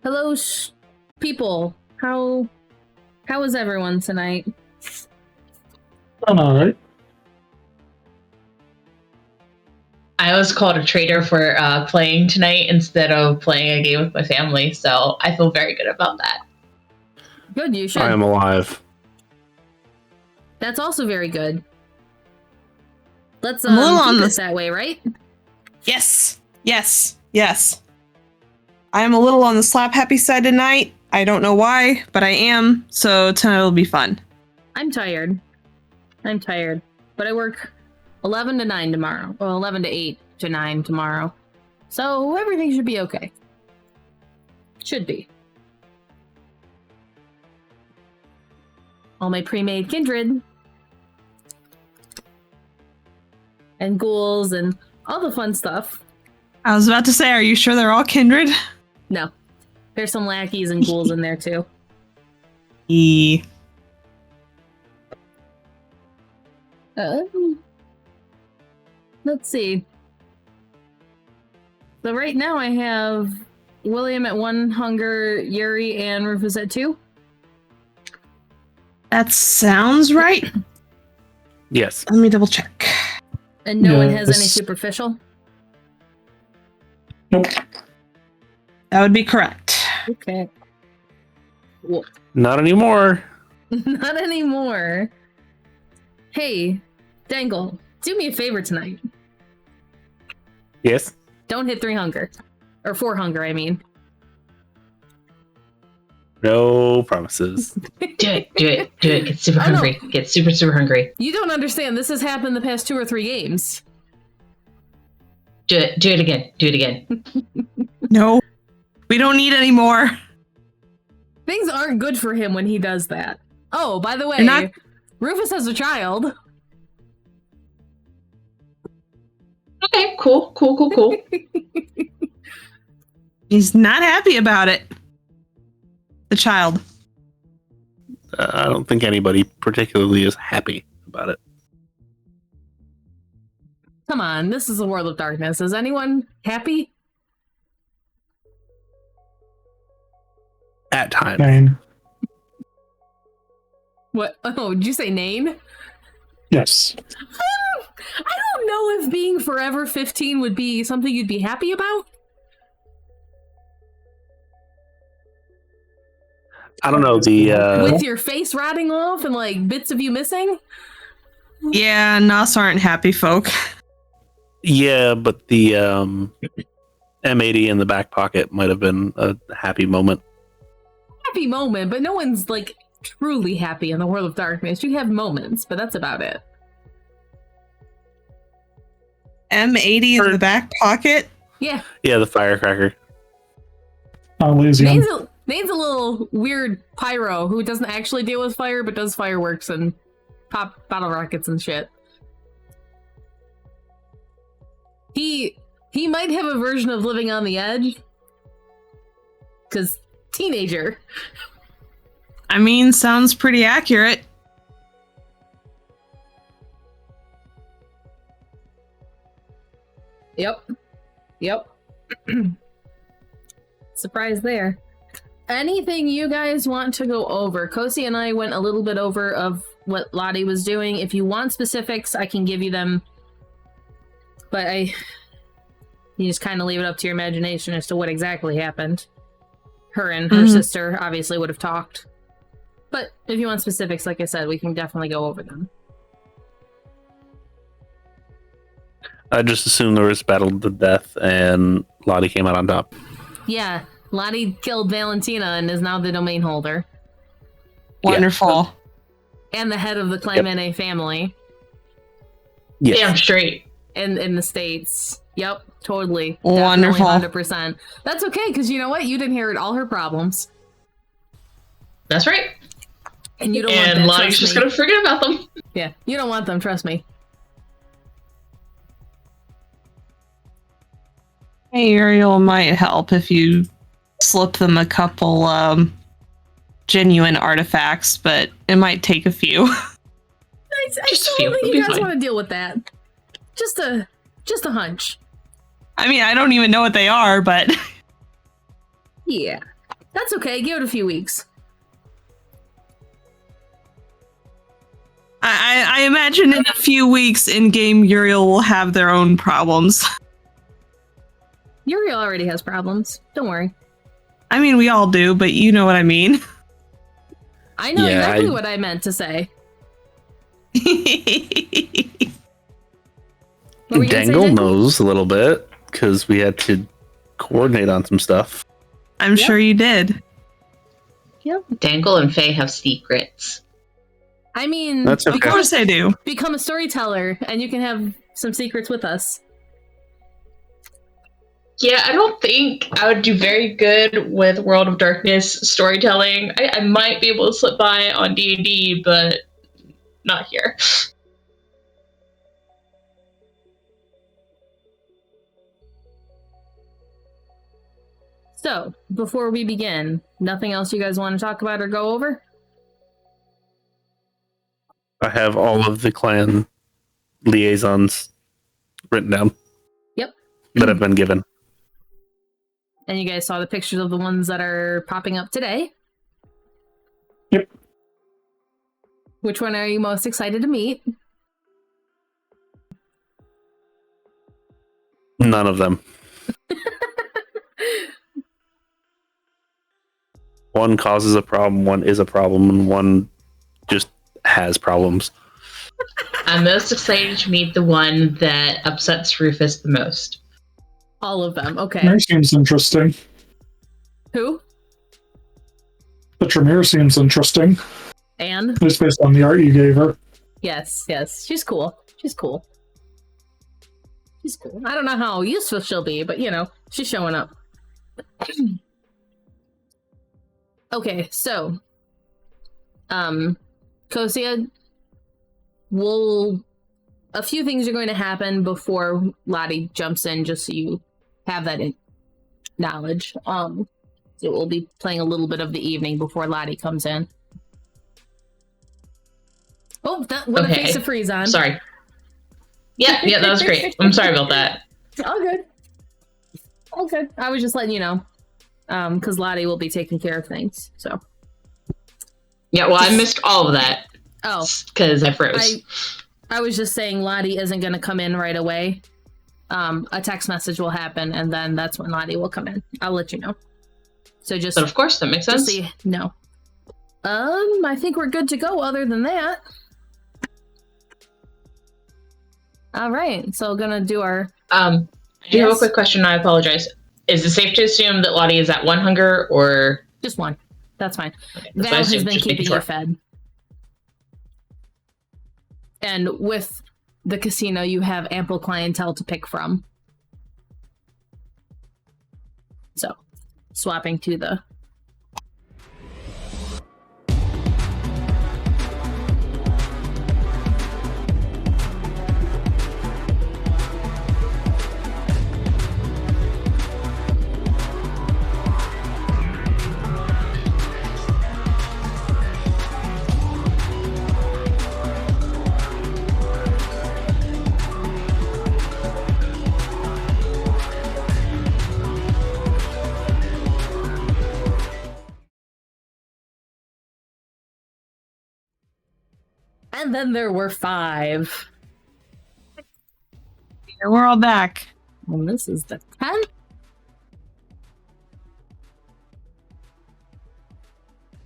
Hello, people. How is everyone tonight? I'm alright. I was called a traitor for playing tonight instead of playing a game with my family, so I feel very good about that. Good, you should. I am alive. That's also very good. Let's I'm a little on keep the it that way, right? Yes. I am a little on the slap happy side tonight. I don't know why, but I am. So tonight will be fun. I'm tired, but I work 11 to 9 tomorrow. Well, 11 to 8 to 9 tomorrow. So everything should be okay. Should be. All my pre-made kindred. And ghouls and all the fun stuff. I was about to say, are you sure they're all kindred? No. There's some lackeys and ghouls in there too. Let's see. So right now I have William at 1 hunger, Yuri and Rufus at 2. That sounds right. Yes. Let me double check. And no one has any Yes. superficial? Nope. That would be correct. Okay. Well, Not anymore. not anymore. Hey, Dengle, do me a favor tonight. Yes. Don't hit 3 hunger. Or 4 hunger, I mean. No promises. Do it. Get super Oh, no. hungry. Get super hungry. You don't understand. This has happened the past 2 or 3 games. Do it again. No, we don't need any more. Things aren't good for him when he does that. Oh, by the way, You're not- Rufus has a child. Okay, cool. He's not happy about it. The child. I don't think anybody particularly is happy about it. Come on, this is a world of darkness. Is anyone happy? At times. 9. What? Oh, did you say Nain? Yes. I don't know if being forever 15 would be something you'd be happy about. I don't know. With your face rotting off and like bits of you missing? Yeah, Nos aren't happy folk. Yeah, but the M80 in the back pocket might have been a happy moment. Happy moment, but no one's like truly happy in the world of darkness. You have moments, but that's about it. M80 in the back pocket? Yeah. Yeah, the firecracker. Elysium. Nane's a little weird pyro who doesn't actually deal with fire, but does fireworks and pop bottle rockets and shit. He might have a version of living on the edge. 'Cause teenager. I mean, sounds pretty accurate. Yep. Surprise there. Anything you guys want to go over? Cocia and I went a little bit over of what Lottie was doing. If you want specifics, I can give you them. But you just kind of leave it up to your imagination as to what exactly happened. Her and her sister obviously would have talked. But if you want specifics, like I said, we can definitely go over them. I just assumed there was battle to the death and Lottie came out on top. Yeah, Lottie killed Valentina and is now the domain holder. Wonderful. And the head of the Clymene family. Yes. Damn straight. In the States. Yep, totally. Wonderful. Definitely 100%. That's okay, because you know what? You'd inherit all her problems. That's right. And you don't want And that, Lottie's trust just me. gonna forget about them. Yeah, you don't want them, trust me. Hey, Uriel might help if you slip them a couple genuine artifacts, but it might take a few. I Just a still few, don't think it'll you be guys fine. want to deal with that. Just a hunch. I mean, I don't even know what they are, but Yeah. That's okay. Give it a few weeks. I imagine in a few weeks in-game Uriel will have their own problems. Uriel already has problems. Don't worry. I mean, we all do, but you know what I mean. I know exactly what I meant to say. Dengle knows a little bit because we had to coordinate on some stuff. I'm sure you did. Yep. Dengle and Faye have secrets. I mean, That's okay. Of course I do. Become a storyteller, and you can have some secrets with us. Yeah, I don't think I would do very good with World of Darkness storytelling. I might be able to slip by on D&D, but not here. So, before we begin, nothing else you guys want to talk about or go over? I have all of the clan liaisons written down. Yep. That have been given. And you guys saw the pictures of the ones that are popping up today. Yep. Which one are you most excited to meet? None of them. One causes a problem, one is a problem, and one just has problems. I'm most excited to meet the one that upsets Rufus the most. All of them, okay. Tremere seems interesting. Who? The Tremere seems interesting. And? Just based on the art you gave her. Yes. She's cool. She's cool. I don't know how useful she'll be, but you know, she's showing up. Okay, so Cocia, a few things are going to happen before Lottie jumps in, just so you have that knowledge. So we'll be playing a little bit of the evening before Lottie comes in. Oh, what a face of freeze on. Sorry. Yeah, that was great. I'm sorry about that. All good. I was just letting you know. Because Lottie will be taking care of things, so. Yeah, well, I missed all of that. Oh. Because I froze. I was just saying Lottie isn't going to come in right away. A text message will happen, and then that's when Lottie will come in. I'll let you know. So just. But of course, that makes sense. Just so you know. I think we're good to go other than that. All right, so gonna do our... I do have a quick question, I apologize. Is it safe to assume that Lottie is at one hunger, or... Just one. That's fine. Okay, Val has been keeping you fed. And with the casino, you have ample clientele to pick from. So, swapping to the... And then there were 5. We're all back. And this is the 10th.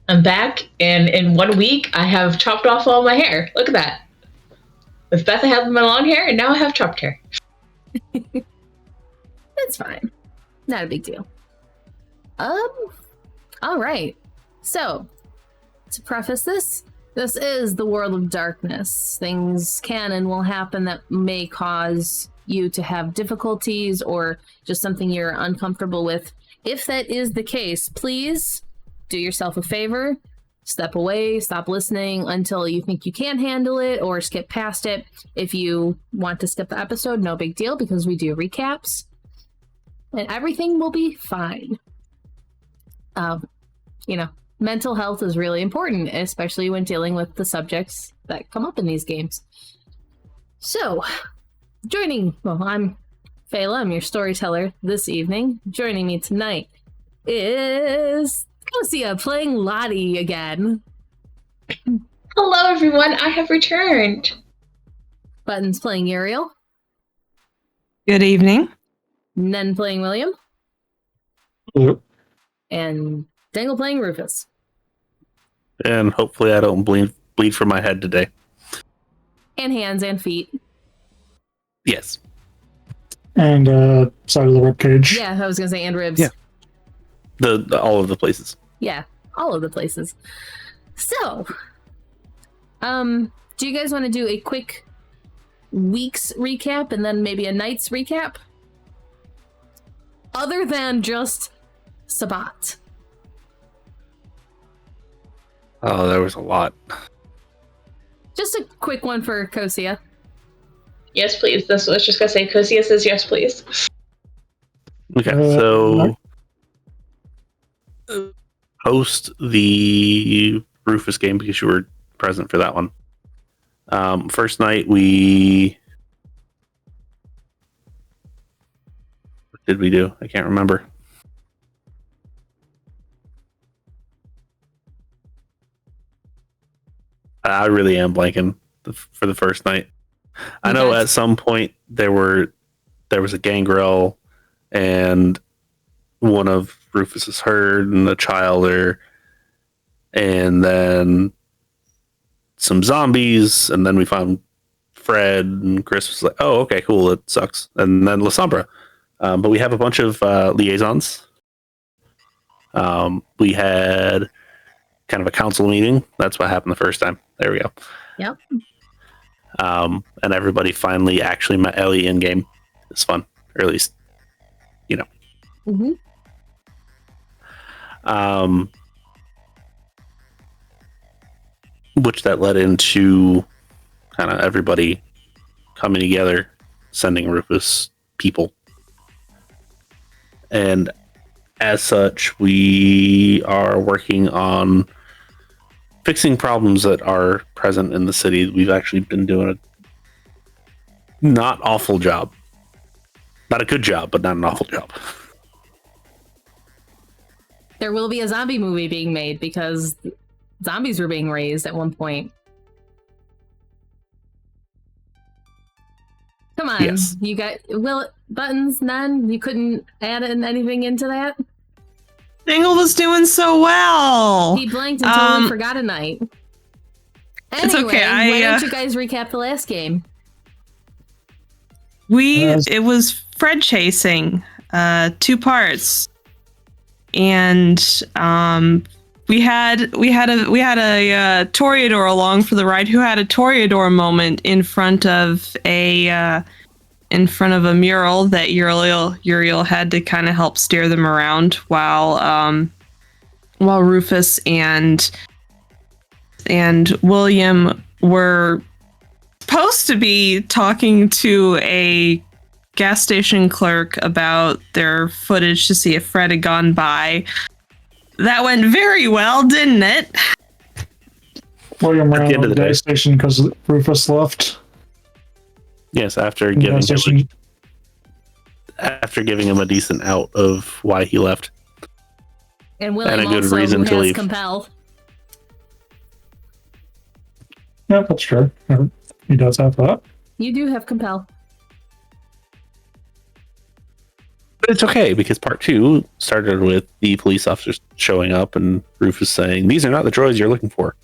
I'm back, and in 1 week, I have chopped off all my hair. Look at that. With Beth, I have my long hair, and now I have chopped hair. That's fine. Not a big deal. All right. So, to preface this is the world of darkness. Things can and will happen that may cause you to have difficulties or just something you're uncomfortable with. If that is the case, please do yourself a favor. Step away, stop listening until you think you can handle it, or skip past it. If you want to skip the episode, no big deal, because we do recaps. And everything will be fine. Mental health is really important, especially when dealing with the subjects that come up in these games. So, I'm Feyla, I'm your storyteller this evening. Joining me tonight is Cocia playing Lottie again. Hello, everyone. I have returned. Buttons playing Uriel. Good evening. Nen playing William. Hello. And Dengle playing Rufus. And hopefully I don't bleed from my head today. And hands and feet. Yes. And side of the ribcage. Yeah, I was gonna say and ribs. Yeah. The all of the places. Yeah, all of the places. So, do you guys want to do a quick week's recap and then maybe a night's recap? Other than just Sabbat. Oh, there was a lot. Just a quick one for Cocia. Yes, please. That's what I was just gonna say. Cocia says yes, please. Okay, so host the Rufus game because you were present for that one. First night what did we do? I can't remember. I really am blanking for the first night. I know at some point there was a gangrel and one of Rufus's herd and a childer, and then some zombies, and then we found Fred, and Chris was like, "Oh, okay, cool, it sucks." And then La Sombra. But we have a bunch of liaisons. We had kind of a council meeting. That's what happened the first time. There we go. Yep. And everybody finally actually met Ellie in game. It's fun, or at least, Mm-hmm. Which that led into kind of everybody coming together, sending Rufus people. And as such, we are working on fixing problems that are present in the city. We've actually been doing a not awful job. Not a good job, but not an awful job. There will be a zombie movie being made because zombies were being raised at one point. Come on, Yes. You got buttons. None. You couldn't add anything into that. Dingle was doing so well. He blanked and totally forgot a night. Anyway, It's okay, why don't you guys recap the last game? It was Fred chasing, 2 parts, and we had a Toreador along for the ride who had a Toreador moment in front of a mural that Uriel had to kind of help steer them around while Rufus and William were supposed to be talking to a gas station clerk about their footage to see if Fred had gone by. That went very well, didn't it? William ran end out of of the the day. gas station because Rufus left. Yes, after The giving gas station. him a decent out of why he left. And William And a good also reason who to has leave. compel. Yeah, that's true. He does have that. You do have compel. But it's okay because part 2 started with the police officers showing up and Rufus saying, "These are not the droids you're looking for,"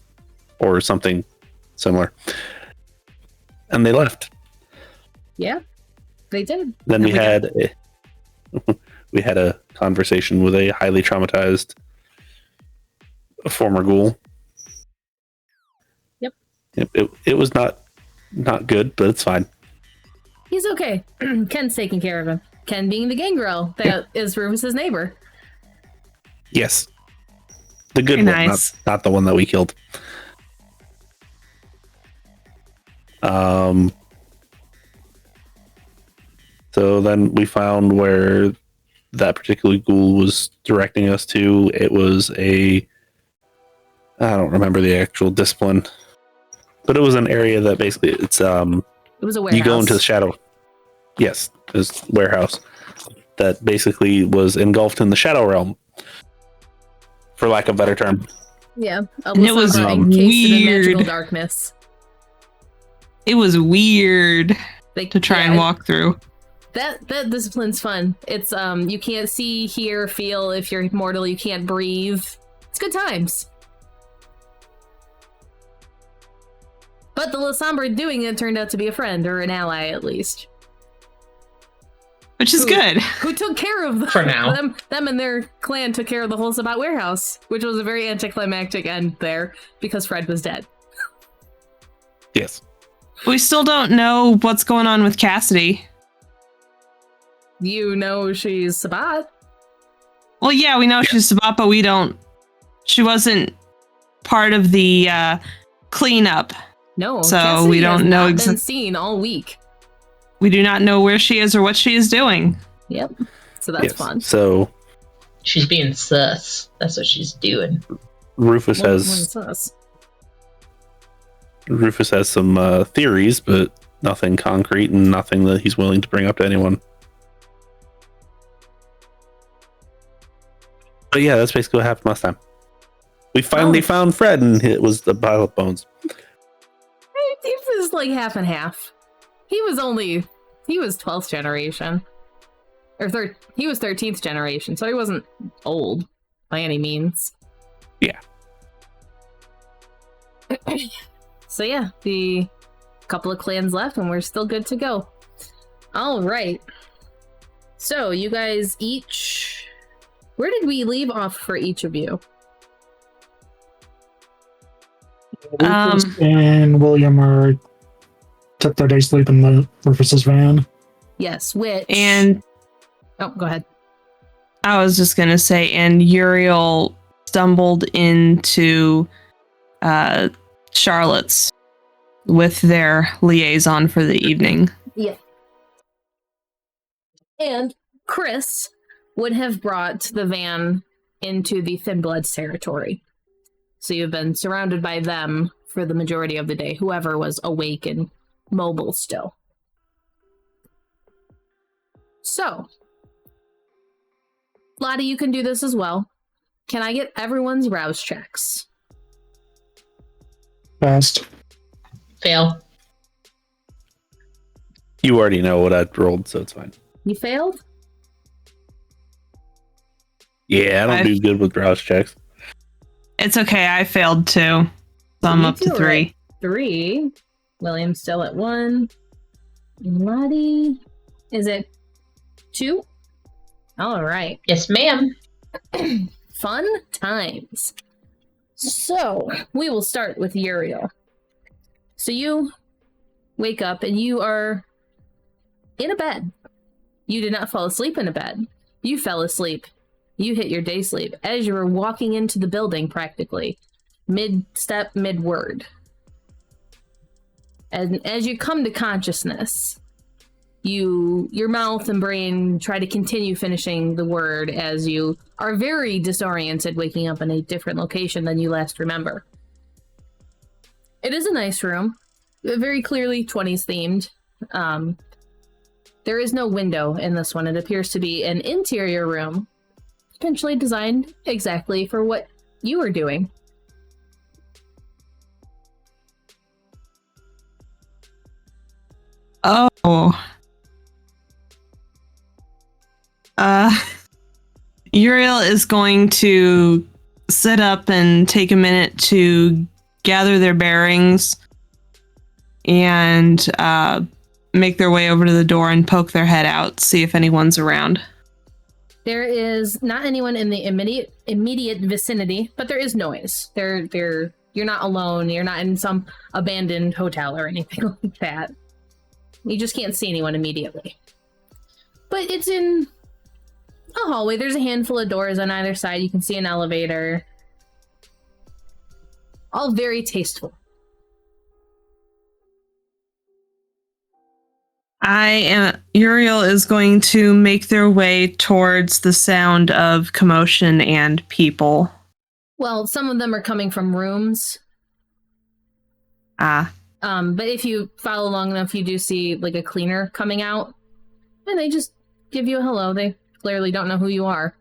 or something similar. And they left. Yeah, they did. Then And we had a conversation with a highly traumatized former ghoul. Yep. It was not good, but it's fine. He's okay. Ken's taking care of him. Ken being the gangrel that is Rufus's neighbor. Yes. The good Very one, nice. not the one that we killed. So then we found where that particular ghoul was directing us to. It was I don't remember the actual discipline, but it was an area that basically It was a warehouse. you go into the shadow. Yes, this warehouse that basically was engulfed in the shadow realm for lack of a better term. Yeah, And it was encased in magical weird. darkness. It was weird to try and yeah, walk through. That discipline's fun. It's you can't see, hear, feel. If you're mortal, you can't breathe. It's good times. But the Lasombra doing it turned out to be a friend, or an ally at least. Which is good. Who took care of them. For now. Them and their clan took care of the whole Sabat warehouse, which was a very anticlimactic end there, because Fred was dead. Yes. We still don't know what's going on with Cassidy. You know she's Sabat. Well, yeah, we know she's Sabat, but we don't... She wasn't part of the cleanup. No, so Cassidy we don't has know not been seen all week. We do not know where she is or what she is doing. Yep. So that's fun. So she's being sus. That's what she's doing. Rufus has some theories, but nothing concrete and nothing that he's willing to bring up to anyone. But yeah, that's basically what happened last time. We finally found Fred, and it was the pile of bones. It was like half and half. He was 12th generation. He was 13th generation, so he wasn't old by any means. Yeah. So yeah, the couple of clans left and we're still good to go. All right. So you guys each... Where did we leave off for each of you? Rufus and William took their day sleep in the Rufus's van. Yes, which... And... Oh, go ahead. I was just going to say, and Uriel stumbled into Charlotte's with their liaison for the evening. Yeah. And Chris would have brought the van into the Thin Bloods territory. So you've been surrounded by them for the majority of the day, whoever was awake and mobile still. So, Lottie, you can do this as well. Can I get everyone's rouse checks? Fast. Fail. You already know what I rolled, so it's fine. You failed? Yeah, I don't do good with rouse checks. It's okay, I failed too. So I'm up to 3. 3. William's still at 1. And Lottie is it 2? All right. Yes, ma'am. Fun times. So, we will start with Uriel. So you wake up and you are in a bed. You did not fall asleep in a bed. You fell asleep. You hit your day sleep as you were walking into the building practically. Mid-step, mid-word. And as you come to consciousness, your mouth and brain try to continue finishing the word as you are very disoriented, waking up in a different location than you last remember. It is a nice room, very clearly 20s themed. There is no window in this one. It appears to be an interior room, potentially designed exactly for what you were doing. Oh. Uriel is going to sit up and take a minute to gather their bearings and make their way over to the door and poke their head out, see if anyone's around. There is not anyone in the immediate vicinity, but there is noise. You're not alone. You're not in some abandoned hotel or anything like that. You just can't see anyone immediately. But it's in a hallway. There's a handful of doors on either side. You can see an elevator. All very tasteful. Uriel is going to make their way towards the sound of commotion and people. Well, some of them are coming from rooms. Ah. But if you follow long enough, you do see like a cleaner coming out, and they just give you a hello. They clearly don't know who you are.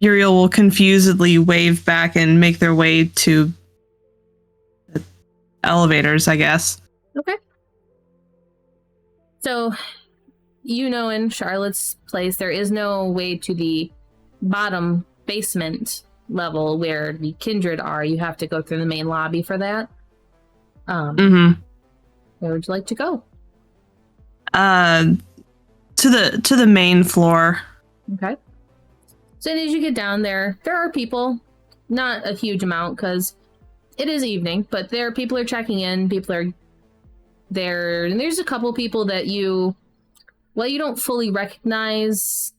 Uriel will confusedly wave back and make their way to the elevators, I guess. Okay. So, in Charlotte's place, there is no way to the bottom basement level where the kindred are. You have to go through the main lobby for that. Where would you like to go? To the main floor. Okay. So as you get down there are people, not a huge amount because it is evening, but people are checking in, people are there, and there's a couple people that you don't fully recognize,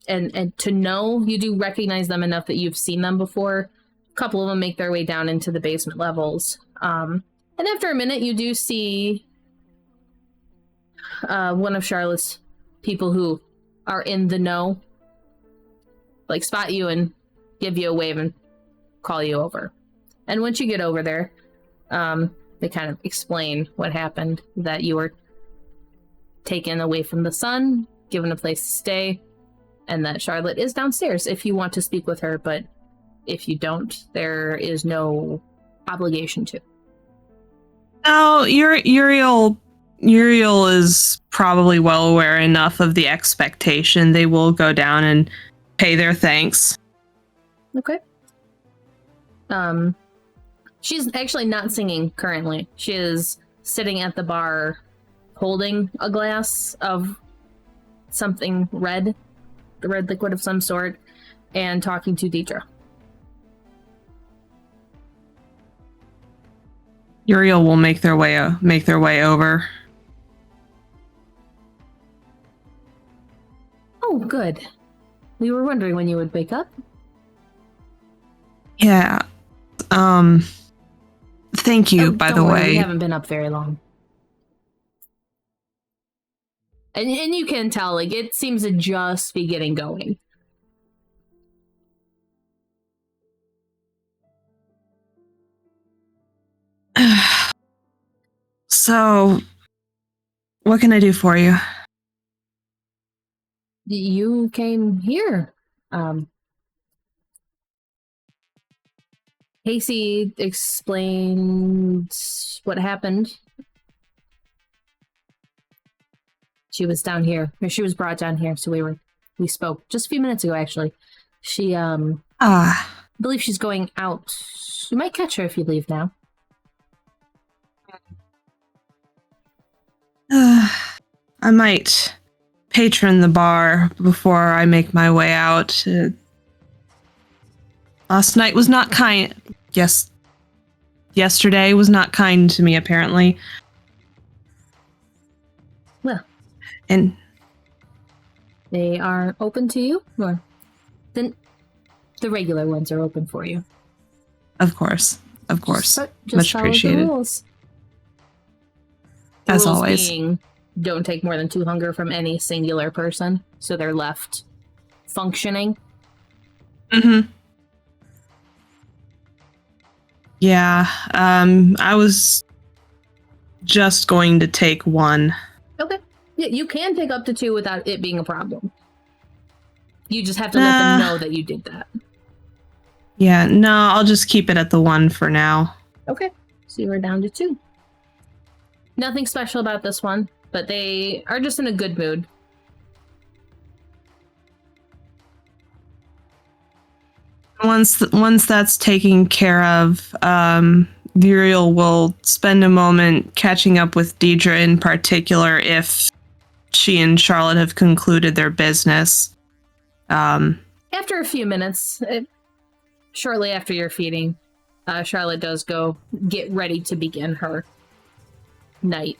and to know, you do recognize them enough that you've seen them before. A couple of them make their way down into the basement levels. And after a minute, you do see one of Charlotte's people who are in the know, spot you and give you a wave and call you over. And once you get over there, they kind of explain what happened, that you were taken away from the sun, given a place to stay, and that Charlotte is downstairs if you want to speak with her, but if you don't, there is no obligation to. Oh, Uriel is probably well aware enough of the expectation. They will go down and pay their thanks. Okay. She's actually not singing currently. She is sitting at the bar holding a glass of something red, the red liquid of some sort, and talking to Deidre. Uriel will make their way over. Oh, good. We were wondering when you would wake up. Yeah. Thank you, by the way. We haven't been up very long. And you can tell, it seems to just be getting going. So, what can I do for you? You came here. Casey explained what happened. She was down here. Or she was brought down here, so we spoke just a few minutes ago, actually. She, I believe she's going out. You might catch her if you leave now. I might patron the bar before I make my way out. Last night was not kind. Yes. Yesterday was not kind to me, apparently. Well. And they are open to you? Or then the regular ones are open for you? Of course. Of course. Just Much follow appreciated. The rules. As rules always. Being, don't take more than 2 hunger from any singular person, so they're left functioning. Mm-hmm. Yeah, I was just going to take 1. Okay. Yeah, you can take up to 2 without it being a problem. You just have to let them know that you did that. Yeah, no, I'll just keep it at the 1 for now. Okay. So you were down to 2. Nothing special about this one, but they are just in a good mood. Once that's taken care of, Uriel will spend a moment catching up with Deidre in particular if she and Charlotte have concluded their business. After a few minutes, shortly after your feeding, Charlotte does go get ready to begin her night.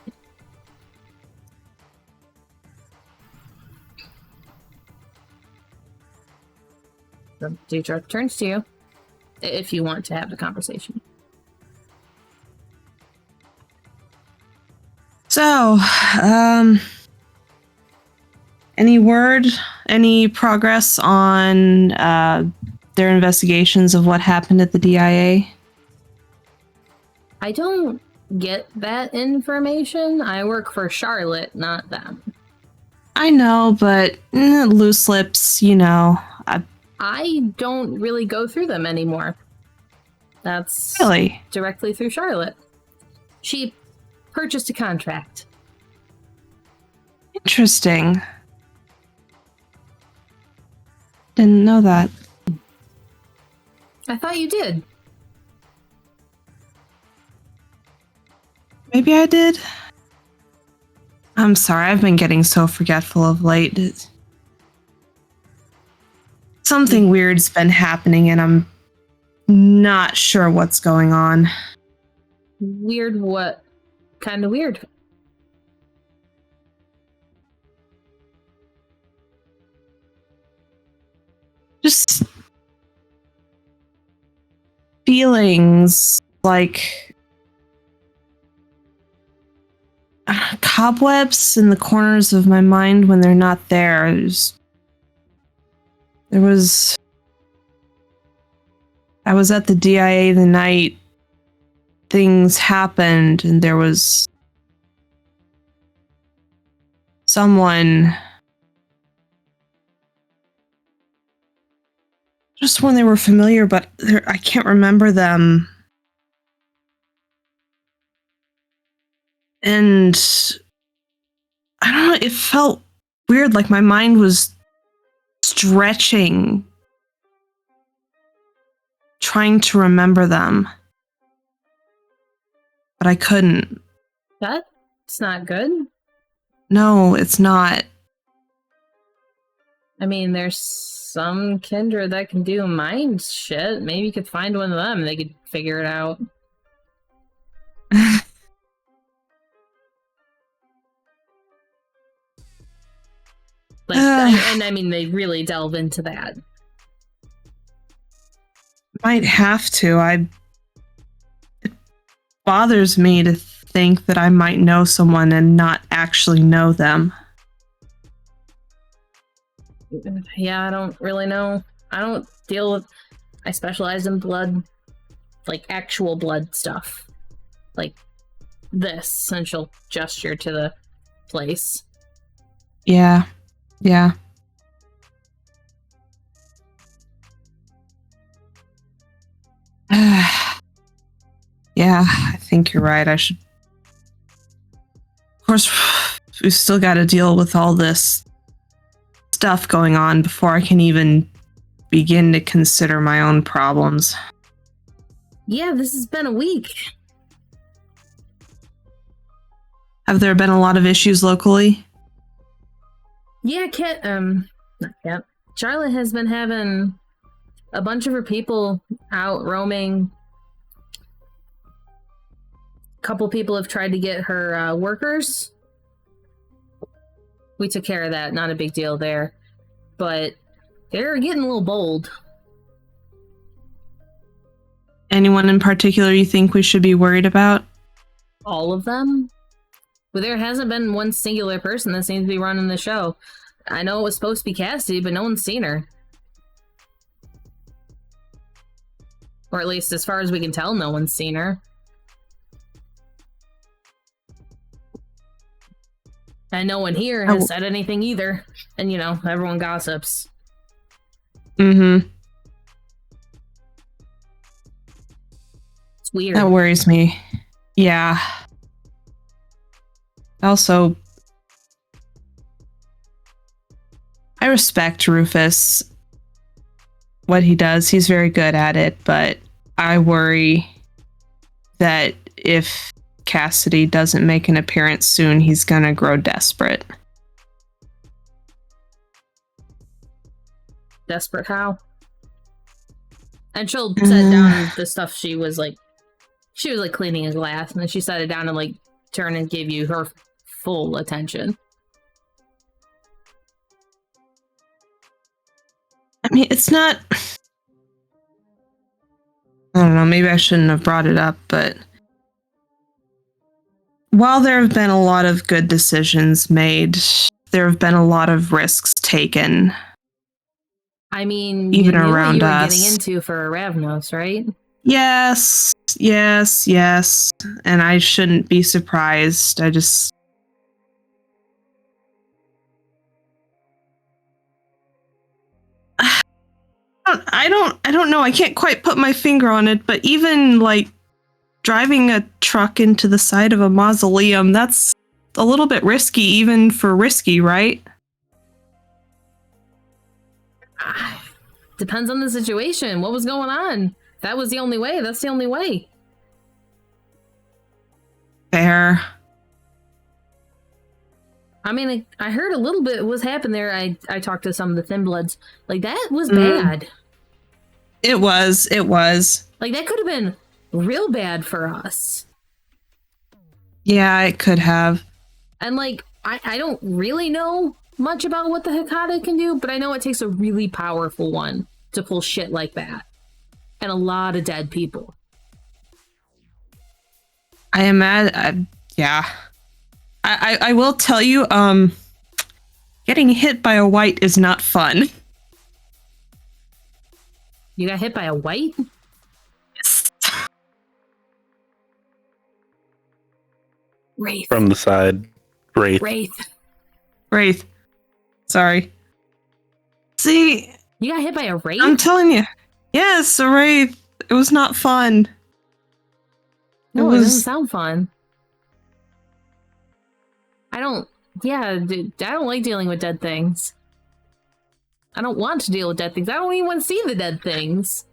So Deidre turns to you if you want to have the conversation. So, any word, any progress on their investigations of what happened at the DIA? I don't get that information. I work for Charlotte, not them. I know, but loose lips, I don't really go through them anymore. That's Really? directly through Charlotte. She purchased a contract. Interesting. Didn't know that. I thought you did. Maybe I did. I'm sorry, I've been getting so forgetful of late. Something weird's been happening and I'm not sure what's going on. Weird what? Kind of weird. Just feelings like cobwebs in the corners of my mind when they're not there. I was at the DIA the night things happened, and there was someone just when they were familiar, but I can't remember them. And I don't know, it felt weird, like my mind was stretching, trying to remember them. But I couldn't. That's not good. No, it's not. I mean, there's some kindred that can do mind shit. Maybe you could find one of them and they could figure it out. I mean, they really delve into that. Might have to. It bothers me to think that I might know someone and not actually know them. Yeah, I don't really know. I don't deal with... I specialize in blood, like actual blood stuff. Like this, and she'll gesture to the place. Yeah. Yeah. Yeah, I think you're right. I should... Of course, we've still got to deal with all this stuff going on before I can even begin to consider my own problems. Yeah, this has been a week. Have there been a lot of issues locally? Yeah, not Kat. Charlotte has been having a bunch of her people out roaming. A couple people have tried to get her workers. We took care of that, not a big deal there. But they're getting a little bold. Anyone in particular you think we should be worried about? All of them? Well, there hasn't been one singular person that seems to be running the show. I know it was supposed to be Cassidy, but no one's seen her. Or at least, as far as we can tell, no one's seen her. And no one here has said anything either. And, you know, everyone gossips. Mm-hmm. It's weird. That worries me. Yeah. Also, I respect Rufus. What he does, he's very good at it, but I worry that if Cassidy doesn't make an appearance soon, he's gonna grow desperate. Desperate how? And she'll set down the stuff she was cleaning a glass, and then she set it down and turn and give you her full attention. I mean, it's not... I don't know, maybe I shouldn't have brought it up, but while there have been a lot of good decisions made, there have been a lot of risks taken. I mean, even you knew around what you were us. getting into for Ravnos, right? Yes. And I shouldn't be surprised. I just... I don't know. I can't quite put my finger on it, but even like driving a truck into the side of a mausoleum, that's a little bit risky, even for risky, right? Depends on the situation. What was going on? That was the only way. That's the only way. Fair. I mean, I heard a little bit was happened there. I talked to some of the Thin Bloods. Like, that was bad. It was. Like, that could have been real bad for us. Yeah, it could have. And, like, I don't really know much about what the Hecata can do, but I know it takes a really powerful one to pull shit like that. And a lot of dead people. I imagine, yeah. I will tell you, getting hit by a white is not fun. You got hit by a white? Yes. Wraith. From the side. Wraith. Sorry. See, You got hit by a wraith? I'm telling you. Yes, a wraith. It was not fun. No, it doesn't sound fun. I don't like dealing with dead things. I don't want to deal with dead things. I don't even want to see the dead things.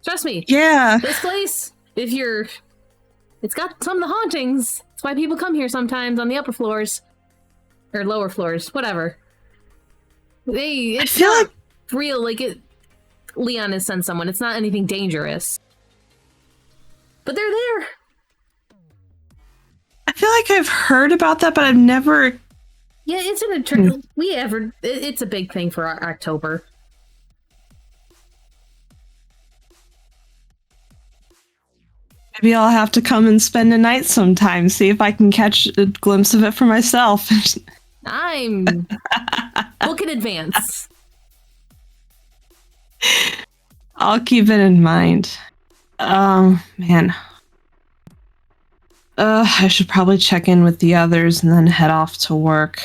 Trust me. Yeah. This place, it's got some of the hauntings. That's why people come here sometimes on the upper floors. Or lower floors, whatever. I feel like real, like Leon has sent someone. It's not anything dangerous. But they're there. I feel like I've heard about that, but I've never. Yeah, it's it's a big thing for October. Maybe I'll have to come and spend a night sometime, see if I can catch a glimpse of it for myself. I'm book in advance. I'll keep it in mind. Man. I should probably check in with the others and then head off to work.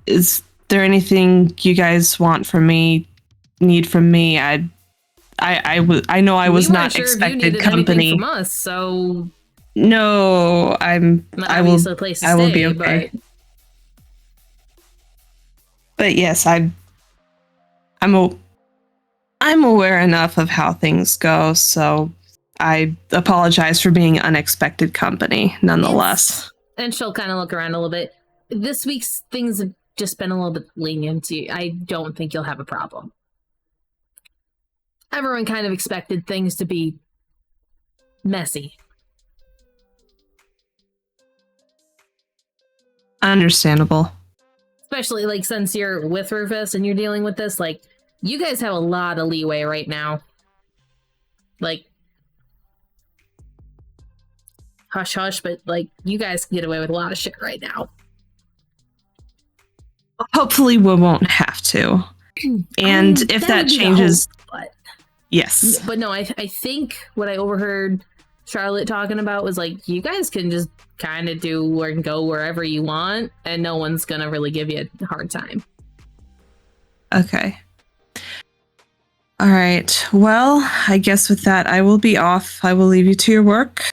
Is there anything you guys want from me, need from me? I know I was not sure expected if you company from us, so no, I will be okay. But yes, I'm aware enough of how things go, so I apologize for being unexpected company, nonetheless. And she'll kind of look around a little bit. This week's things have just been a little bit lenient to you. I don't think you'll have a problem. Everyone kind of expected things to be messy. Understandable. Especially, like, since you're with Rufus and you're dealing with this, like, you guys have a lot of leeway right now. Like, hush hush, but, like, you guys can get away with a lot of shit right now. Hopefully we won't have to. And if that changes... But yes. But no, I think what I overheard Charlotte talking about was, like, you guys can just kind of do or go wherever you want, and no one's gonna really give you a hard time. Okay. All right. Well, I guess with that, I will be off. I will leave you to your work.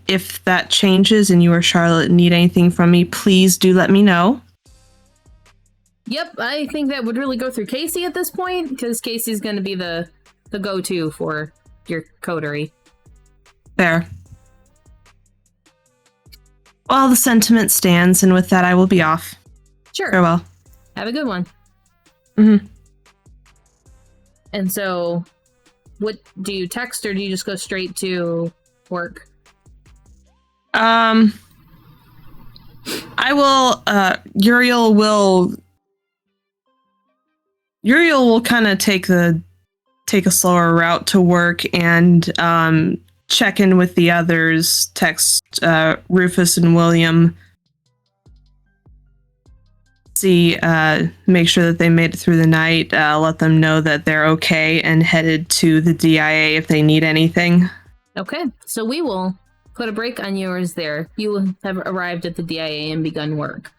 If that changes and you or Charlotte need anything from me, please do let me know. Yep, I think that would really go through Casey at this point, because Casey's going to be the go-to for your coterie. Fair. Well, the sentiment stands, and with that, I will be off. Sure. Farewell. Have a good one. Mm-hmm. And so, what do you text, or do you just go straight to work? I will. Uriel will kind of take a slower route to work and check in with the others. Text Rufus and William. See, make sure that they made it through the night. Let them know that they're okay and headed to the DIA if they need anything. Okay, so we will put a break on yours there. You will have arrived at the DIA and begun work.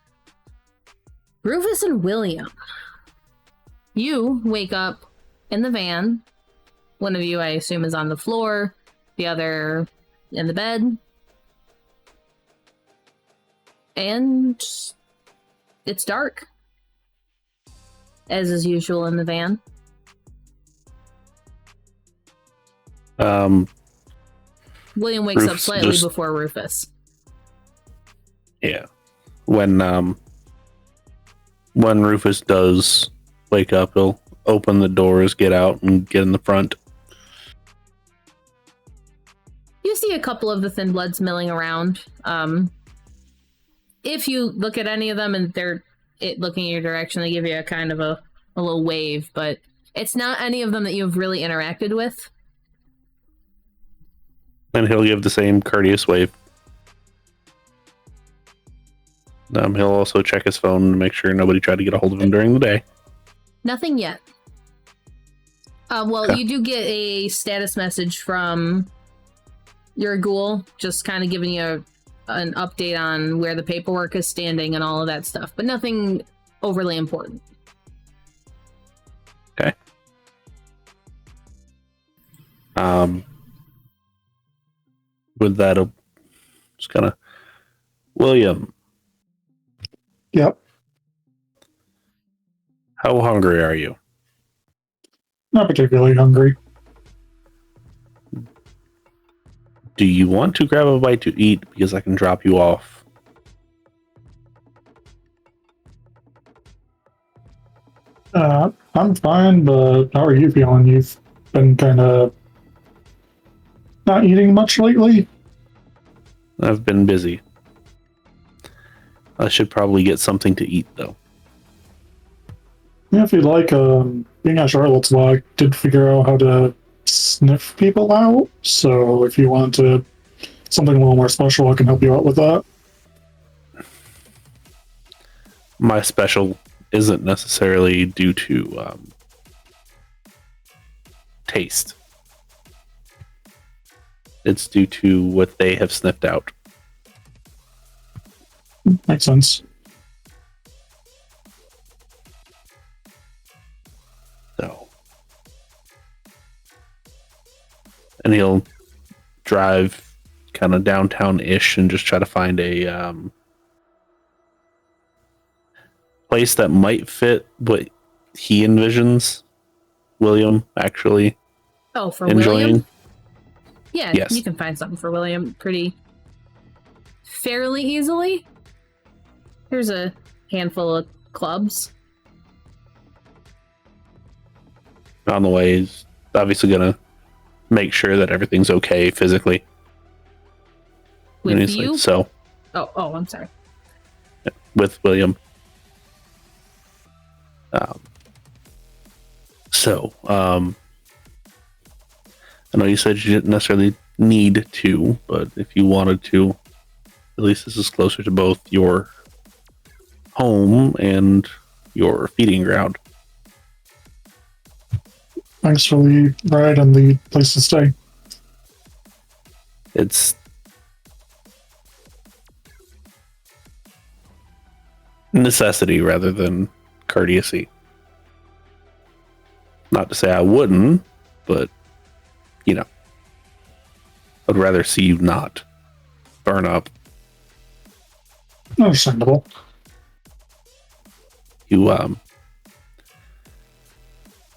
Rufus and William, You wake up in the van. One of you, I assume, is on the floor. The other in the bed. And it's dark. As is usual in the van. William wakes up slightly before Rufus. Yeah. When Rufus does wake up, he'll open the doors, get out, and get in the front. You see a couple of the Thin Bloods milling around. If you look at any of them and they're looking in your direction, they give you a kind of a little wave, but it's not any of them that you've really interacted with. And he'll give the same courteous wave. He'll also check his phone to make sure nobody tried to get a hold of him during the day. Nothing yet. Okay. You do get a status message from your ghoul, just kind of giving you an update on where the paperwork is standing and all of that stuff, but nothing overly important. Okay. With that, just kind of William. Yep. How hungry are you? Not particularly hungry. Do you want to grab a bite to eat? Because I can drop you off. I'm fine, but how are you feeling? You've been kind of not eating much lately? I've been busy. I should probably get something to eat, though. Yeah, if you'd like, being at Charlotte's Law, I did figure out how to sniff people out, so if you want to something a little more special, I can help you out with that. My special isn't necessarily due to taste. It's due to what they have sniffed out. Makes sense. So, and he'll drive kind of downtown-ish and just try to find a place that might fit what he envisions William actually enjoying. William? Yeah, yes. You can find something for William fairly easily. Here's a handful of clubs. On the way, he's obviously going to make sure that everything's okay physically. With you? Like, so. Oh, I'm sorry. With William. I know you said you didn't necessarily need to, but if you wanted to, at least this is closer to both your home and your feeding ground. Thanks for the ride and the place to stay. It's necessity rather than courtesy. Not to say I wouldn't, but you know, I'd rather see you not burn up. Understandable. If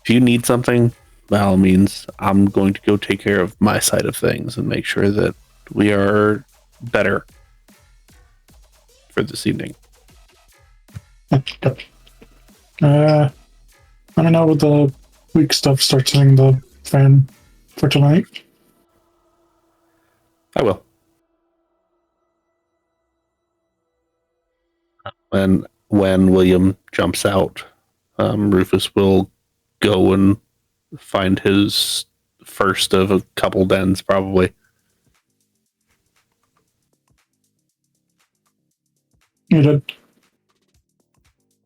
you need something, by all means, I'm going to go take care of my side of things and make sure that we are better for this evening. Let me know when the weak stuff starts hitting the fan for tonight. I will. And when William jumps out, Rufus will go and find his first of a couple dens, probably. You did.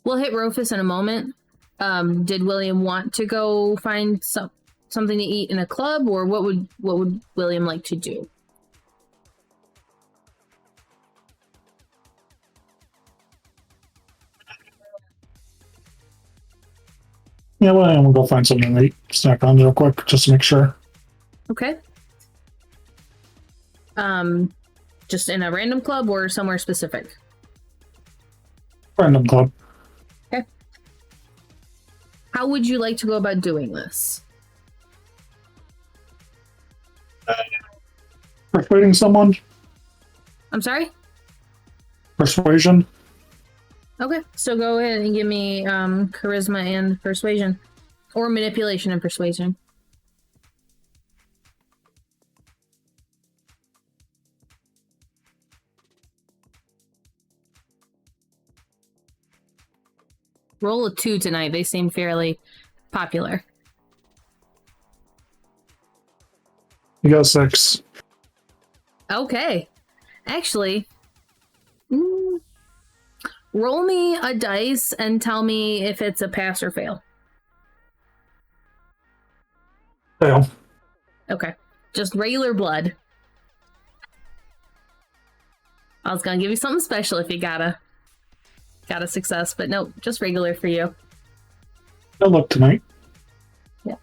We'll hit Rufus in a moment. Did William want to go find something to eat in a club, or what would William like to do? Yeah, well, I'm gonna go find something to eat, snack on real quick, just to make sure. Okay. Just in a random club or somewhere specific? Random club. Okay. How would you like to go about doing this? Persuading someone? I'm sorry? Persuasion? Okay, so go ahead and give me charisma and persuasion. Or manipulation and persuasion. Roll a 2 tonight. They seem fairly popular. You got 6. Okay. Actually, roll me a dice and tell me if it's a pass or fail. Fail. Okay. Just regular blood. I was gonna give you something special if you got a success, but no, just regular for you. No luck tonight. Yeah.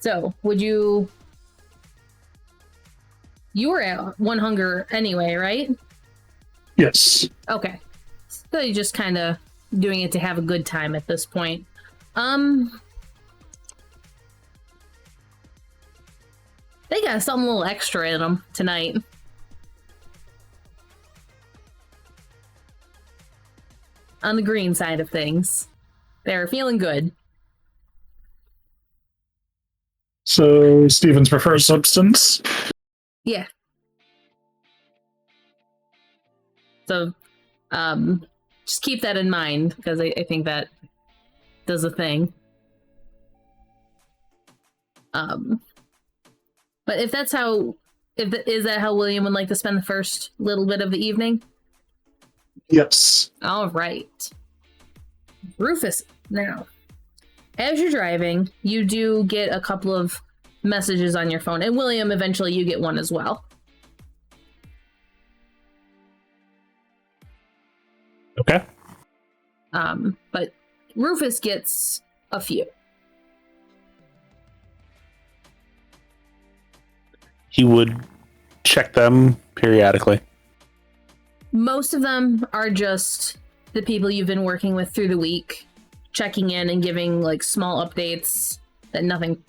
So, would you... You were at 1 hunger anyway, right? Yes. Okay. So you're just kind of doing it to have a good time at this point. They got something a little extra in them tonight. On the green side of things. They're feeling good. So, Steven's preferred substance? Yeah. So, just keep that in mind, because I think that does a thing. But if that's how... Is that how William would like to spend the first little bit of the evening? Yes. All right. Rufus, now, as you're driving, you do get a couple of messages on your phone. And William, eventually you get one as well. Okay. But Rufus gets a few. He would check them periodically. Most of them are just the people you've been working with through the week, checking in and giving like small updates that nothing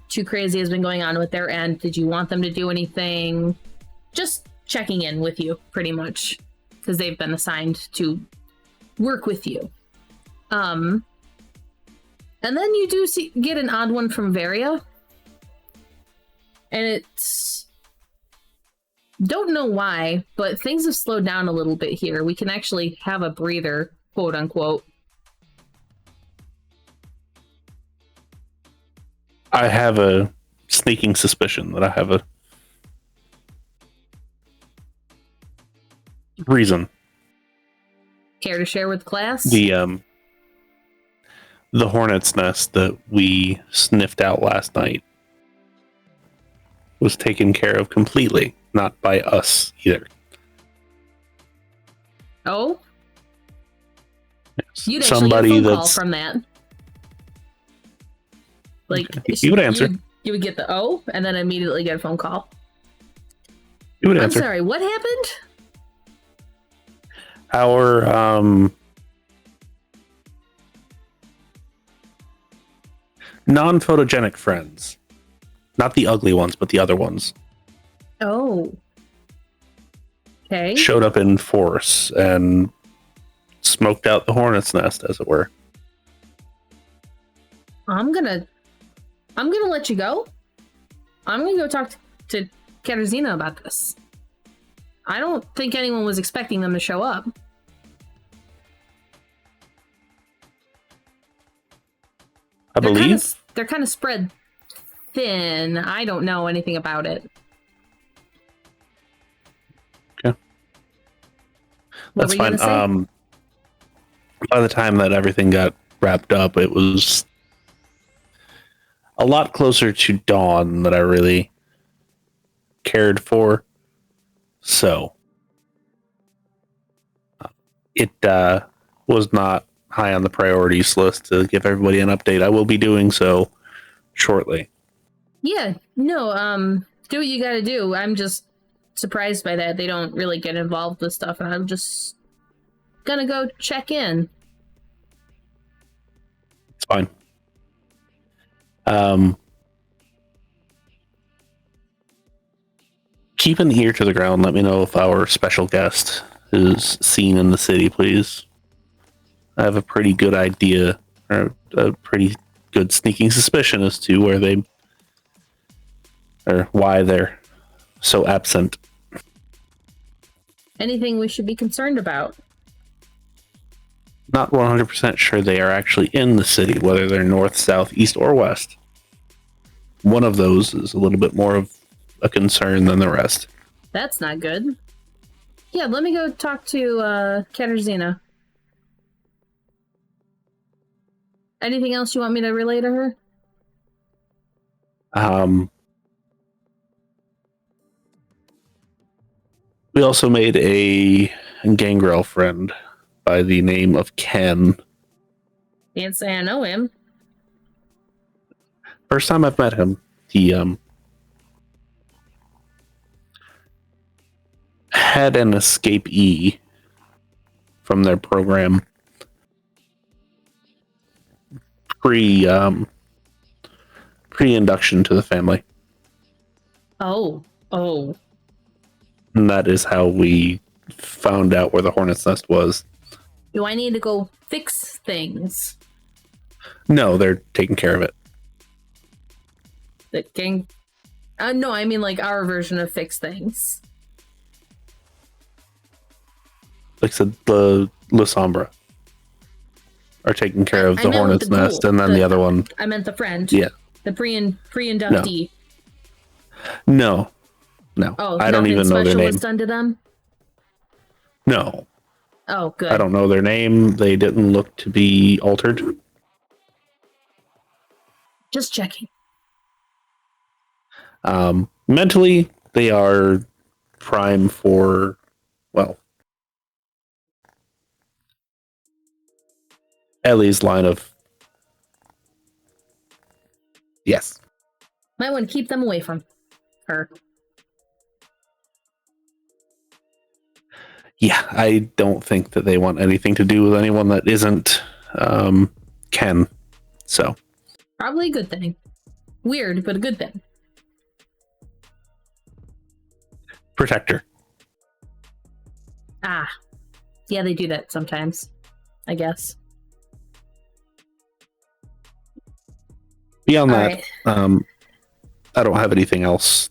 too crazy has been going on with their end. Did you want them to do anything? Just checking in with you, pretty much, because they've been assigned to work with you. And then you do get an odd one from Varia. And it's... Don't know why, but things have slowed down a little bit here. We can actually have a breather, quote unquote. I have a sneaking suspicion that I have a reason. Care to share with class? The hornet's nest that we sniffed out last night was taken care of completely, not by us either. Oh? Yes. You'd actually Somebody get a phone call that's from that. Like, he would answer. You would get the oh, and then immediately get a phone call. He would I'm answer. sorry, what happened? Our non-photogenic friends. Not the ugly ones, but the other ones. Oh. Okay. Showed up in force and smoked out the hornet's nest, as it were. I'm gonna let you go. I'm gonna go talk to Katarzyna about this. I don't think anyone was expecting them to show up. I believe. They're kind of spread thin. I don't know anything about it. Okay. What That's were you fine. gonna say? By the time that everything got wrapped up, it was a lot closer to dawn that I really cared for. So it was not high on the priorities list to give everybody an update. I will be doing so shortly. Yeah, no, do what you gotta do. I'm just surprised by that. They don't really get involved with stuff, and I'm just gonna go check in. It's fine. Keep an ear to the ground. Let me know if our special guest is seen in the city, please. I have a pretty good idea, or a pretty good sneaking suspicion as to where they, or why they're so absent. Anything we should be concerned about? Not 100% sure they are actually in the city, whether they're north, south, east, or west. One of those is a little bit more of a concern than the rest. That's not good. Yeah, let me go talk to Katarzyna. Anything else you want me to relay to her? We also made a gangrel friend by the name of Ken. Can't say I know him. First time I've met him, he had an escapee from their program pre-induction to the family. Oh. And that is how we found out where the hornet's nest was. Do I need to go fix things? No, they're taking care of it. The gang... no, I mean like our version of fix things. Like I said, the La Sombra are taking care of the hornet's nest, and then the other one... I meant the friend. Yeah. The pre-inductee. No. Oh, I don't even know their name. Was done to them? No. Oh, good. I don't know their name. They didn't look to be altered. Just checking. Mentally, they are prime for, well, Ellie's line of yes. Might want to keep them away from her. Yeah, I don't think that they want anything to do with anyone that isn't Ken. So probably a good thing. Weird, but a good thing. Protector. Ah. Yeah, they do that sometimes, I guess. Beyond All that, right. I don't have anything else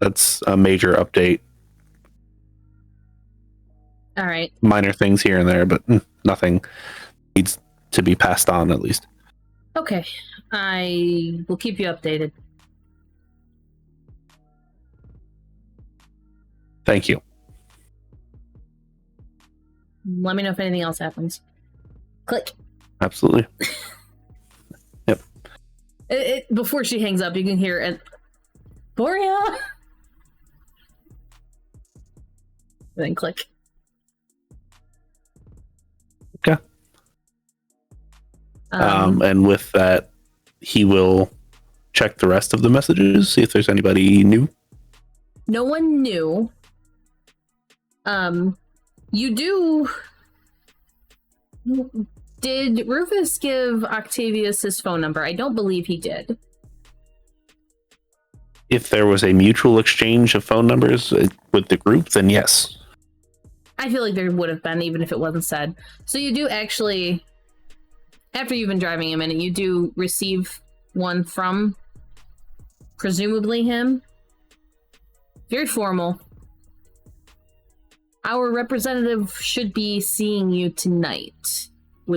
that's a major update. All right. Minor things here and there, but nothing needs to be passed on, at least. Okay. I will keep you updated. Thank you. Let me know if anything else happens. Click. Absolutely. Yep. Before she hangs up, you can hear it. Borea! Then click. Okay. And with that, he will check the rest of the messages, see if there's anybody new. No one knew. You do... Did Rufus give Octavius his phone number? I don't believe he did. If there was a mutual exchange of phone numbers with the group, then yes. I feel like there would have been, even if it wasn't said. So you do actually, after you've been driving a minute, you do receive one from, presumably him. Very formal. Our representative should be seeing you tonight.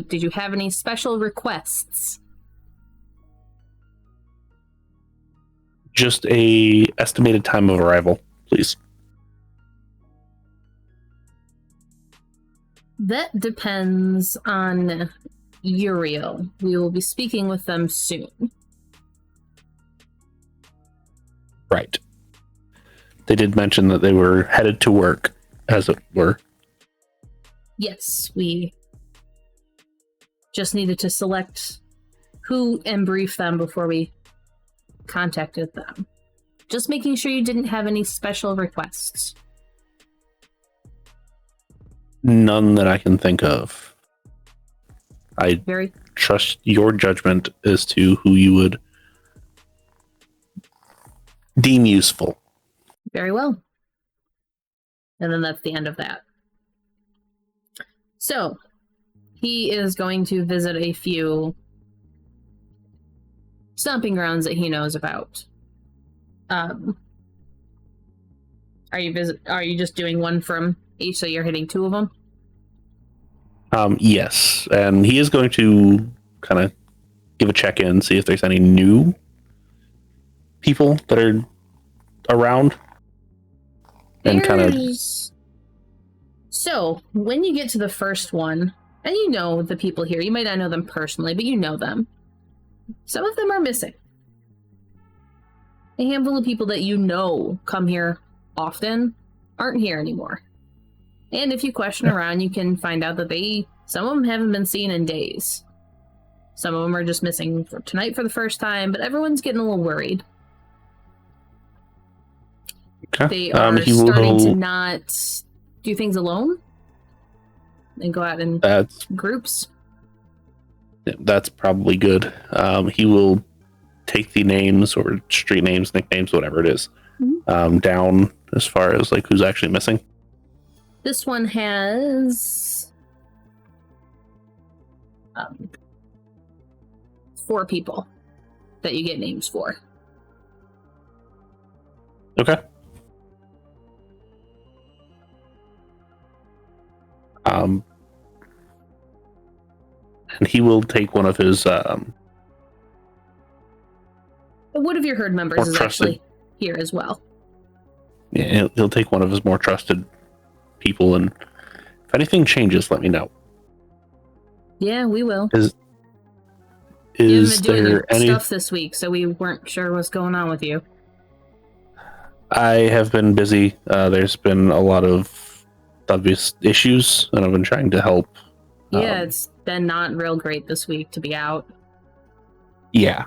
Did you have any special requests? Just a estimated time of arrival, please. That depends on Uriel. We will be speaking with them soon. Right. They did mention that they were headed to work, as it were. Yes, we just needed to select who and brief them before we contacted them. Just making sure you didn't have any special requests. None that I can think of. I Very trust your judgment as to who you would deem useful. Very well. And then that's the end of that. So, he is going to visit a few stomping grounds that he knows about. Are you just doing one from each, so you're hitting 2 of them? Yes, and he is going to kind of give a check-in, see if there's any new people that are around. And kind of... So, when you get to the first one, and you know the people here, you might not know them personally, but you know them. Some of them are missing. A handful of people that you know come here often aren't here anymore. And if you question around, you can find out that some of them haven't been seen in days. Some of them are just missing for tonight for the first time, but everyone's getting a little worried. Okay. They are starting to not do things alone and go out in groups. That's probably good. He will take the names or street names, nicknames, whatever it is, down as far as like who's actually missing. This one has 4 people that you get names for. Okay. And he will take one of his one of your herd members is actually here as well. Yeah, he'll take one of his more trusted people, and if anything changes, let me know. Yeah, we will. Is you haven't been doing there any stuff this week, so we weren't sure what's going on with you. I have been busy. There's been a lot of obvious issues, and I've been trying to help. Yeah, it's been not real great this week to be out. Yeah.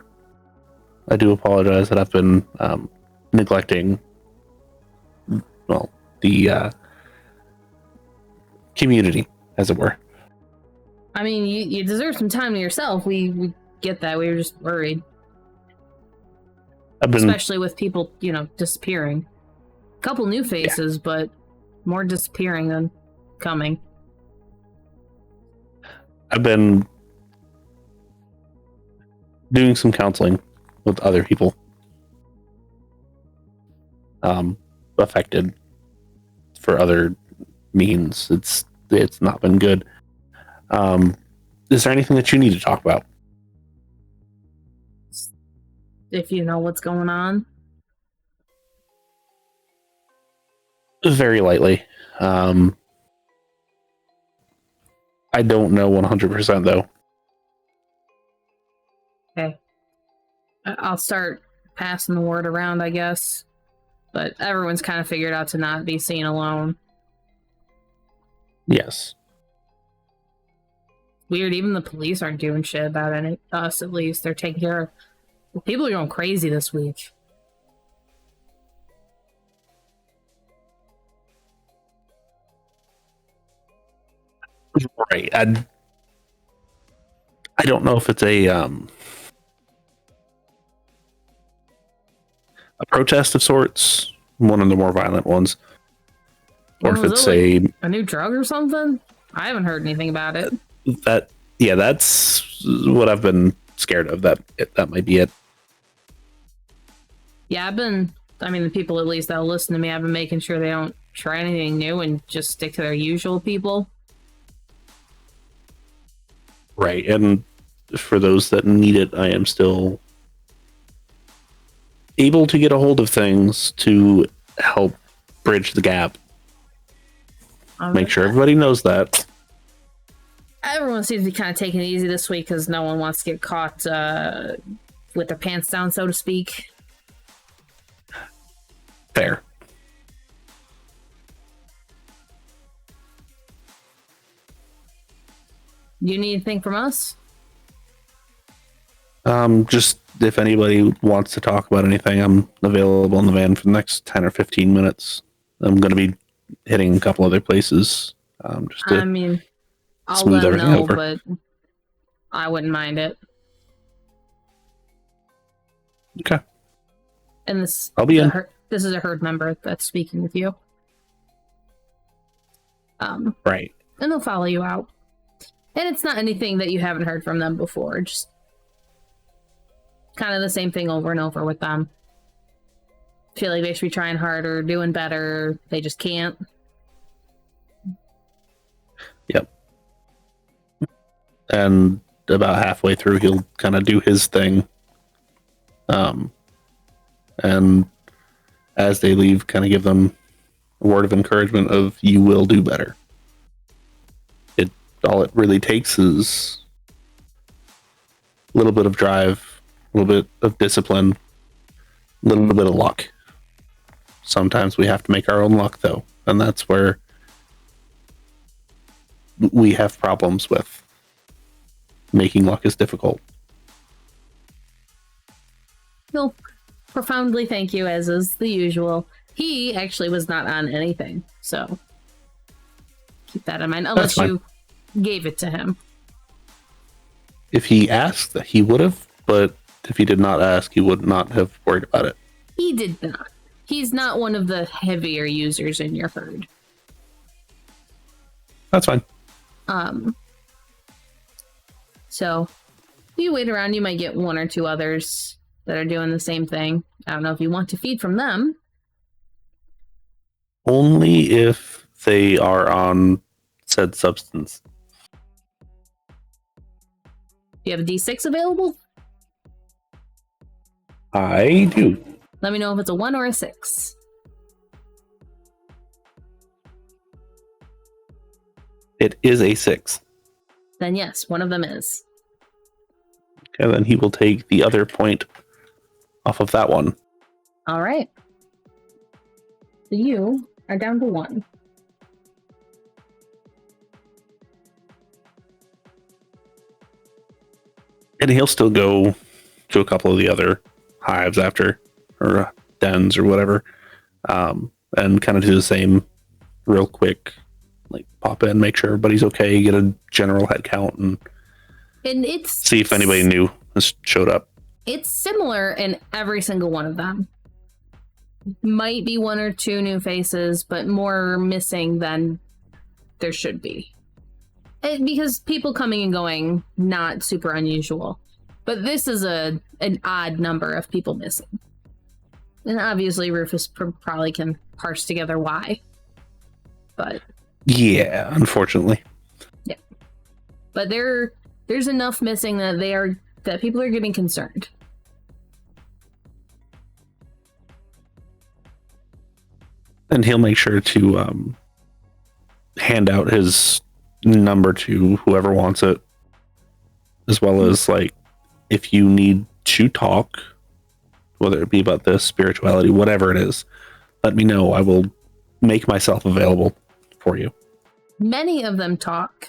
I do apologize that I've been neglecting, well, the community, as it were. I mean, you deserve some time to yourself. We get that. We were just worried. Especially with people, disappearing. A couple new faces, but more disappearing than coming. I've been doing some counseling with other people affected for other means. It's not been good. Is there anything that you need to talk about? If you know what's going on. Very lightly. I don't know 100% though. Okay. I'll start passing the word around, I guess. But everyone's kind of figured out to not be seen alone. Yes. Weird, even the police aren't doing shit about it. Us, at least. They're taking care of... People are going crazy this week. Right. I don't know if it's a protest of sorts, one of the more violent ones, or if it's a new drug or something. I haven't heard anything about it. That's what I've been scared of. That might be it. Yeah, the people at least that'll listen to me, I've been making sure they don't try anything new and just stick to their usual people. Right, and for those that need it, I am still able to get a hold of things to help bridge the gap. Make sure everybody knows that. Everyone seems to be kind of taking it easy this week because no one wants to get caught with their pants down, so to speak. Fair. You need anything from us? Just if anybody wants to talk about anything, I'm available in the van for the next 10 or 15 minutes. I'm going to be hitting a couple other places. Just to I mean, I'll smooth let them everything know, over. but I wouldn't mind it. Okay. And this, I'll be in. This is a herd member that's speaking with you. Right. And they'll follow you out. And it's not anything that you haven't heard from them before. Just kind of the same thing over and over with them. Feel like they should be trying harder, doing better. They just can't. Yep. And about halfway through, he'll kind of do his thing. And as they leave, kind of give them a word of encouragement of you will do better. All it really takes is a little bit of drive, a little bit of discipline, a little bit of luck. Sometimes we have to make our own luck, though, and that's where we have problems with. Making luck is difficult. He'll profoundly thank you, as is the usual. He actually was not on anything, so keep that in mind, unless you gave it to him. If he asked, he would have, but if he did not ask, he would not have worried about it. He did not. He's not one of the heavier users in your herd. That's fine. So if you wait around, you might get one or two others that are doing the same thing. I don't know if you want to feed from them. Only if they are on said substance. Do you have a D6 available? I do. Let me know if it's a 1 or a 6. It is a 6. Then yes, one of them is. Okay, then he will take the other point off of that one. All right. So you are down to 1. And he'll still go to a couple of the other hives after, or dens or whatever, and kind of do the same real quick, like pop in, make sure everybody's okay, get a general head count, and it's see if anybody new has showed up. It's similar in every single one of them. Might be 1 or 2 new faces, but more missing than there should be. Because people coming and going, not super unusual. But this is an odd number of people missing. And obviously Rufus probably can parse together why. But yeah, unfortunately. Yeah. But there's enough missing that people are getting concerned. And he'll make sure to hand out his number to whoever wants it, as well as, like, if you need to talk, whether it be about this, spirituality, whatever it is, let me know. I will make myself available for you. Many of them talk,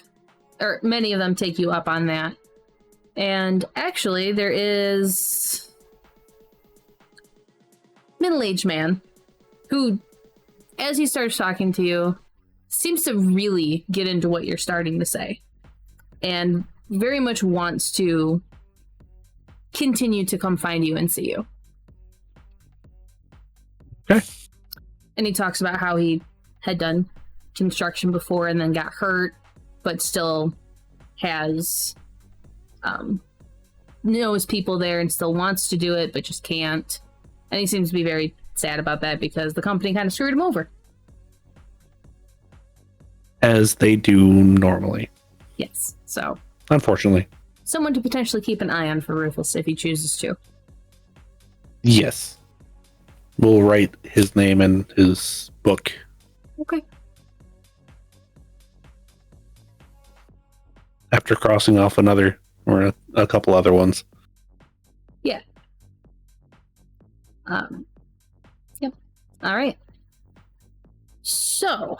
or many of them take you up on that. And actually, there is middle-aged man who, as he starts talking to you, seems to really get into what you're starting to say and very much wants to continue to come find you and see you. Okay. And he talks about how he had done construction before and then got hurt, but still has knows people there and still wants to do it, but just can't. And he seems to be very sad about that because the company kind of screwed him over. As they do normally. Yes, so Unfortunately. someone to potentially keep an eye on for Rufus if he chooses to. Yes. We'll write his name in his book. Okay. After crossing off another, or a couple other ones. Yeah. Yep. All right. So,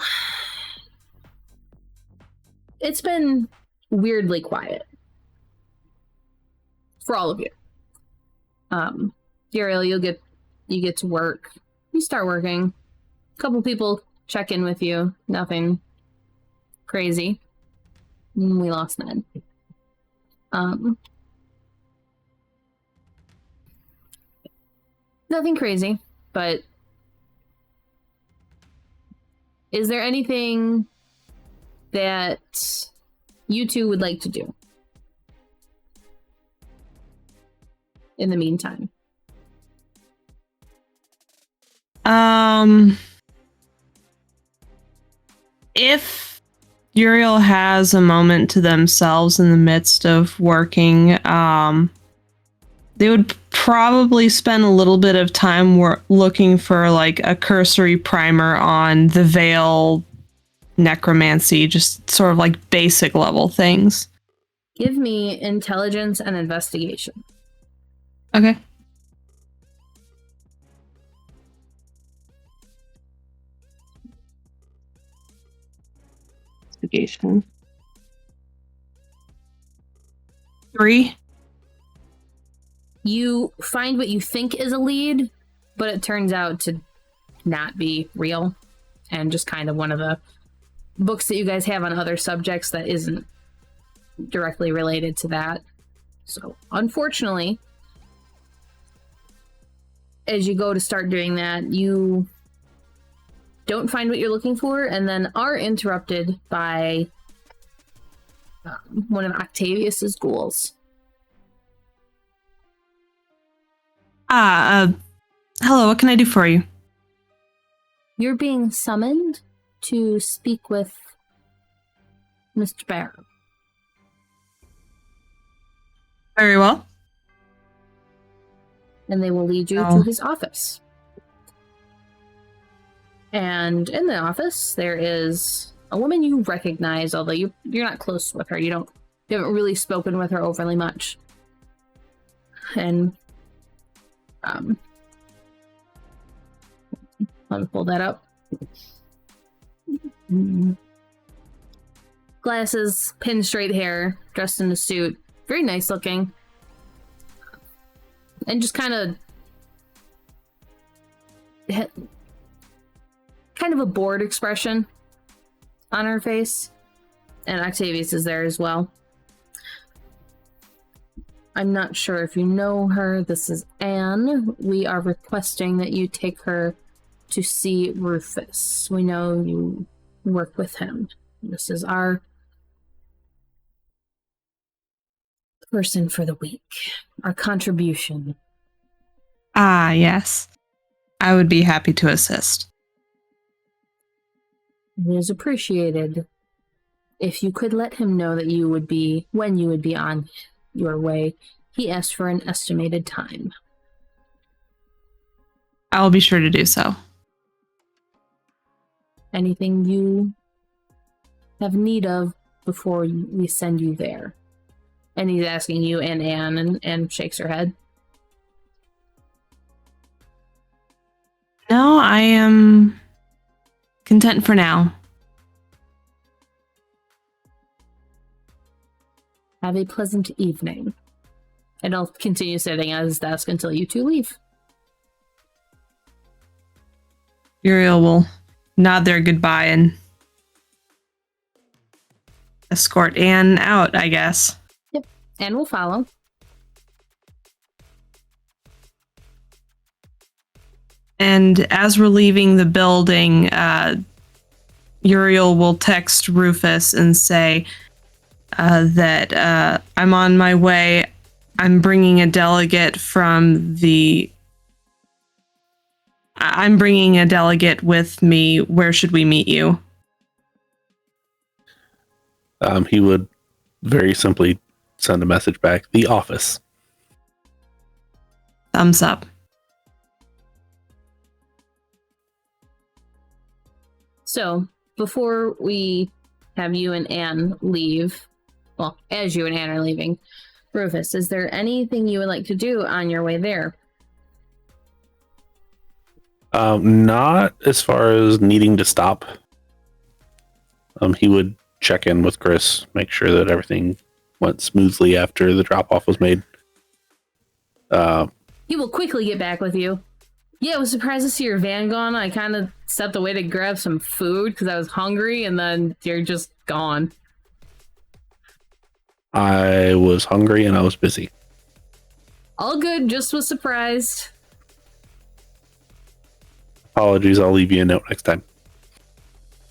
it's been weirdly quiet for all of you. Uriel, you get to work. You start working. A couple people check in with you. Nothing crazy. We lost Ned. Nothing crazy, but is there anything that you two would like to do in the meantime? If Uriel has a moment to themselves in the midst of working, they would probably spend a little bit of time looking for like a cursory primer on the veil, necromancy, just sort of like basic level things. Give me intelligence and investigation. Okay. Investigation. 3. You find what you think is a lead, but it turns out to not be real, and just kind of one of the books that you guys have on other subjects that isn't directly related to that. So, unfortunately, as you go to start doing that, you don't find what you're looking for, and then are interrupted by one of Octavius's ghouls. Hello, what can I do for you? You're being summoned to speak with Mr. Barrow. Very well. And they will lead you to his office. And in the office, there is a woman you recognize, although you're not close with her. You haven't really spoken with her overly much. And let me pull that up. Glasses, pin straight hair, dressed in a suit, very nice looking, and just kind of a bored expression on her face. And Octavius is there as well. I'm not sure if you know her. This is Anne. We are requesting that you take her to see Rufus. We know you work with him. This is our person for the week. Our contribution. Ah, yes. I would be happy to assist. It is appreciated if you could let him know that when you would be on your way. He asked for an estimated time. I will be sure to do so. Anything you have need of before we send you there? And he's asking you and Anne, and shakes her head. No, I am content for now. Have a pleasant evening. And I'll continue sitting at his desk until you two leave. Uriel will nod their goodbye and escort Anne out, I guess. Yep, Anne will follow. And as we're leaving the building, Uriel will text Rufus and say that I'm on my way. I'm bringing a delegate with me. Where should we meet you? He would very simply send a message back. The office. Thumbs up. So, before we have you and Anne leave, well, as you and Anne are leaving, Rufus, is there anything you would like to do on your way there? Not as far as needing to stop. He would check in with Chris, make sure that everything went smoothly after the drop off was made. He will quickly get back with you. Yeah, I was surprised to see your van gone. I kind of stepped away to grab some food because I was hungry, and then you're just gone. I was hungry and I was busy. All good, just was surprised. Apologies, I'll leave you a note next time.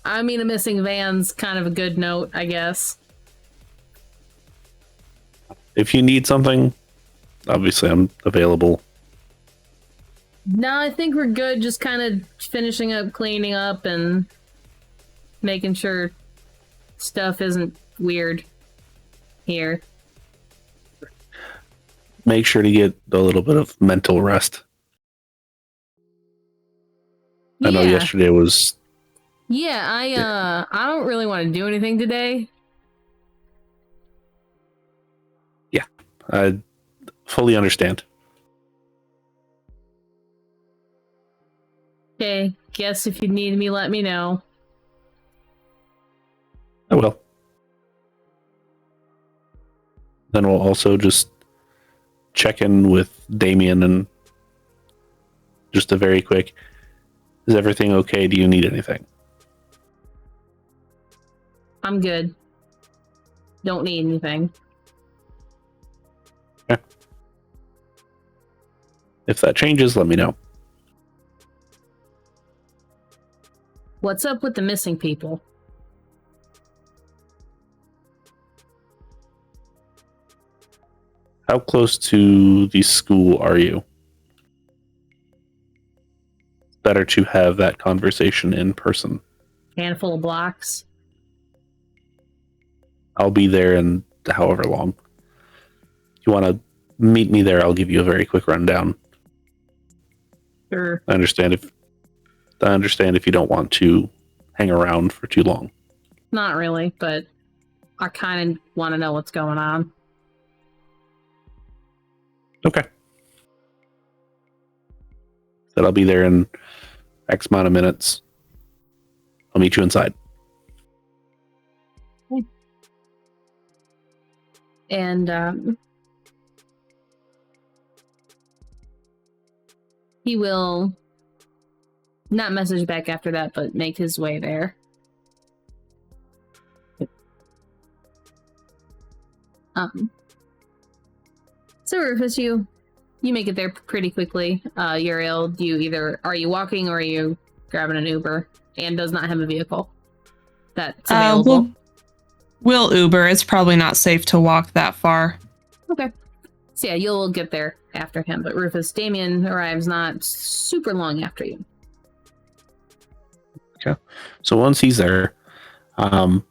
I mean, a missing van's kind of a good note, I guess. If you need something, obviously I'm available. No, I think we're good, just kind of finishing up, cleaning up, and making sure stuff isn't weird here. Make sure to get a little bit of mental rest. I know yesterday was... Yeah, I don't really want to do anything today. Yeah, I fully understand. Okay, guess if you need me, let me know. I will. Then we'll also just check in with Damien and just a very quick, is everything okay? Do you need anything? I'm good. Don't need anything. Okay. If that changes, let me know. What's up with the missing people? How close to the school are you? Better to have that conversation in person. Handful of blocks. I'll be there in however long. If you want to meet me there, I'll give you a very quick rundown. Sure. I understand if you don't want to hang around for too long. Not really, but I kind of want to know what's going on. Okay. Said I'll be there in X amount of minutes. I'll meet you inside. And he will not message back after that, but make his way there. So Rufus, you make it there pretty quickly. Uriel, are you walking or are you grabbing an Uber? And does not have a vehicle that's available. We'll Uber. It's probably not safe to walk that far. Okay. So yeah, you'll get there after him. But Rufus, Damien arrives not super long after you. Okay. So once he's there, kind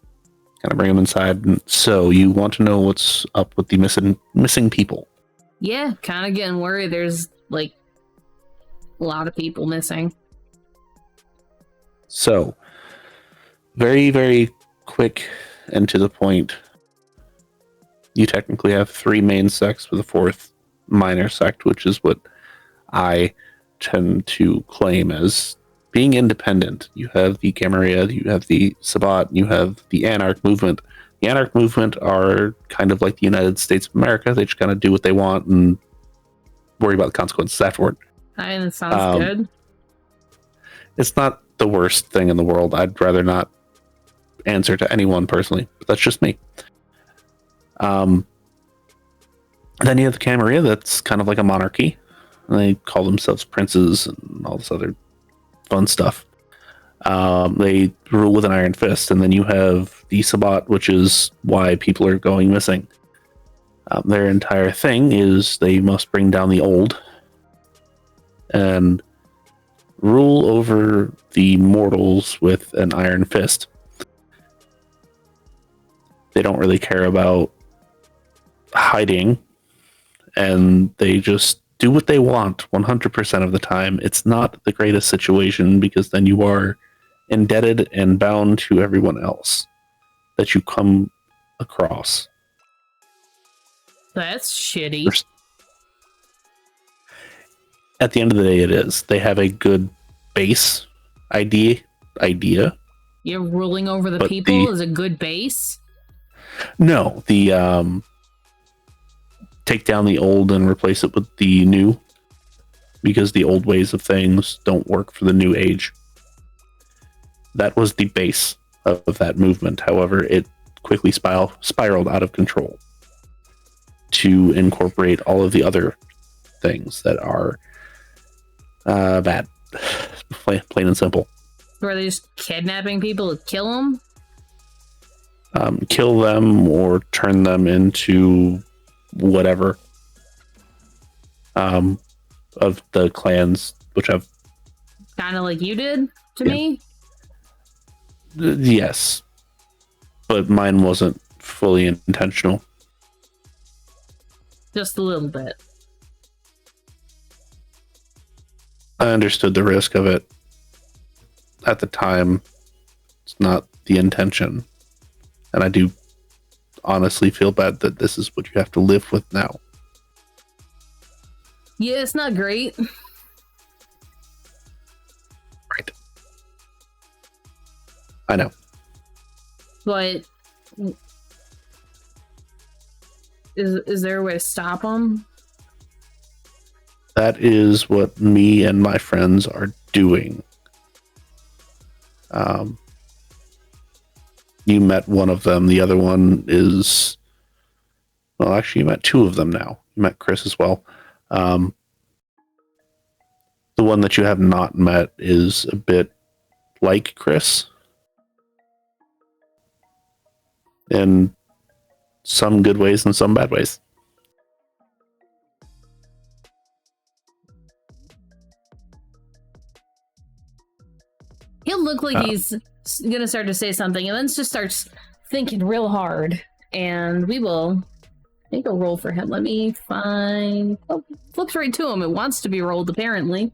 of bring him inside. So you want to know what's up with the missing people? Yeah, kind of getting worried. There's like a lot of people missing. So very, very quick and to the point. You technically have 3 main sects with a 4th minor sect, which is what I tend to claim as being independent. You have the Camarilla, you have the Sabbat, you have the Anarch movement. The Anarch movement are kind of like the United States of America. They just kind of do what they want and worry about the consequences afterward. It sounds good. It's not the worst thing in the world. I'd rather not answer to anyone personally, but that's just me. Then you have the Camarilla, that's kind of like a monarchy. They call themselves princes and all this other fun stuff. They rule with an iron fist. And then you have the Sabbat, which is why people are going missing. Their entire thing is they must bring down the old and rule over the mortals with an iron fist. They don't really care about hiding, and they just do what they want 100% of the time. It's not the greatest situation because then you are indebted and bound to everyone else that you come across. That's shitty. At the end of the day, it is. They have a good base idea, You're ruling over the But people is a good base. No, the take down the old and replace it with the new, because the old ways of things don't work for the new age. That was the base of that movement. However, it quickly spiraled out of control to incorporate all of the other things that are bad. Plain and simple. Were they just kidnapping people to kill them? Kill them or turn them into whatever of the clans, which have Kind of like you did to me? Yes, but mine wasn't fully intentional. Just a little bit. I understood the risk of it at the time. It's not the intention, and I do honestly feel bad that this is what you have to live with now. Yeah, it's not great. Right. I know. But is there a way to stop them? That is what me and my friends are doing. You met one of them. The other one is... Well, actually, you met two of them now. You met Chris as well. The one that you have not met is a bit like Chris. In some good ways and some bad ways. He'll look like he's gonna start to say something and then just starts thinking real hard. And we will make a roll for him. Let me find... Oh, flips right to him. It wants to be rolled, apparently.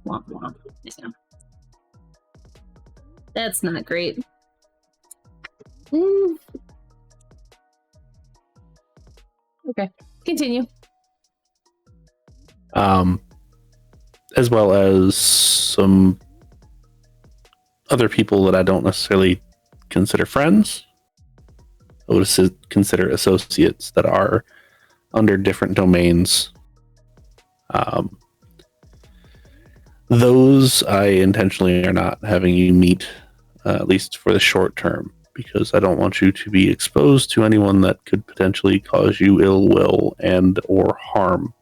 Womp womp. Yeah. That's not great. Okay, continue. As well as some other people that I don't necessarily consider friends. I would consider associates that are under different domains. Those I intentionally are not having you meet, at least for the short term, because I don't want you to be exposed to anyone that could potentially cause you ill will and or harm.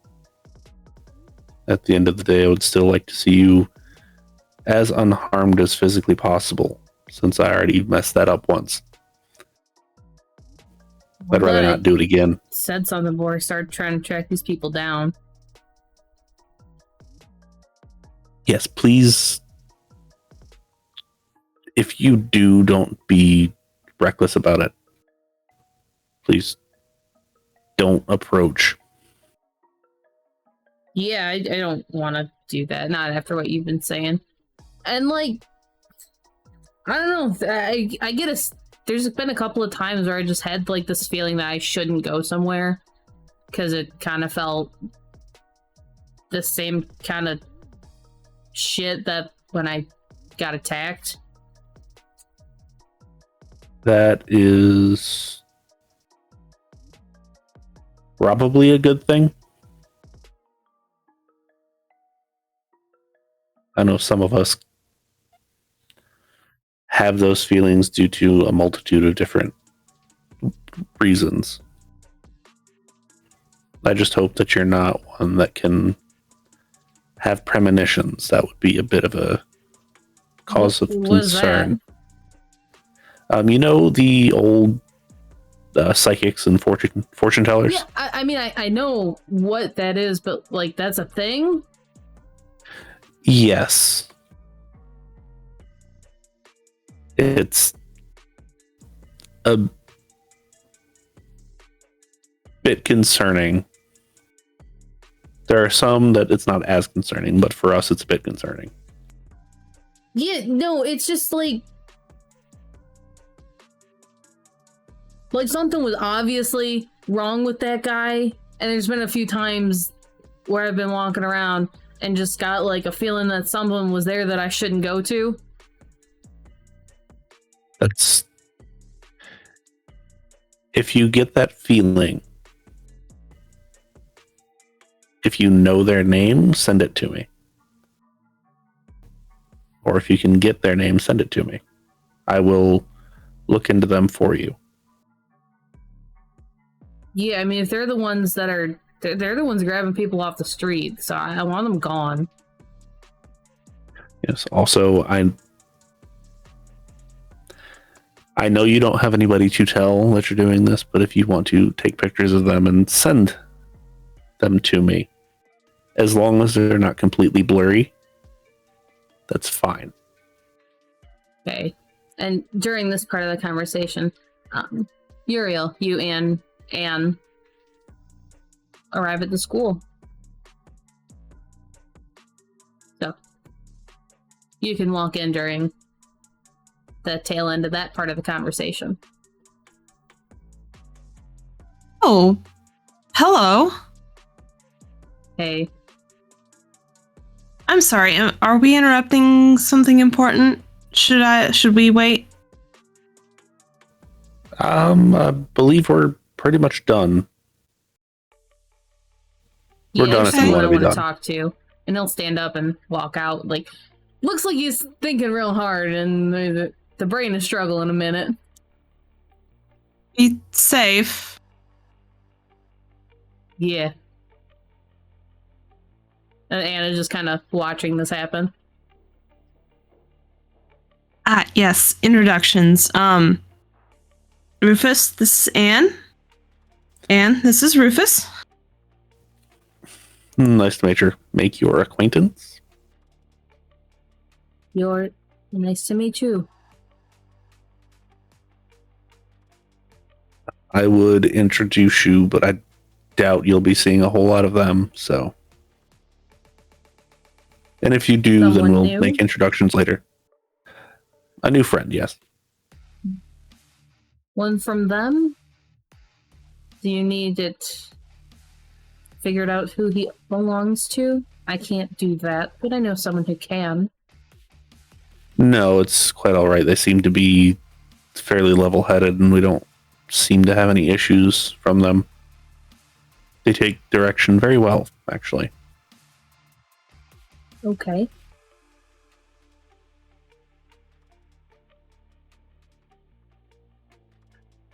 At the end of the day, I would still like to see you as unharmed as physically possible, since I already messed that up once. I'd rather not do it again. Said something before I started trying to track these people down. Yes, please. If you do, don't be reckless about it. Please don't approach. Yeah, I don't want to do that. Not after what you've been saying. And like, I don't know. I get there's been a couple of times where I just had like this feeling that I shouldn't go somewhere because it kind of felt the same kind of shit that when I got attacked. That is probably a good thing. I know some of us have those feelings due to a multitude of different reasons. I just hope that you're not one that can have premonitions. That would be a bit of a cause of concern. You know the old psychics and fortune tellers? Yeah, I mean, I know what that is, but like, that's a thing? Yes. It's a bit concerning. There are some that it's not as concerning, but for us, it's a bit concerning. Yeah, no, it's just like... Like, something was obviously wrong with that guy, and there's been a few times where I've been walking around and just got, like, a feeling that someone was there that I shouldn't go to. That's... If you get that feeling, if you know their name, send it to me. Or if you can get their name, send it to me. I will look into them for you. Yeah, I mean, if they're the ones that are... They're the ones grabbing people off the street, so I want them gone. Yes, also, I know you don't have anybody to tell that you're doing this, but if you want to take pictures of them and send them to me, as long as they're not completely blurry, that's fine. Okay. And during this part of the conversation, Uriel, you and Anne arrive at the school. So you can walk in during the tail end of that part of the conversation. Oh, hello. Hey. I'm sorry. Are we interrupting something important? Should we wait? I believe we're pretty much done. We're done if you want to be done. Talk to, and he'll stand up and walk out. Like, looks like he's thinking real hard, and the brain is struggling a minute. Be safe. Yeah. And Anna's just kind of watching this happen. Yes. Introductions. Rufus, this is Anne. Anne, this is Rufus. Nice to make your acquaintance. Nice to meet you. I would introduce you, but I doubt you'll be seeing a whole lot of them, so. And if you do, Someone then we'll new? make introductions later. A new friend, yes. One from them? Do you need it figured out who he belongs to? I can't do that, but I know someone who can. No, it's quite all right. They seem to be fairly level-headed, and we don't seem to have any issues from them. They take direction very well, actually. Okay.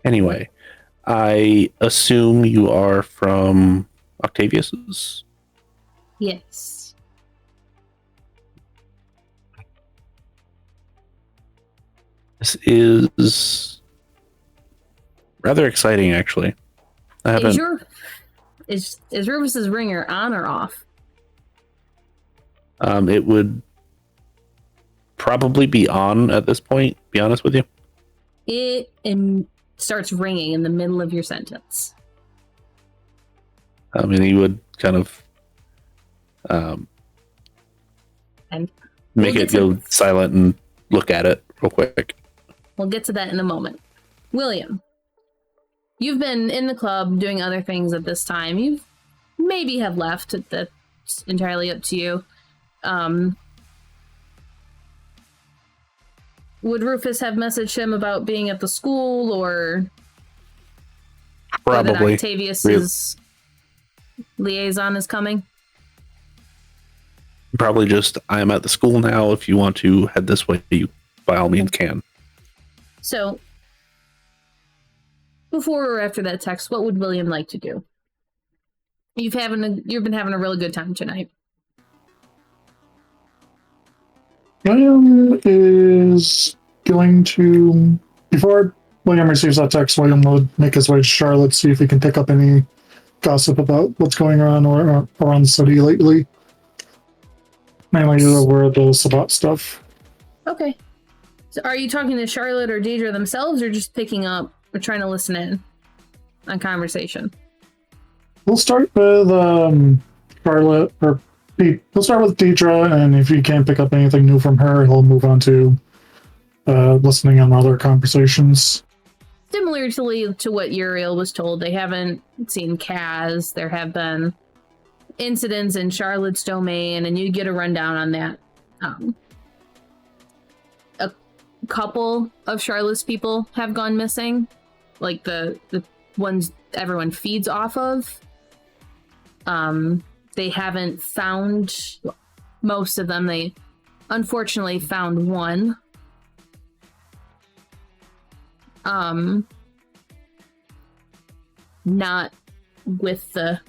Anyway, I assume you are from Octavius's? Yes. This is rather exciting, actually. I haven't... Is Rufus's ringer on or off? It would probably be on at this point, be honest with you. It starts ringing in the middle of your sentence. I mean, he would kind of And make it go silent and look at it real quick. We'll get to that in a moment. William, you've been in the club doing other things at this time. You maybe have left. That's entirely up to you. Would Rufus have messaged him about being at the school, or Probably. that Octavius's liaison is coming? Probably just, I am at the school now. If you want to head this way, you by all means can. So, before or after that text, what would William like to do? You've been having a really good time tonight. William is going to, before William receives that text, William will make his way to Charlotte, see if he can pick up any gossip about what's going on around the city lately. Mainly the word those about stuff. Okay. So are you talking to Charlotte or Deidre themselves, or just picking up or trying to listen in on conversation? We'll start with Charlotte, or we'll start with Deidre, and if he can't pick up anything new from her, he'll move on to listening on other conversations. similarly to what Uriel was told. They haven't seen Kaz. There have been incidents in Charlotte's domain, and you get a rundown on that. A couple of Charlotte's people have gone missing, like the ones everyone feeds off of. They haven't found most of them. They unfortunately found one. Not with the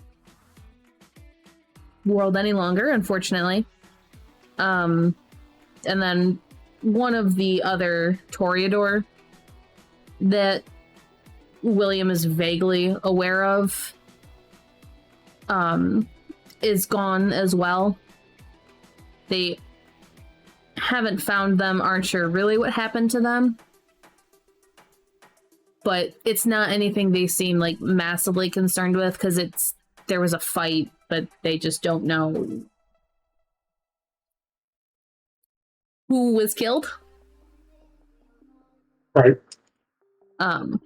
world any longer, unfortunately. And then one of the other Toreador that William is vaguely aware of is gone as well. They haven't found them, aren't sure really what happened to them. But it's not anything they seem like massively concerned with, because there was a fight, but they just don't know who was killed. Right.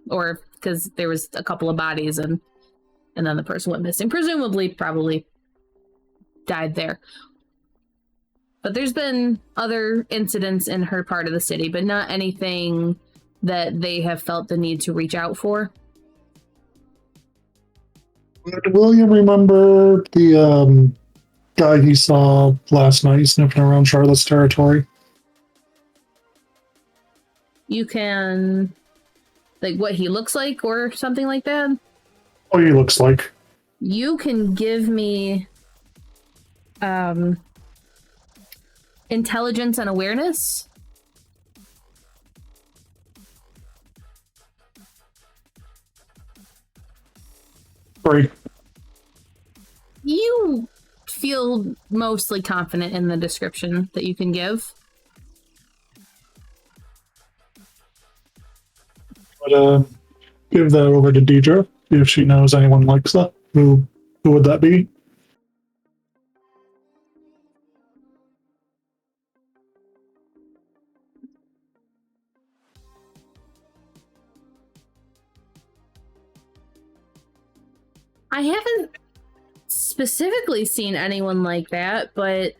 Or because there was a couple of bodies and then the person went missing. Presumably, probably died there. But there's been other incidents in her part of the city, but not anything that they have felt the need to reach out for. Did William remember the guy he saw last night sniffing around Charlotte's territory? You can, like, what he looks like or something like that? What he looks like. You can give me intelligence and awareness. Right. You feel mostly confident in the description that you can give. But give that over to Deidre, see if she knows anyone likes that. Who would that be? I haven't specifically seen anyone like that, but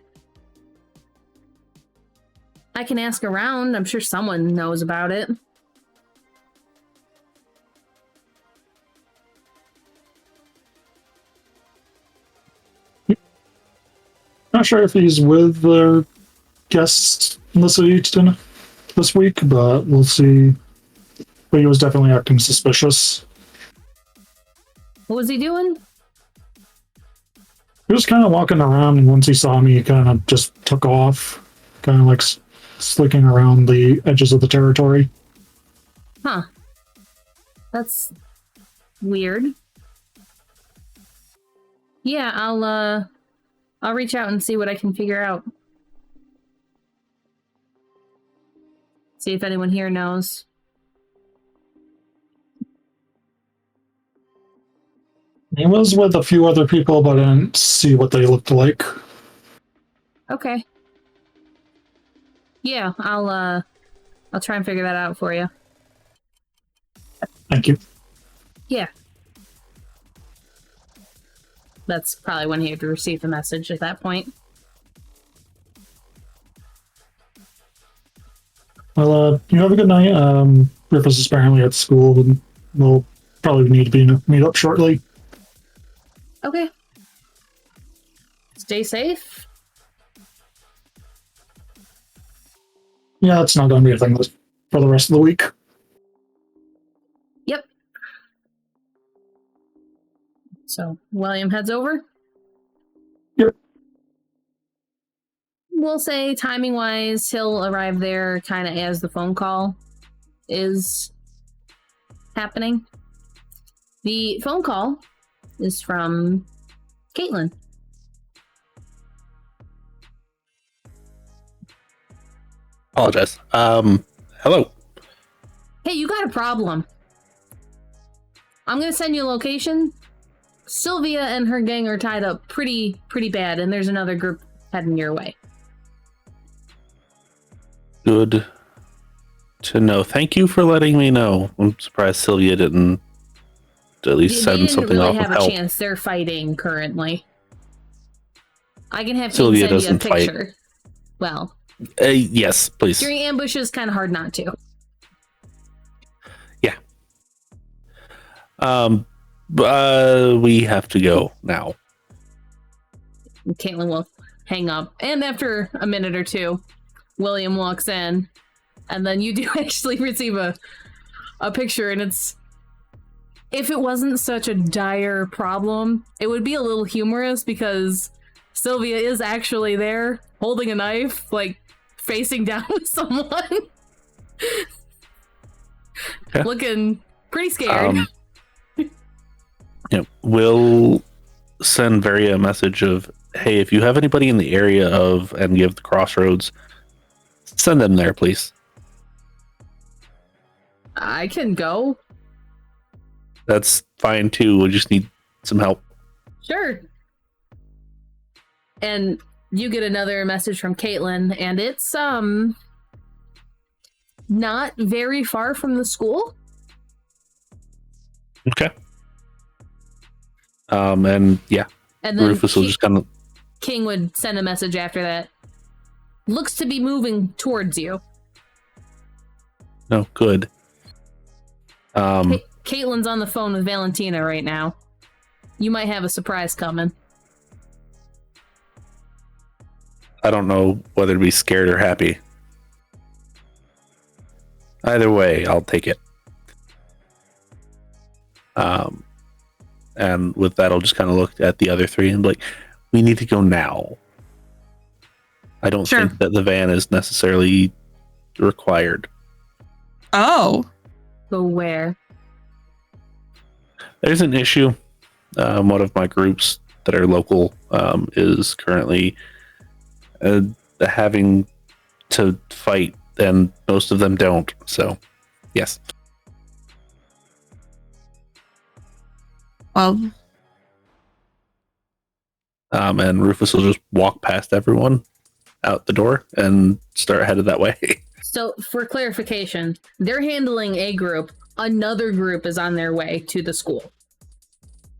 I can ask around. I'm sure someone knows about it. Not sure if he's with their guests in the city this week, but we'll see. But he was definitely acting suspicious. What was he doing? He was kind of walking around, and once he saw me, he kind of just took off, kind of like slicking around the edges of the territory. Huh. That's weird. Yeah, I'll reach out and see what I can figure out. See if anyone here knows. He was with a few other people, but I didn't see what they looked like. Okay. Yeah, I'll try and figure that out for you. Thank you. Yeah. That's probably when he had received the message at that point. Well, you have a good night. Rufus is apparently at school, and we'll probably need to meet up shortly. Okay. Stay safe. Yeah, it's not going to be a thing for the rest of the week. Yep. So, William heads over? Yep. We'll say, timing-wise, he'll arrive there kind of as the phone call is happening. The phone call is from Caitlin. Apologize. Hello. Hey, you got a problem. I'm gonna send you a location. Sylvia and her gang are tied up pretty bad, and there's another group heading your way. Good to know. Thank you for letting me know. I'm surprised Sylvia didn't at least send something off They of didn't really have help. a chance. They're fighting currently. I can have Sylvia King send you a doesn't fight. picture. Well, Yes, please. during ambushes, kind of hard not to. Yeah. We have to go now. Caitlin will hang up. And after a minute or two, William walks in. And then you do actually receive a picture. And it's... If it wasn't such a dire problem, it would be a little humorous because Sylvia is actually there holding a knife, like facing down with someone. Yeah. Looking pretty scared. We'll send Varia a message of, hey, if you have anybody in the area of and give the crossroads, send them there, please. I can go. That's fine too. We just need some help. Sure. And you get another message from Caitlin, and it's not very far from the school. Okay. And yeah, And then Rufus will just kind of... King would send a message after that. Looks to be moving towards you. No, good. Caitlin's on the phone with Valentina right now. You might have a surprise coming. I don't know whether to be scared or happy. Either way, I'll take it. And with that, I'll just kind of look at the other three and be like, we need to go now. I don't Sure. think that the van is necessarily required. Oh. Go where? There's an issue. One of my groups that are local is currently having to fight, and most of them don't. So, yes. Well, And Rufus will just walk past everyone out the door and start headed that way. So, for clarification, they're handling a group. Another group is on their way to the school.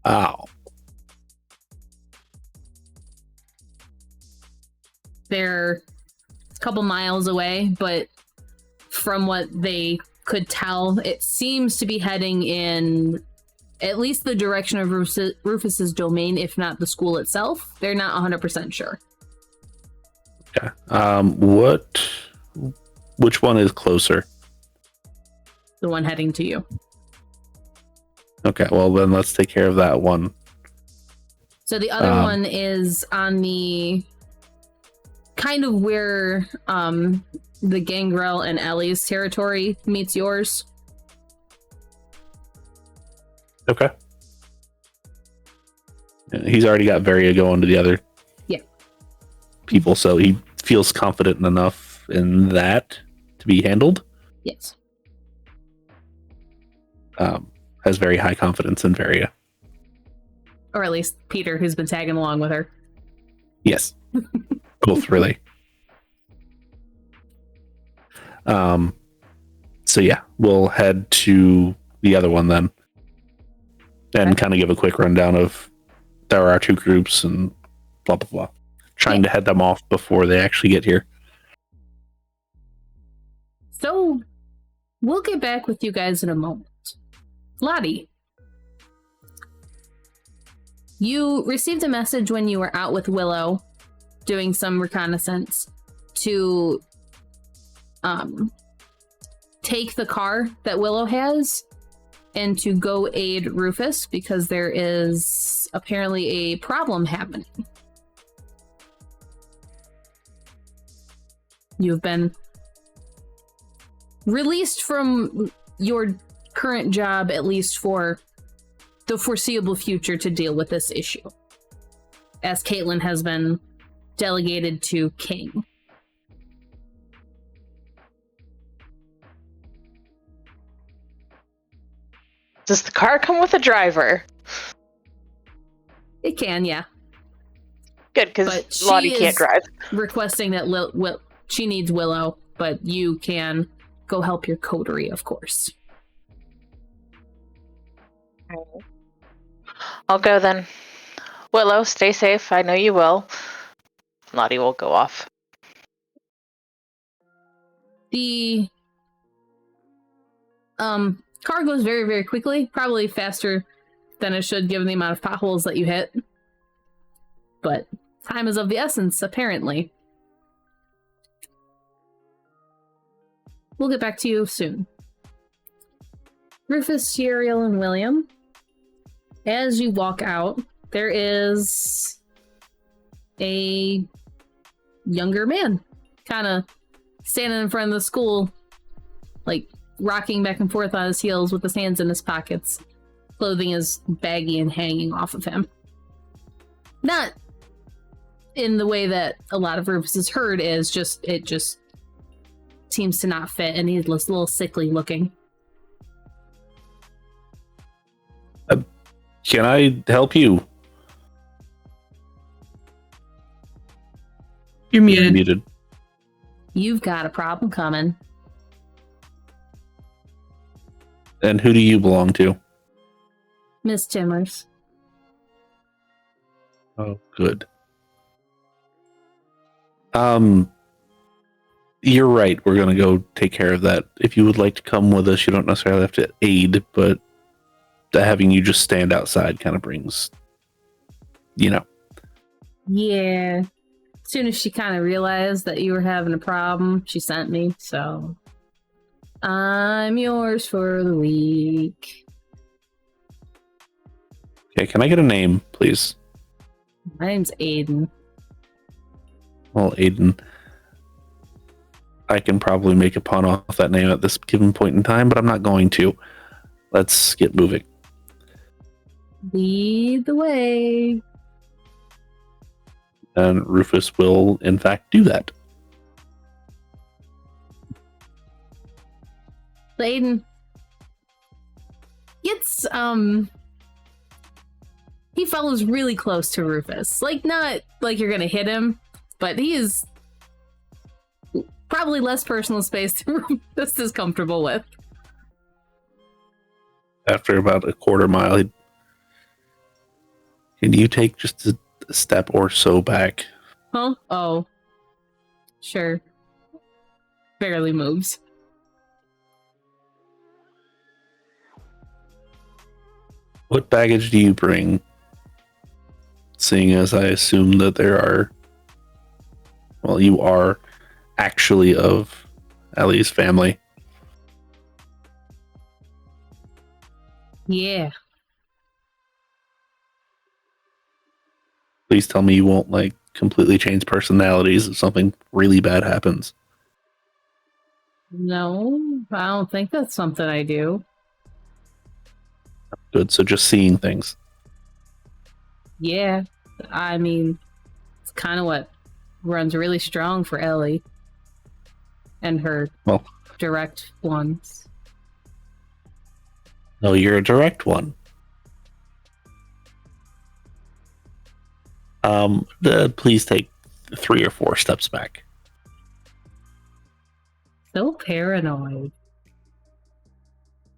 Wow. They're a couple miles away, but from what they could tell, it seems to be heading in at least the direction of Rufus's domain, if not the school itself. They're not 100% sure. Okay. Which one is closer? The one heading to you. Okay, well then let's take care of that one. So the other one is on the kind of where the Gangrel and Ellie's territory meets yours. Okay. He's already got Varia going to the other people, so he feels confident enough in that to be handled. Yes. Has very high confidence in Varia. Or at least Peter, who's been tagging along with her. Yes. Both, really. So yeah, we'll head to the other one then. And kind of give a quick rundown of there are our two groups and blah, blah, blah. Trying to head them off before they actually get here. So, we'll get back with you guys in a moment. Lottie, you received a message when you were out with Willow doing some reconnaissance to take the car that Willow has and to go aid Rufus because there is apparently a problem happening. You've been released from your current job, at least for the foreseeable future, to deal with this issue, as Caitlin has been delegated to King. Does the car come with a driver? It can, yeah. Good, because But Lottie she can't is drive. requesting that she needs Willow, but you can go help your coterie, of course. I'll go then. Willow, stay safe. I know you will. Lottie will go off. The car goes very, very quickly, probably faster than it should given the amount of potholes that you hit. But time is of the essence, apparently. We'll get back to you soon. Rufus, Uriel, and William. As you walk out, there is a younger man kind of standing in front of the school, like rocking back and forth on his heels with his hands in his pockets. Clothing is baggy and hanging off of him. Not in the way that a lot of Rufus's herd is, it just seems to not fit, and he's a little sickly looking. Can I help you? You're muted. You've got a problem coming. And who do you belong to? Miss Timmers. Oh, good. You're right. We're going to go take care of that. If you would like to come with us, you don't necessarily have to aid, but having you just stand outside kind of brings, Yeah. As soon as she kind of realized that you were having a problem, she sent me, so I'm yours for the week. Okay, can I get a name, please? My name's Aiden. Well, Aiden, I can probably make a pun off that name at this given point in time, but I'm not going to. Let's get moving. Lead the way. And Rufus will, in fact, do that. Aiden gets, he follows really close to Rufus. Like, not like you're gonna hit him, but he is probably less personal space than Rufus is comfortable with. After about a quarter mile, can you take just a step or so back? Huh? Oh. Sure. Barely moves. What baggage do you bring? Seeing as I assume that you are actually of Ellie's family. Yeah. Please tell me you won't, completely change personalities if something really bad happens. No, I don't think that's something I do. Good, so just seeing things. Yeah, I mean, it's kind of what runs really strong for Ellie and her direct ones. No, you're a direct one. Please take 3 or 4 steps back. So paranoid.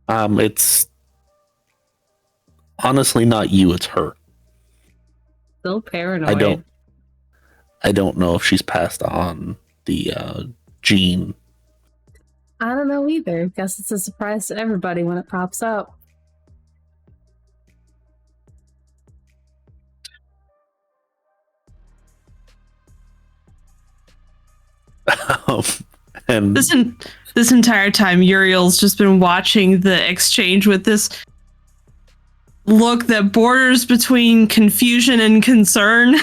It's honestly not you, it's her. So paranoid. I don't know if she's passed on the gene. I don't know either. Guess it's a surprise to everybody when it pops up. And this entire time, Uriel's just been watching the exchange with this look that borders between confusion and concern.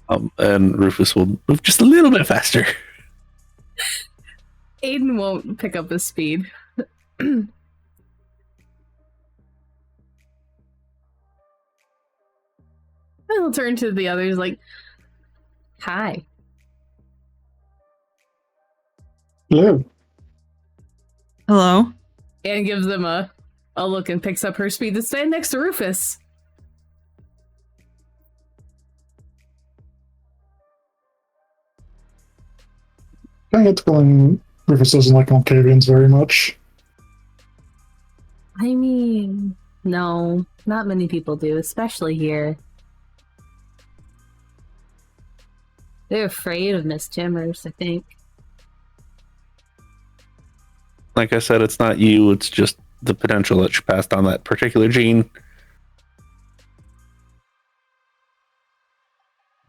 And Rufus will move just a little bit faster. Aiden won't pick up his speed. He'll turn to the others like, hi. Hello. Hello? And gives them a look and picks up her speed to stand next to Rufus. I get feeling Rufus doesn't like Malkavians very much. I mean, no, not many people do, especially here. They're afraid of Miss Timmers, I think. Like I said, it's not you, it's just the potential that you passed on that particular gene.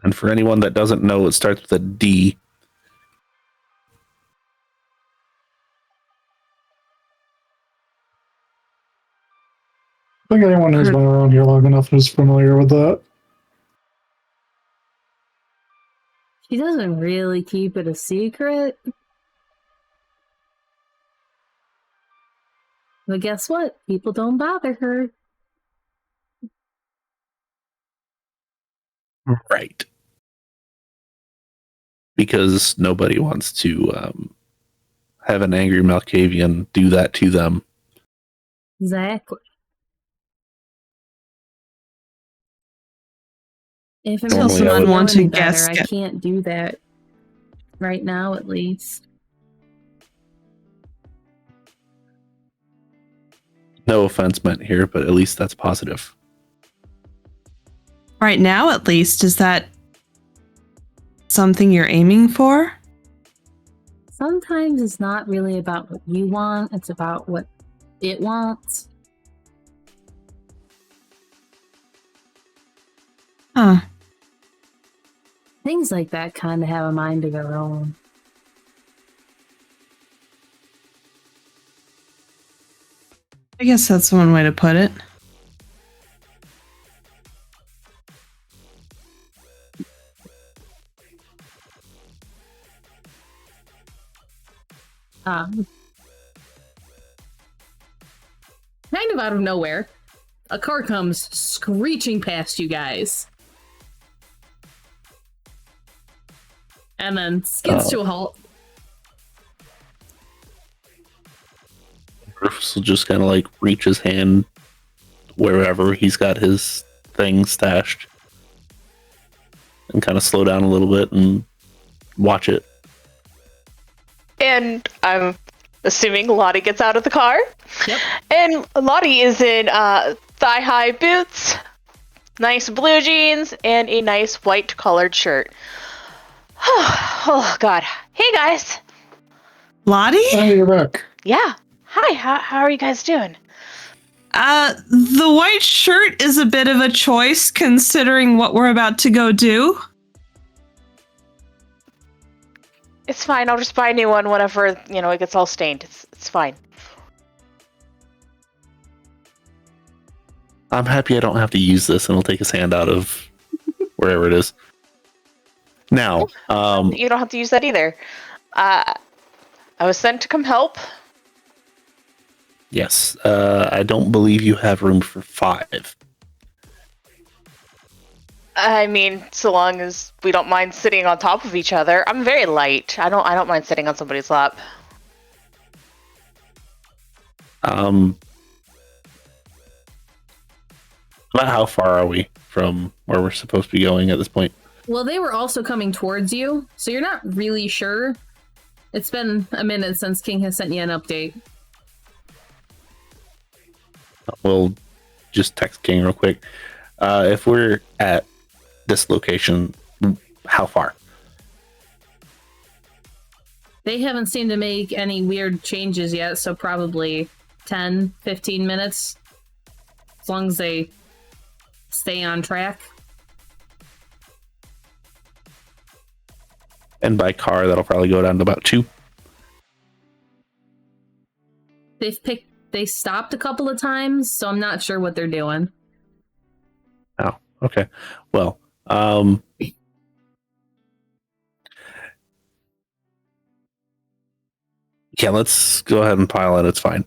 And for anyone that doesn't know, it starts with a D. I think anyone who's been around here long enough is familiar with that. She doesn't really keep it a secret. But guess what? People don't bother her. Right. Because nobody wants to have an angry Malkavian do that to them. Exactly. If it Normally makes I you would feel want any to better, guess I can't do that right now, at least. No offense meant here, but at least that's positive. Right now, at least, is that something you're aiming for? Sometimes it's not really about what you want, it's about what it wants. Huh. Things like that kind of have a mind of their own. I guess that's one way to put it. Kind of out of nowhere, a car comes screeching past you guys. And then skids to a halt. Rufus will just kind of like reach his hand wherever he's got his thing stashed and kind of slow down a little bit and watch it. And I'm assuming Lottie gets out of the car. Yep. And Lottie is in thigh-high boots, nice blue jeans, and a nice white collared shirt. Oh, God. Hey, guys. Lottie? Hey, you're back. Yeah. Hi, how are you guys doing? The white shirt is a bit of a choice considering what we're about to go do. It's fine. I'll just buy a new one whenever, it gets all stained. It's fine. I'm happy I don't have to use this, and he'll take his hand out of wherever it is. Now, You don't have to use that either. I was sent to come help. yes, I don't believe you have room for 5. I mean, so long as we don't mind sitting on top of each other. I'm very light. I don't mind sitting on somebody's lap. About how far are we from where we're supposed to be going at this point? Well, they were also coming towards you, so you're not really sure. It's been a minute since King has sent you an update. We'll just text King real quick. If we're at this location, how far? They haven't seemed to make any weird changes yet, so probably 10, 15 minutes. As long as they stay on track. And by car, that'll probably go down to about 2. They stopped a couple of times, so I'm not sure what they're doing. Oh, okay. Well, yeah, let's go ahead and pile in. It's fine.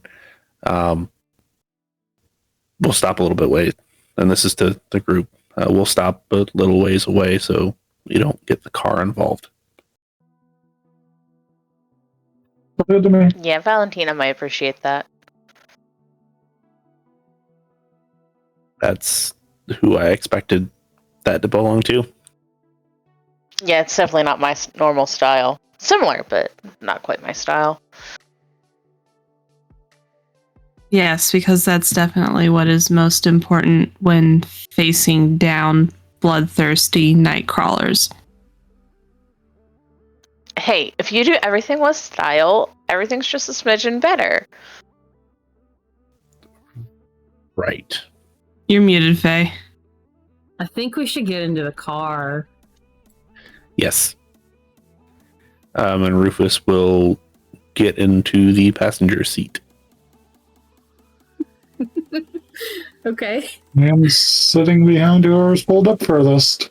We'll stop a little bit away, and this is to the group. We'll stop a little ways away so you don't get the car involved. Good to me. Yeah, Valentina might appreciate that. That's who I expected that to belong to. Yeah, it's definitely not my normal style. Similar, but not quite my style. Yes, because that's definitely what is most important when facing down bloodthirsty night crawlers. Hey, if you do everything with style, everything's just a smidgen better. Right. You're muted, Faye. I think we should get into the car. Yes. And Rufus will get into the passenger seat. Okay. I'm sitting behind whoever's pulled up furthest.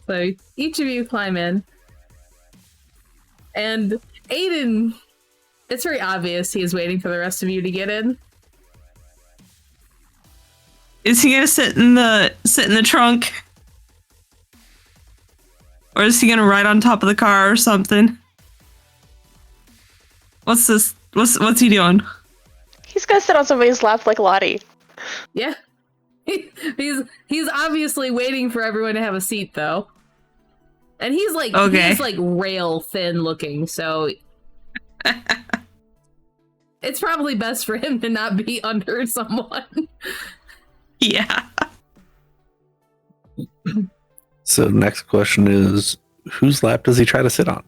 So each of you climb in. And Aiden, it's very obvious he is waiting for the rest of you to get in. Is he gonna sit in the trunk? Or is he gonna ride on top of the car or something? What's this? What's he doing? He's gonna sit on somebody's lap like Lottie. Yeah. He's obviously waiting for everyone to have a seat though. And he's like rail thin looking, so it's probably best for him to not be under someone. Yeah. So the next question is, whose lap does he try to sit on?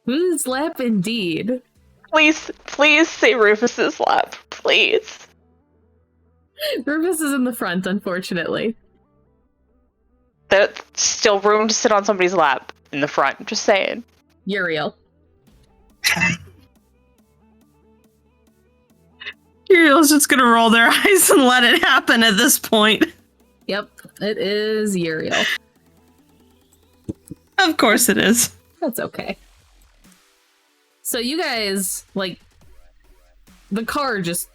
Whose lap indeed? Please say Rufus's lap, please. Rufus is in the front, unfortunately. There's still room to sit on somebody's lap in the front, just saying. Uriel. Uriel's just gonna roll their eyes and let it happen at this point. Yep, it is Uriel. Of course it is. That's okay. So you guys, like, the car just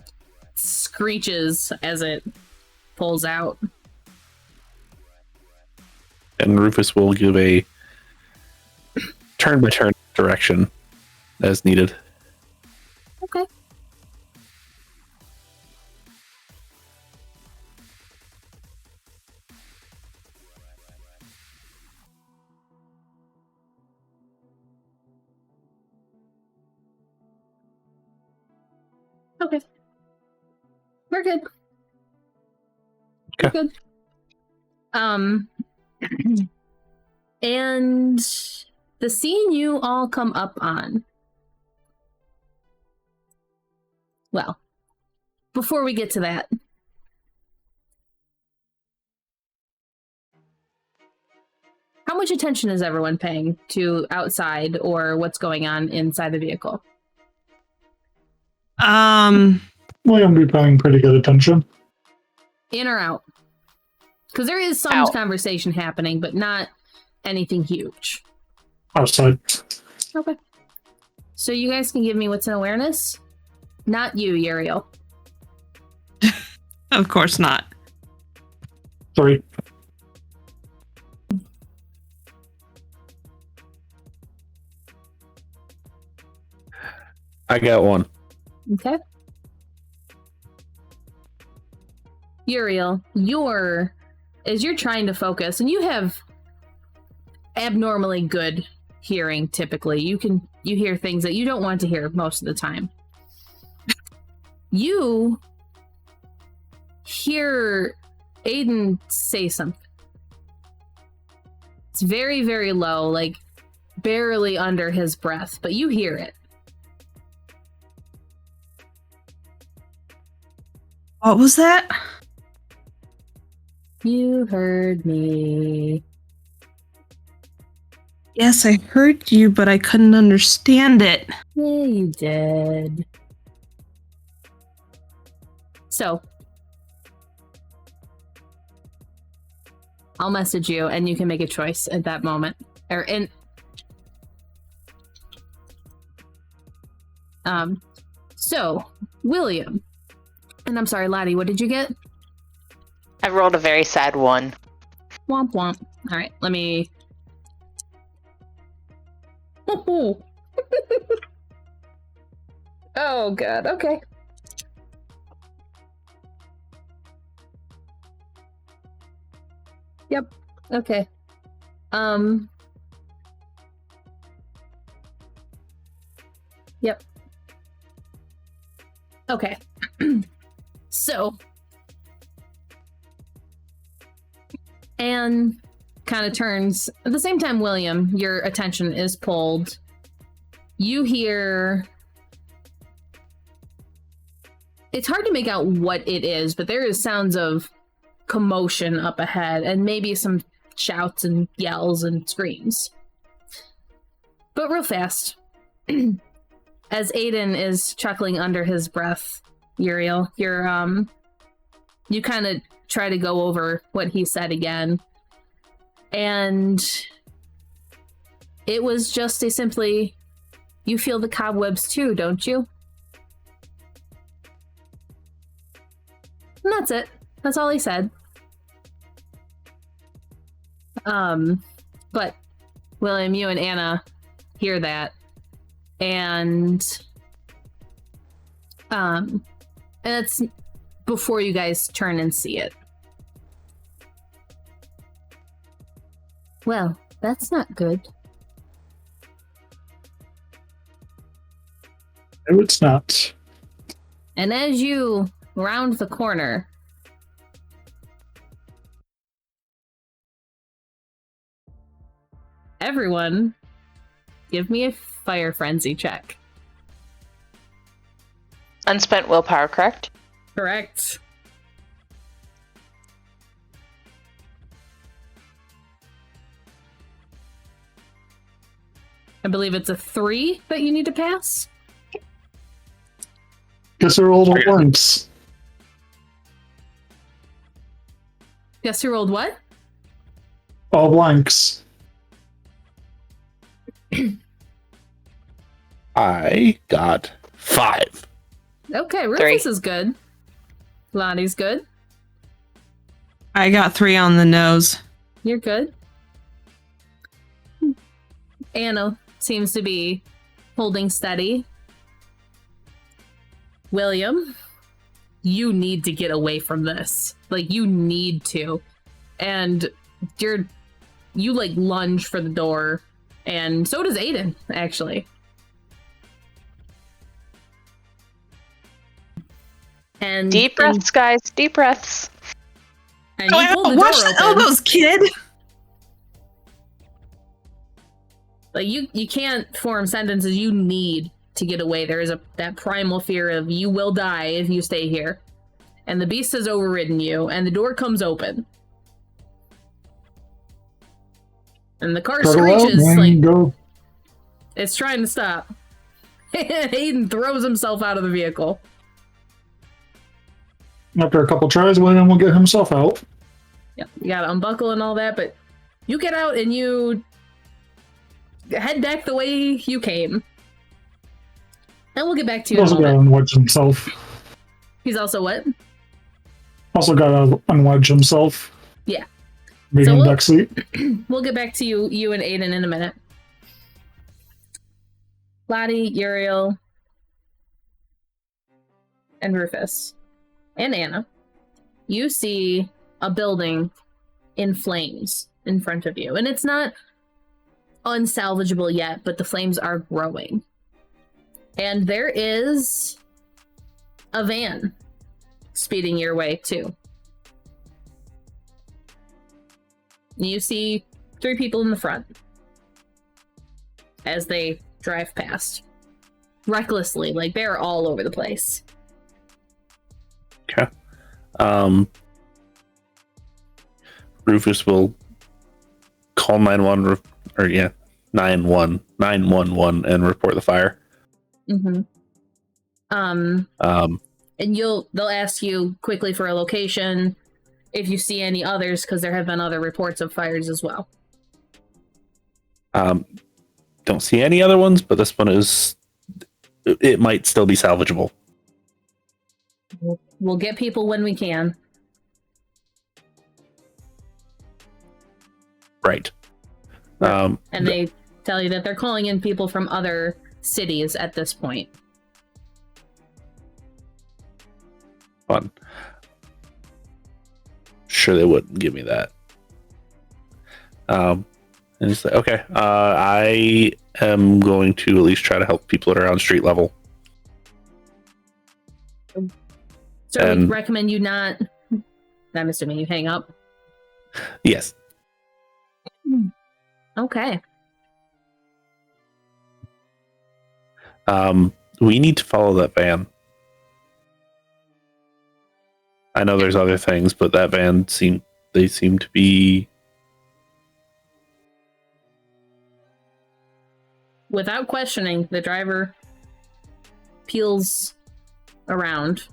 screeches as it pulls out. And Rufus will give a turn-by-turn direction as needed. Okay. Okay. We're good. Okay. We're good. And the scene you all come up on. Well, before we get to that, how much attention is everyone paying to outside or what's going on inside the vehicle? William be paying pretty good attention. In or out? Because there is some Out. conversation happening, but not anything huge. Outside. Okay. So you guys can give me what's in awareness? Not you, Uriel. Of course not. 3. I got one. Okay. Uriel, as you're trying to focus, and you have abnormally good hearing typically. You hear things that you don't want to hear most of the time. You hear Aiden say something. It's very, very low, like barely under his breath, but you hear it. What was that? You heard me. Yes, I heard you, but I couldn't understand it. Yeah, you did. So, I'll message you and you can make a choice at that moment. So, William. And I'm sorry, Lottie, what did you get? I rolled a very sad one. Womp womp. Alright, let me... Oh god, okay. Yep, okay. Yep. Okay. So, Anne kind of turns. At the same time, William, your attention is pulled. You hear... It's hard to make out what it is, but there is sounds of commotion up ahead, and maybe some shouts and yells and screams. But real fast, as Aiden is chuckling under his breath, Uriel, you kind of try to go over what he said again. And it was just a simply, you feel the cobwebs too, don't you? And that's it. That's all he said. But William, you and Anna hear that, and it's before you guys turn and see it. Well, that's not good. No, it's not. And as you round the corner, everyone, give me a fire frenzy check. Unspent willpower, correct? Correct. I believe it's a 3 that you need to pass. Guess they're all blanks. Guess who rolled what? All blanks. I got 5. Okay, Rufus is good. Lottie's good. I got 3 on the nose. You're good. Anna seems to be holding steady. William, you need to get away from this. Like, you need to. And you like lunge for the door, and so does Aiden, actually. And Deep breaths, guys. Deep breaths. And you pull the Watch door the open. elbows, kid! Like, you can't form sentences. You need to get away. There is that primal fear of you will die if you stay here. And the beast has overridden you, and the door comes open. And the car screeches, like, go. it's trying to stop. Aiden throws himself out of the vehicle. After a couple tries, William will get himself out. Yeah, you gotta unbuckle and all that, but you get out and you head back the way you came. And we'll get back to you in a Also got to moment. unwedge himself. He's also what? Also got to unwedge himself. Yeah. Being So in we'll- back seat. We'll get back to you and Aiden in a minute. Lottie, Uriel, and Rufus, and Anna. You see a building in flames in front of you. And it's not unsalvageable yet, but the flames are growing. And there is a van speeding your way, too. You see 3 people in the front as they drive past. Recklessly, like they're all over the place. Okay. Rufus will call 911 and report the fire. Mm-hmm. And they'll ask you quickly for a location if you see any others, because there have been other reports of fires as well. Don't see any other ones, but this one it might still be salvageable. We'll get people when we can. Right. And they tell you that they're calling in people from other cities at this point. Fun. Sure, they wouldn't give me that. And he's like, okay, I am going to at least try to help people that are on street level. So we recommend you not. I'm assuming you hang up. Yes. Okay. We need to follow that van. I know there's other things, but that van seem to be. Without questioning, the driver peels around,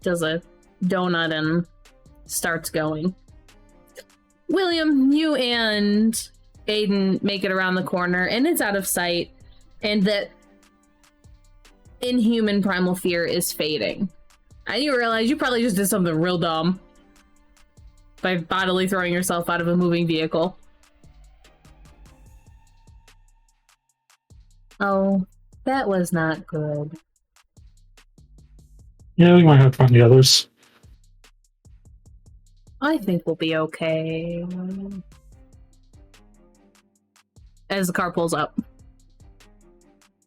does a donut, and starts going. William, you and Aiden make it around the corner, and it's out of sight, and that inhuman primal fear is fading. And you realize you probably just did something real dumb by bodily throwing yourself out of a moving vehicle. Oh, that was not good. Yeah, we might have to find the others. I think we'll be okay. As the car pulls up.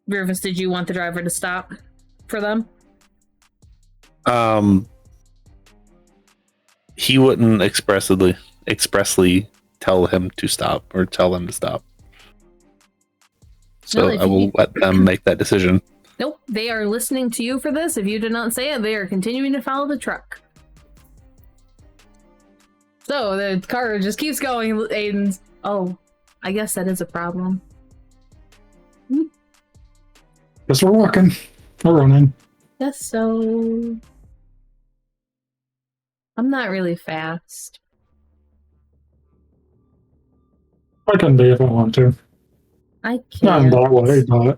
Rufus, did you want the driver to stop for them? He wouldn't expressly tell him to stop or tell them to stop. So No, I will let them make that decision. Nope, they are listening to you for this. If you did not say it, they are continuing to follow the truck. So the car just keeps going. Aiden's, oh, I guess that is a problem. Guess we're walking. We're running. Yes, so I'm not really fast. I can be if I want to. I can't. Not in that way, but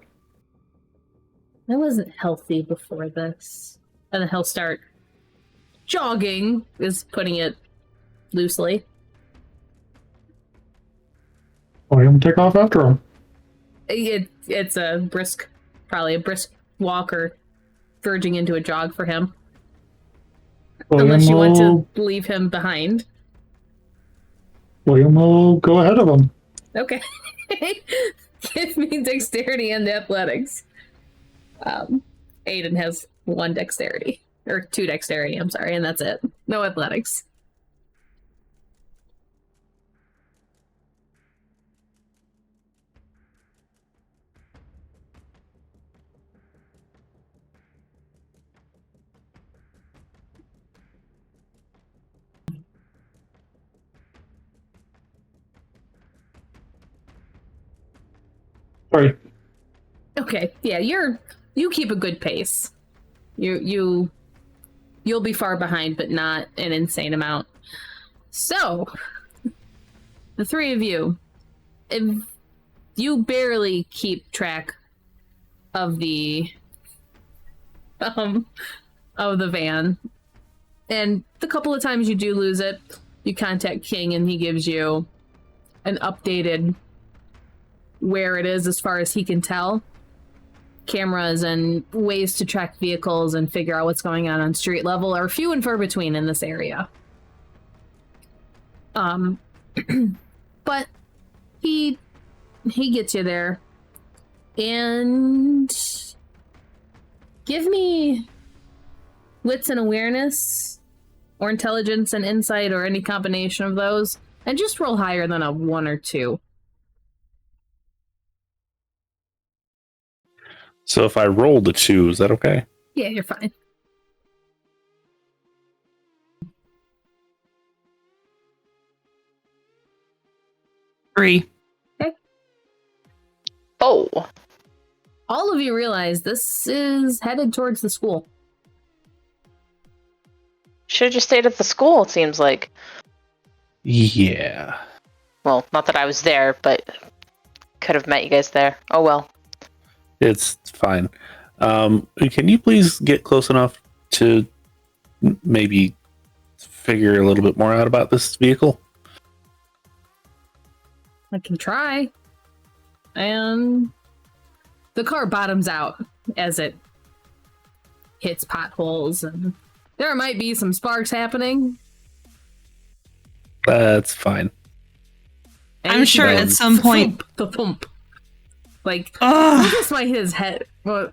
I wasn't healthy before this. And then he'll start jogging, is putting it loosely. I'm gonna take off after him. It's a brisk, probably a brisk walk or verging into a jog for him. Unless you want to leave him behind. William will go ahead of him. Okay. Give me dexterity and athletics. Aiden has 1 dexterity. Or 2 dexterity, I'm sorry, and that's it. No athletics. Sorry. Okay, yeah, you keep a good pace. You'll be far behind, but not an insane amount. So, the 3 of you, if you barely keep track of the van, and the couple of times you do lose it, you contact King and he gives you an updated where it is as far as he can tell. Cameras and ways to track vehicles and figure out what's going on street level are few and far between in this area. But he gets you there. And give me wits and awareness, or intelligence and insight, or any combination of those, and just roll higher than a 1 or 2. So if I rolled a 2, is that okay? Yeah, you're fine. Three. Okay. Oh. All of you realize this is headed towards the school. Should have just stayed at the school, it seems like. Yeah. Well, not that I was there, but could have met you guys there. Oh well. It's fine. Can you please get close enough to maybe figure a little bit more out about this vehicle? I can try. And the car bottoms out as it hits potholes, and there might be some sparks happening. That's fine. I'm sure at some point the thump. Like Ugh. Rufus might hit his head. Well,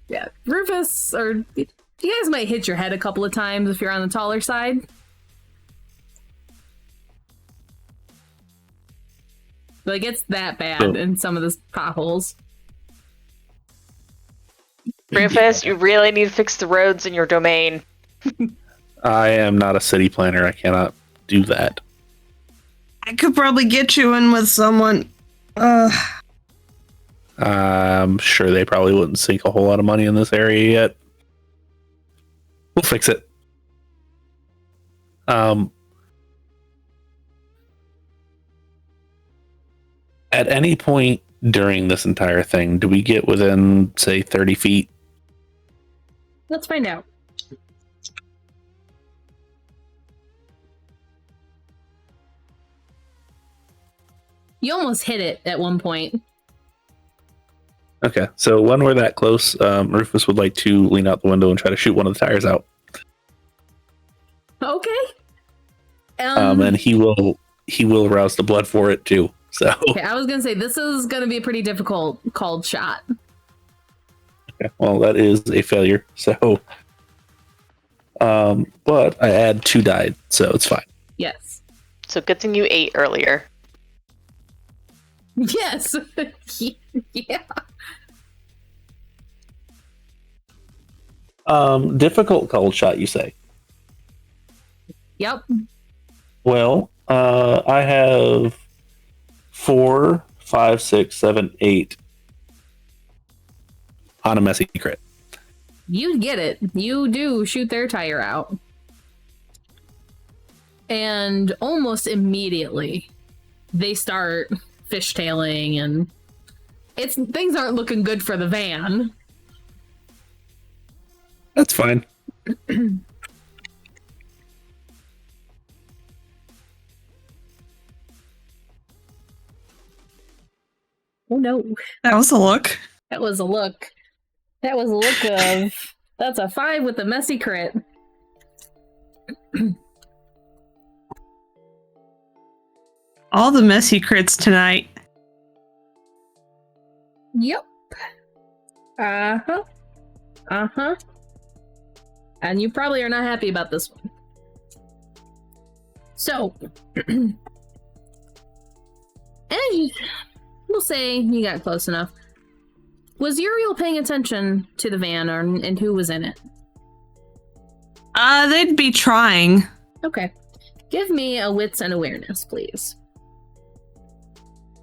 yeah, Rufus, or you guys might hit your head a couple of times if you're on the taller side. Like it's that bad in some of the potholes. Rufus, you really need to fix the roads in your domain. I am not a city planner. I cannot do that. I could probably get you in with someone. I'm sure they probably wouldn't sink a whole lot of money in this area yet. We'll fix it. At any point during this entire thing, do we get within, say, 30 feet? Let's find out. You almost hit it at one point. Okay, so when we're that close, Rufus would like to lean out the window and try to shoot one of the tires out. Okay. And he will rouse the blood for it too. So okay, I was gonna say this is gonna be a pretty difficult called shot. Okay, well, that is a failure. So, but I add 2 die, so it's fine. Yes. So good thing you ate earlier. Yes. Yeah. Difficult cold shot, you say? Yep. Well, I have 4, 5, 6, 7, 8 on a messy crit. You get it. You do shoot their tire out. And almost immediately they start fishtailing and things aren't looking good for the van. That's fine. Oh no. That was a look. That was a look. That was a look of... That's a 5 with a messy crit. All the messy crits tonight. Yep. Uh-huh. Uh-huh. And you probably are not happy about this one. So... and we'll say you got close enough. Was Uriel paying attention to the van and who was in it? They'd be trying. Okay. Give me a wits and awareness, please.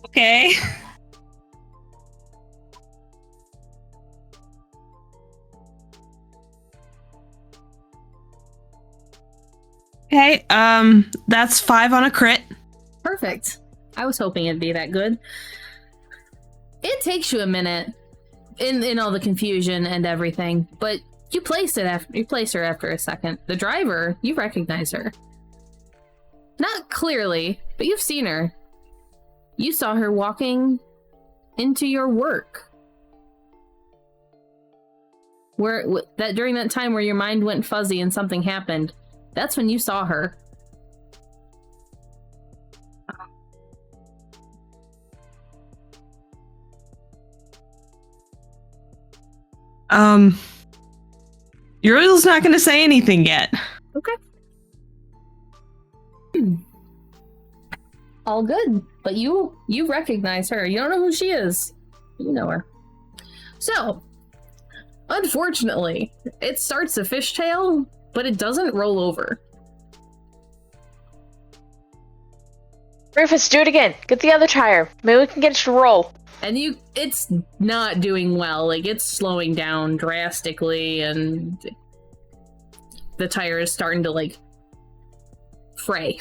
Okay. Okay, that's 5 on a crit. Perfect. I was hoping it'd be that good. It takes you a minute in all the confusion and everything, but you place her after a second. The driver, you recognize her. Not clearly, but you've seen her. You saw her walking into your work. During that time where your mind went fuzzy and something happened, that's when you saw her. Uriel's not going to say anything yet. Okay. All good, but you recognize her. You don't know who she is. You know her. So, unfortunately, it starts a fishtail, but it doesn't roll over. Rufus, do it again. Get the other tire. Maybe we can get it to roll. And it's not doing well. Like, it's slowing down drastically, and the tire is starting to, like, fray.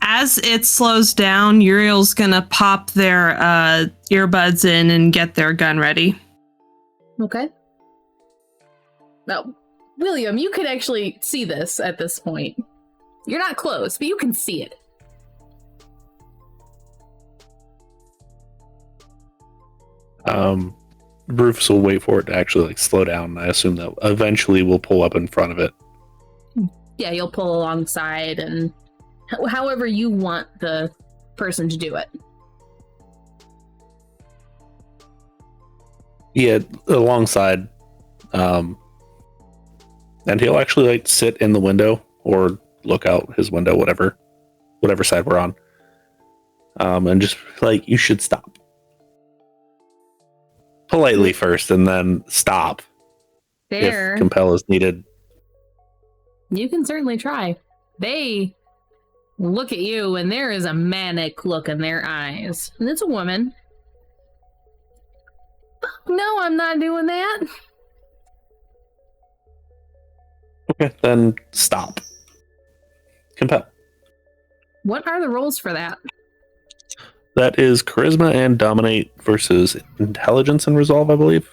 As it slows down, Uriel's gonna pop their earbuds in and get their gun ready. Okay. Now, William, you can actually see this at this point. You're not close, but you can see it. Rufus will wait for it to actually like slow down. I assume that eventually we'll pull up in front of it. Yeah, you'll pull alongside, and however you want the person to do it. Yeah, alongside. And he'll actually like sit in the window or look out his window, whatever side we're on. And just like, you should stop. Politely first, and then stop. There. If compel is needed. You can certainly try. They look at you, and there is a manic look in their eyes. And it's a woman. No, I'm not doing that. Okay, then stop. Compel. What are the rolls for that? That is charisma and dominate versus intelligence and resolve, I believe.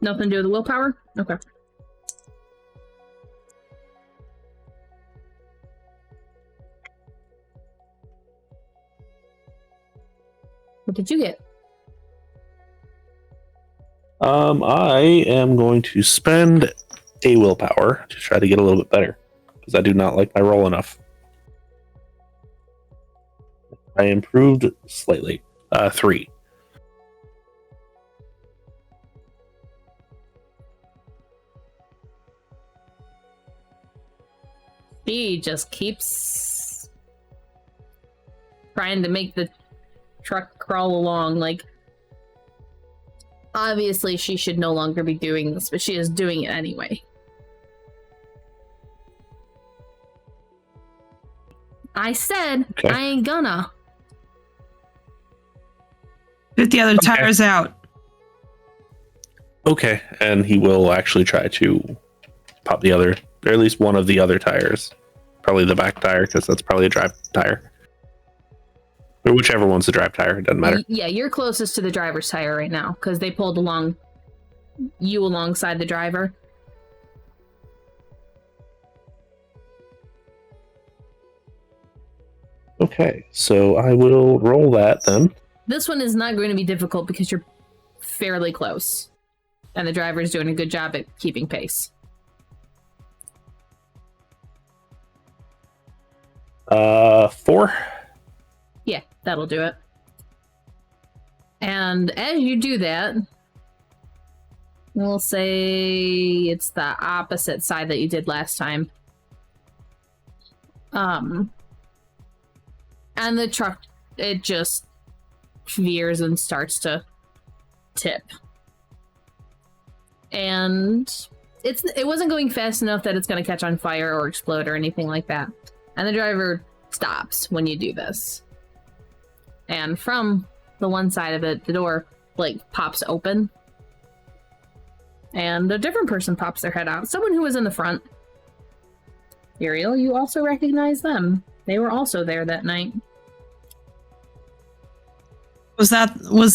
Nothing to do with the willpower? Okay. What did you get? I am going to spend a willpower to try to get a little bit better, because I do not like my roll enough. I improved slightly. 3. She just keeps trying to make the truck crawl along. Like, obviously she should no longer be doing this, but she is doing it anyway. I said, Okay. I ain't gonna. Get the other tires out. Okay, and he will actually try to pop the other, or at least one of the other tires. Probably the back tire, because that's probably a drive tire. Or whichever one's the drive tire, it doesn't matter. Yeah, you're closest to the driver's tire right now, because they pulled along you alongside the driver. Okay, so I will roll that then. This one is not going to be difficult because you're fairly close. And the driver's doing a good job at keeping pace. 4. Yeah, that'll do it. And as you do that, we'll say it's the opposite side that you did last time. And the truck, it just veers and starts to tip. And it wasn't going fast enough that it's going to catch on fire or explode or anything like that. And the driver stops when you do this. And from the one side of it, the door, like, pops open. And a different person pops their head out. Someone who was in the front. Uriel, you also recognize them. They were also there that night. Was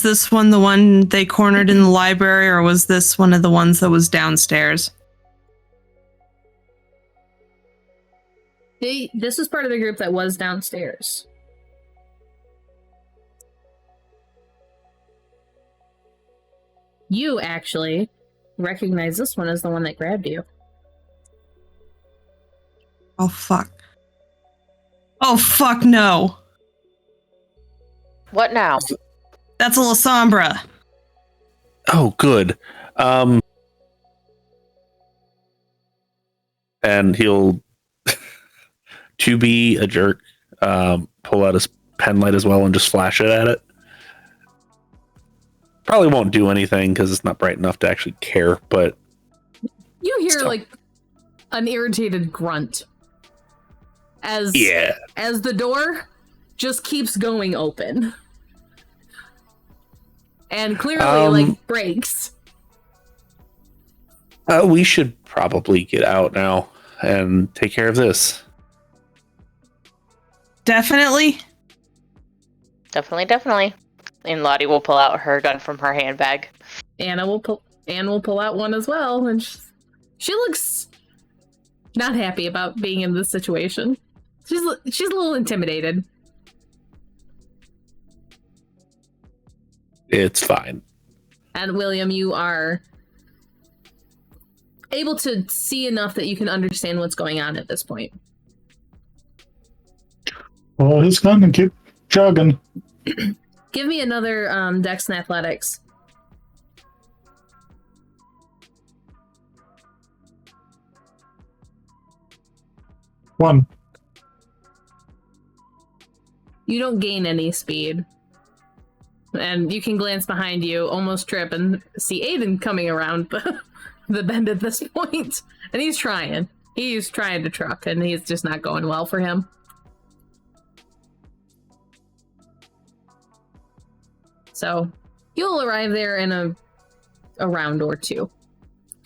this one the one they cornered in the library, or was this one of the ones that was downstairs? This was part of the group that was downstairs. You actually recognize this one as the one that grabbed you. Oh, fuck. Oh, fuck no. What now? That's a Lasombra. Oh, good. And he'll, to be a jerk, pull out his pen light as well and just flash it at it. Probably won't do anything because it's not bright enough to actually care, but... You hear, still. like, an irritated grunt. As the door just keeps going open. And clearly, like, breaks. We should probably get out now and take care of this. Definitely. Definitely. And Lottie will pull out her gun from her handbag. Anne will pull out one as well, and she looks not happy about being in this situation. She's a little intimidated. It's fine. And William, you are able to see enough that you can understand what's going on at this point. Well, his gun and keep jogging. Give me another Dex and Athletics. One. You don't gain any speed. And you can glance behind you, almost trip, and see Aiden coming around the bend at this point. And he's trying. He's trying to truck, and he's just not going well for him. So, you'll arrive there in a round or two.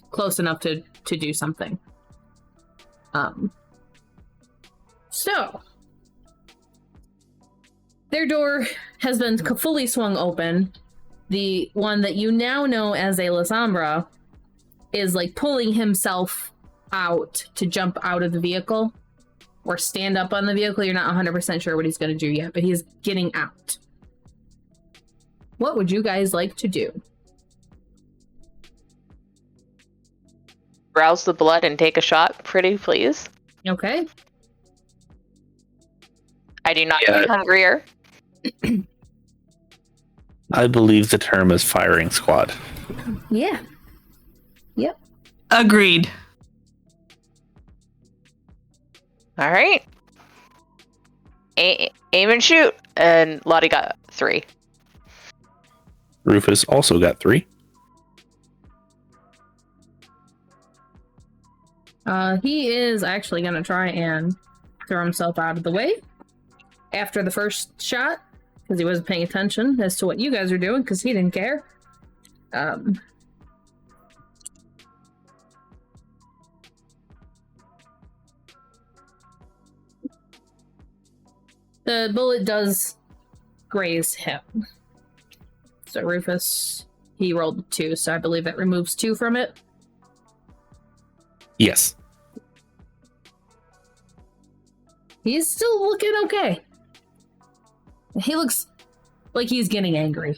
Close enough to do something. So, their door has been fully swung open. The one that you now know as a Lasombra is like pulling himself out to jump out of the vehicle or stand up on the vehicle. You're not 100% sure what he's going to do yet, but he's getting out. What would you guys like to do? Rouse the blood and take a shot, pretty please. Okay. I do not get hungrier. I believe the term is firing squad. Yeah. Yep. Agreed. All right. Aim and shoot. And Lottie got 3. Rufus also got 3. He is actually going to try and throw himself out of the way after the first shot, because he wasn't paying attention as to what you guys are doing, because he didn't care. The bullet does graze him. So Rufus, he rolled 2, so I believe it removes 2 from it. Yes. He's still looking okay. He looks like he's getting angry.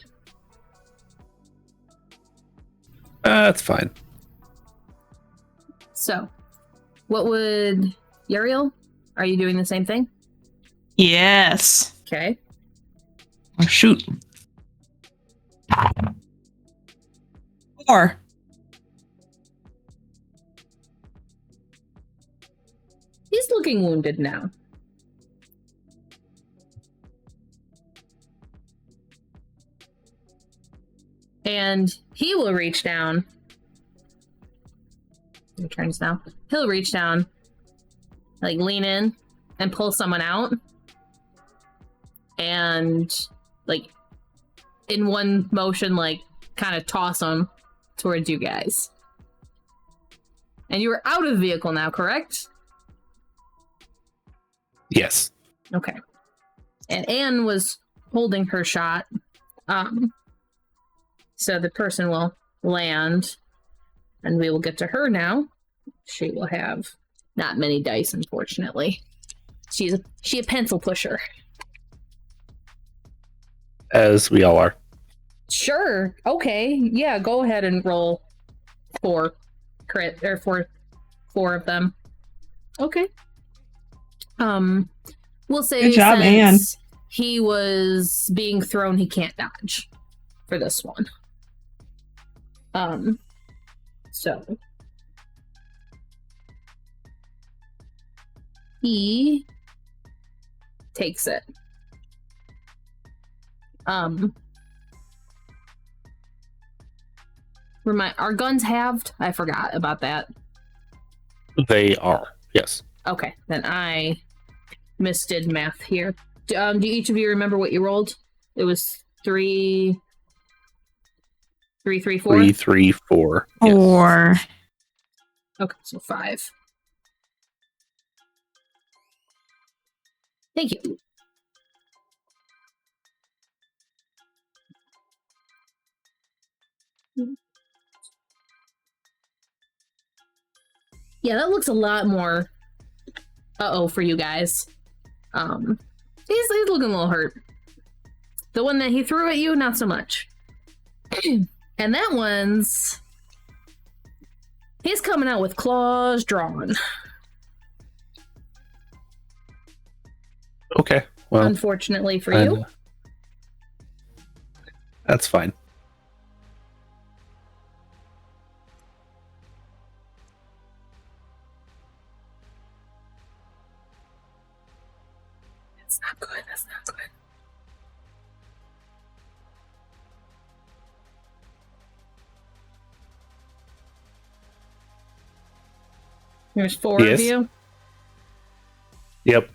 That's fine. So, what would... Uriel? Are you doing the same thing? Yes. Okay. Oh, shoot. 4. He's looking wounded now. And he will reach down. Your turns now. He'll reach down, like lean in and pull someone out. And like in one motion, like kind of toss them towards you guys. And you are out of the vehicle now, correct? Yes. Okay. And Anne was holding her shot. So the person will land, and we will get to her now. She will have not many dice, unfortunately. She a pencil pusher. As we all are. Sure. Okay. Yeah, go ahead and roll 4 crit, or 4 of them. Okay. We'll say good job, since he was being thrown, he can't dodge for this one. So he takes it. Are guns halved? I forgot about that. They are. Yes. Okay, then I misdid math here. Do each of you remember what you rolled? It was 3, 3, 3, 4? 3, 3, 4. Yes. 4. Okay, so 5. Thank you. Yeah, that looks a lot more for you guys. He's looking a little hurt. The one that he threw at you, not so much. And that one's He's coming out with claws drawn. Okay. Well, Unfortunately for you. That's fine. That's not good. That's not good. There's 4 of Yes. you. Yep.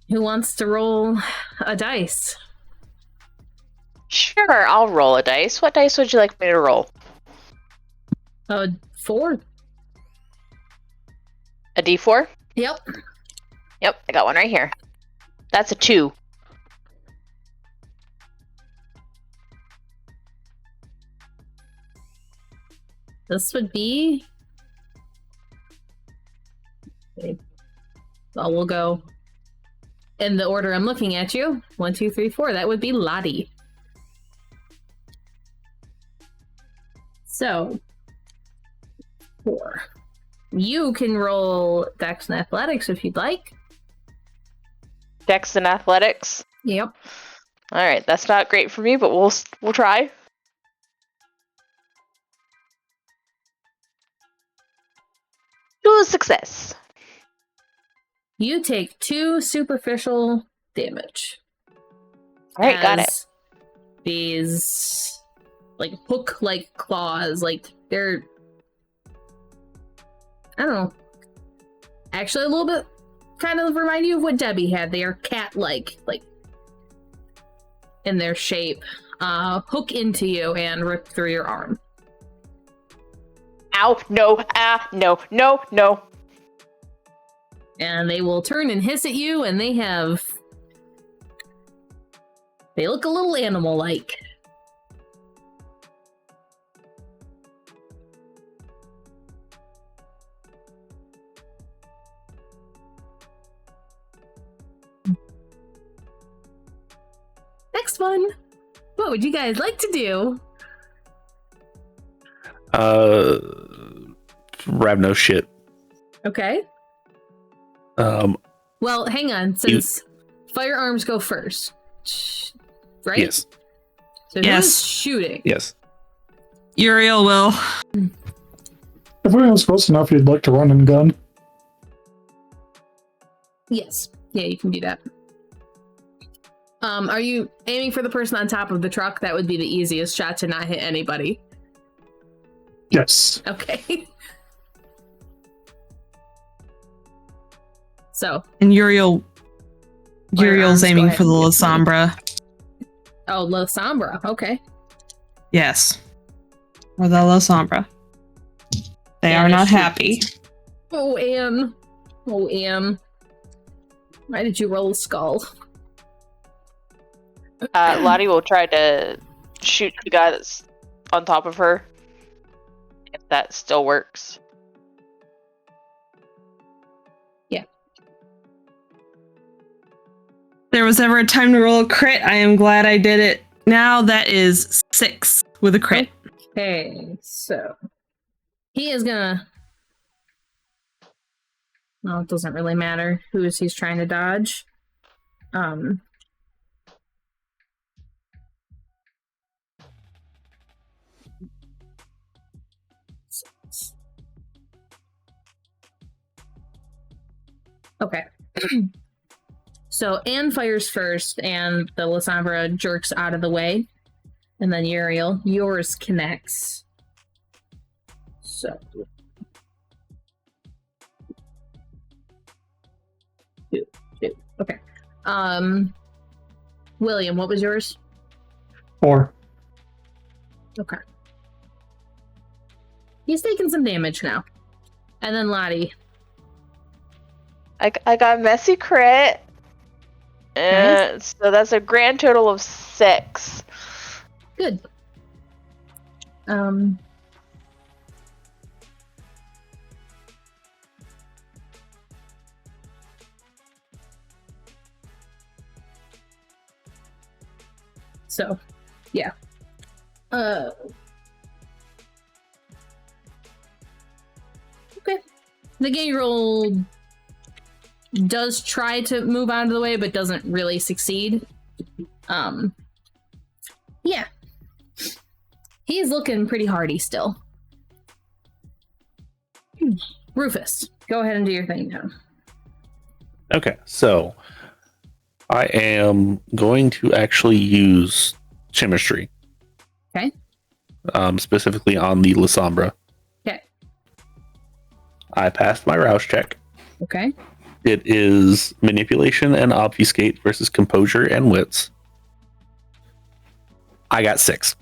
Who wants to roll a dice? Sure, I'll roll a dice. What dice would you like me to roll? 4. A d4? Yep. Yep, I got one right here. That's a 2. This would be... Okay. Well, we'll go in the order I'm looking at you. 1, 2, 3, 4. That would be Lottie. So, 4. You can roll Dex and Athletics if you'd like. Dex and athletics. Yep. All right, that's not great for me, but we'll try. To success. You take 2 superficial damage. All right, got it. as These like hook-like claws, like they're, I don't know. Actually, a little bit kind of remind you of what Debbie had. They are cat-like, like in their shape. Hook into you and rip through your arm. Ow, no, no. And they will turn and hiss at you, and they look a little animal-like. Next one. What would you guys like to do? Grab no shit. Okay. Well, hang on, since firearms go first, right? Yes. So Yes. who's shooting? Yes. Uriel will. If we was close enough, you'd like to run and gun. Yes. Yeah, you can do that. Are you aiming for the person on top of the truck? That would be the easiest shot to not hit anybody. Yes. Okay. So. And Uriel's Firearms, go aiming ahead for the and La get me. Sombra. Oh, La Sombra. Okay. Yes. Or the La Sombra. They Yeah, are not shoot. happy. Oh, Anne. Oh, Anne. Why did you roll a skull? Lottie will try to shoot the guy that's on top of her. If that still works. There was ever a time to roll a crit. I am glad I did it. Now that is 6 with a crit. Okay, so he is gonna. Well, it doesn't really matter who he's trying to dodge. Okay. So Anne fires first, and the Lasombra jerks out of the way. And then Uriel, yours connects. So. 2. Okay. William, what was yours? 4. Okay. He's taking some damage now. And then Lottie. I got messy crit. So that's a grand total of 6. Good. So, yeah. The gangrel does try to move out of the way, but doesn't really succeed. Yeah. He's looking pretty hardy still. Rufus, go ahead and do your thing now. Okay, so I am going to actually use chemistry. Okay. Specifically on the Lasombra. Okay. I passed my rouse check. Okay. It is manipulation and obfuscate versus composure and wits. I got 6.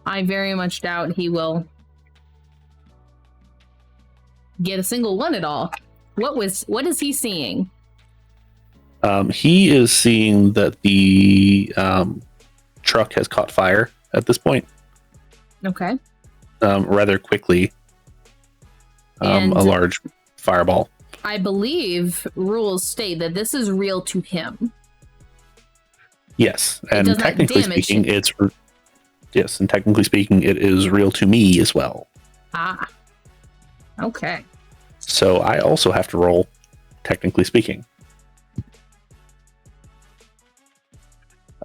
I very much doubt he will get a single one at all. What is he seeing? He is seeing that the truck has caught fire at this point. Okay. Rather quickly. A large fireball. I believe rules state that this is real to him. Yes, It and does not technically damage speaking, him. it is real to me as well. Ah. Okay. So I also have to roll, technically speaking.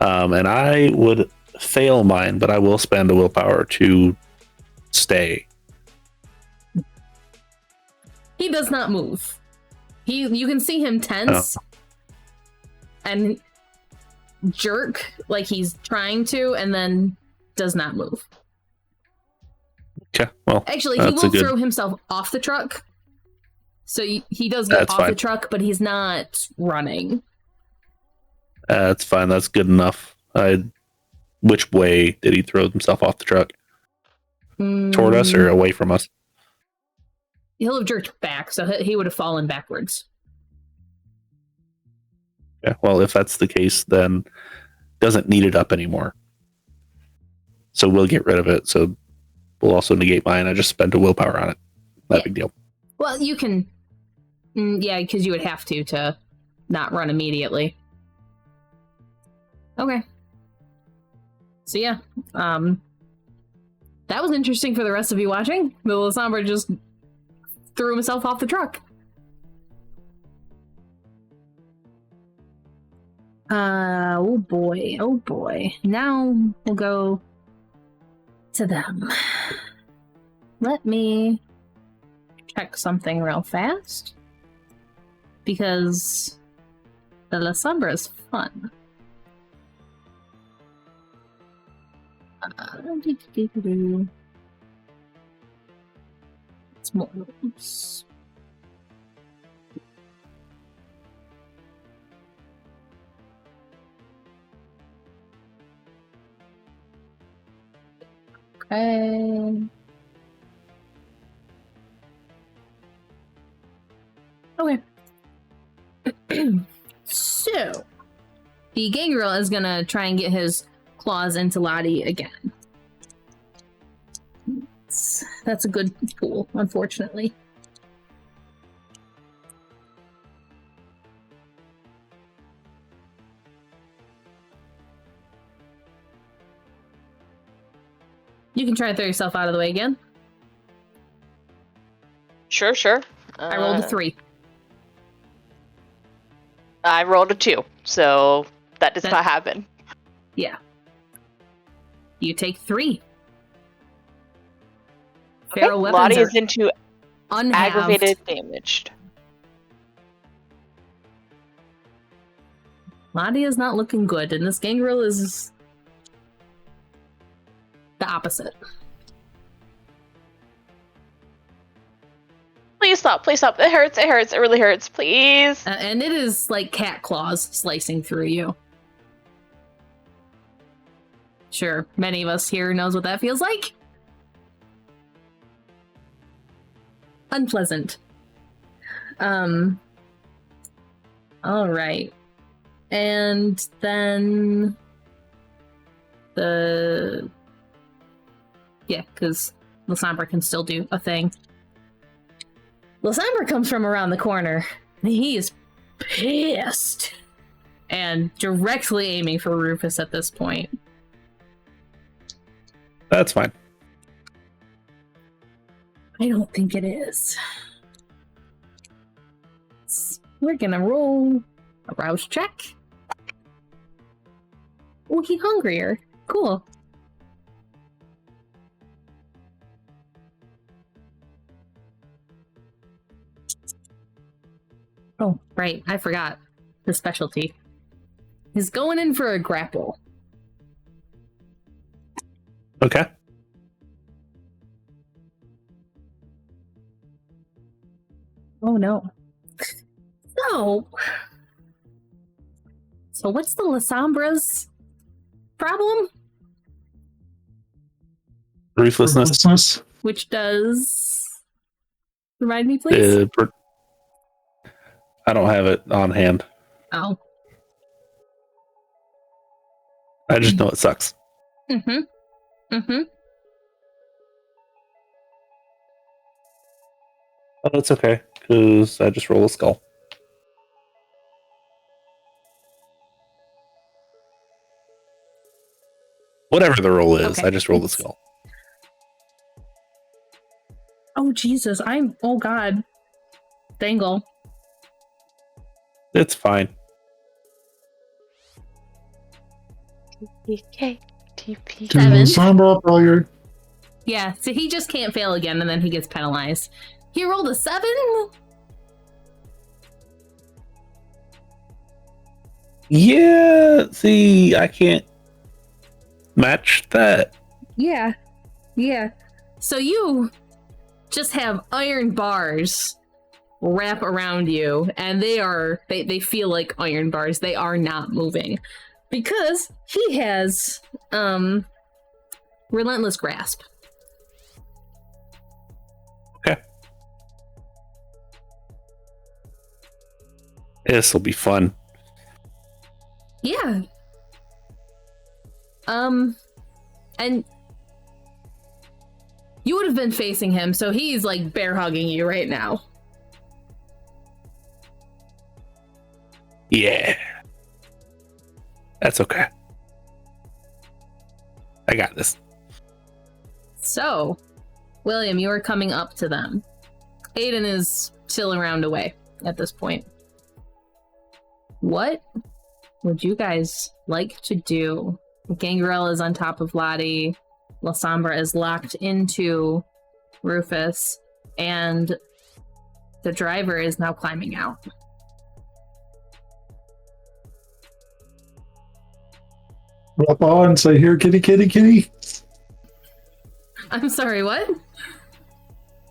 And I would fail mine, but I will spend a willpower to stay. He does not move. You can see him tense and jerk like he's trying to, and then does not move. Okay, well, Actually, he will throw himself off the truck. So he does get off the truck, but he's not running. That's fine. That's good enough. Which way did he throw himself off the truck? Toward us or away from us? He'll have jerked back, so he would have fallen backwards. Yeah, well, if that's the case, then doesn't need it up anymore. So we'll get rid of it. So we'll also negate mine. I just spent a willpower on it. Not a big deal. Well, you can... yeah, because you would have to not run immediately. Okay. So yeah, that was interesting for the rest of you watching. The Lasombra just threw himself off the truck. Oh boy. Now we'll go to them. Let me check something real fast. Because the Lasombra is fun. It's more. Oops. Okay. Okay. So, the gangrel is gonna try and get his claws into Lottie again. That's a good pool, unfortunately. You can try and throw yourself out of the way again. Sure. I rolled a 3. I rolled a 2, so that does not happen. Yeah. You take 3. Okay, Feral weapons Lottie are is into unhalved. aggravated damaged. Lottie is not looking good, and this gangrel is the opposite. Please stop. It hurts. It really hurts. Please. And it is like cat claws slicing through you. Sure, many of us here knows what that feels like. Unpleasant. All right. And then because Lasombra can still do a thing. Lasombra comes from around the corner, and he is pissed. And directly aiming for Rufus at this point. That's fine. I don't think it is. We're gonna roll a rouse check. Oh, he's hungrier. Cool. Oh, right. I forgot the specialty. He's going in for a grapple. Okay. Oh no. So what's the Lasombra's problem? Ruthlessness. Which does remind me, please. I don't have it on hand. Oh. I just know it sucks. Mm-hmm. Mm-hmm. Oh, that's okay, because I just roll a skull. Whatever the roll is, Okay. I just roll the skull. Oh Jesus! Oh God. Dengle. It's fine. TPK. TPK. Do the Sombra up earlier. Yeah. So he just can't fail again, and then he gets penalized. He rolled a 7. Yeah. See, I can't match that. Yeah. Yeah. So you just have iron bars wrap around you, and they feel like iron bars. They are not moving because he has relentless grasp. Okay. This will be fun. Yeah. And you would have been facing him, so he's like bear hugging you right now. Yeah. That's okay. I got this. So, William, you are coming up to them. Aiden is still around away at this point. What would you guys like to do? Gangrel is on top of Lottie. Lasombra is locked into Rufus. And the driver is now climbing out. Up on and say, here, kitty, kitty, kitty. I'm sorry, what?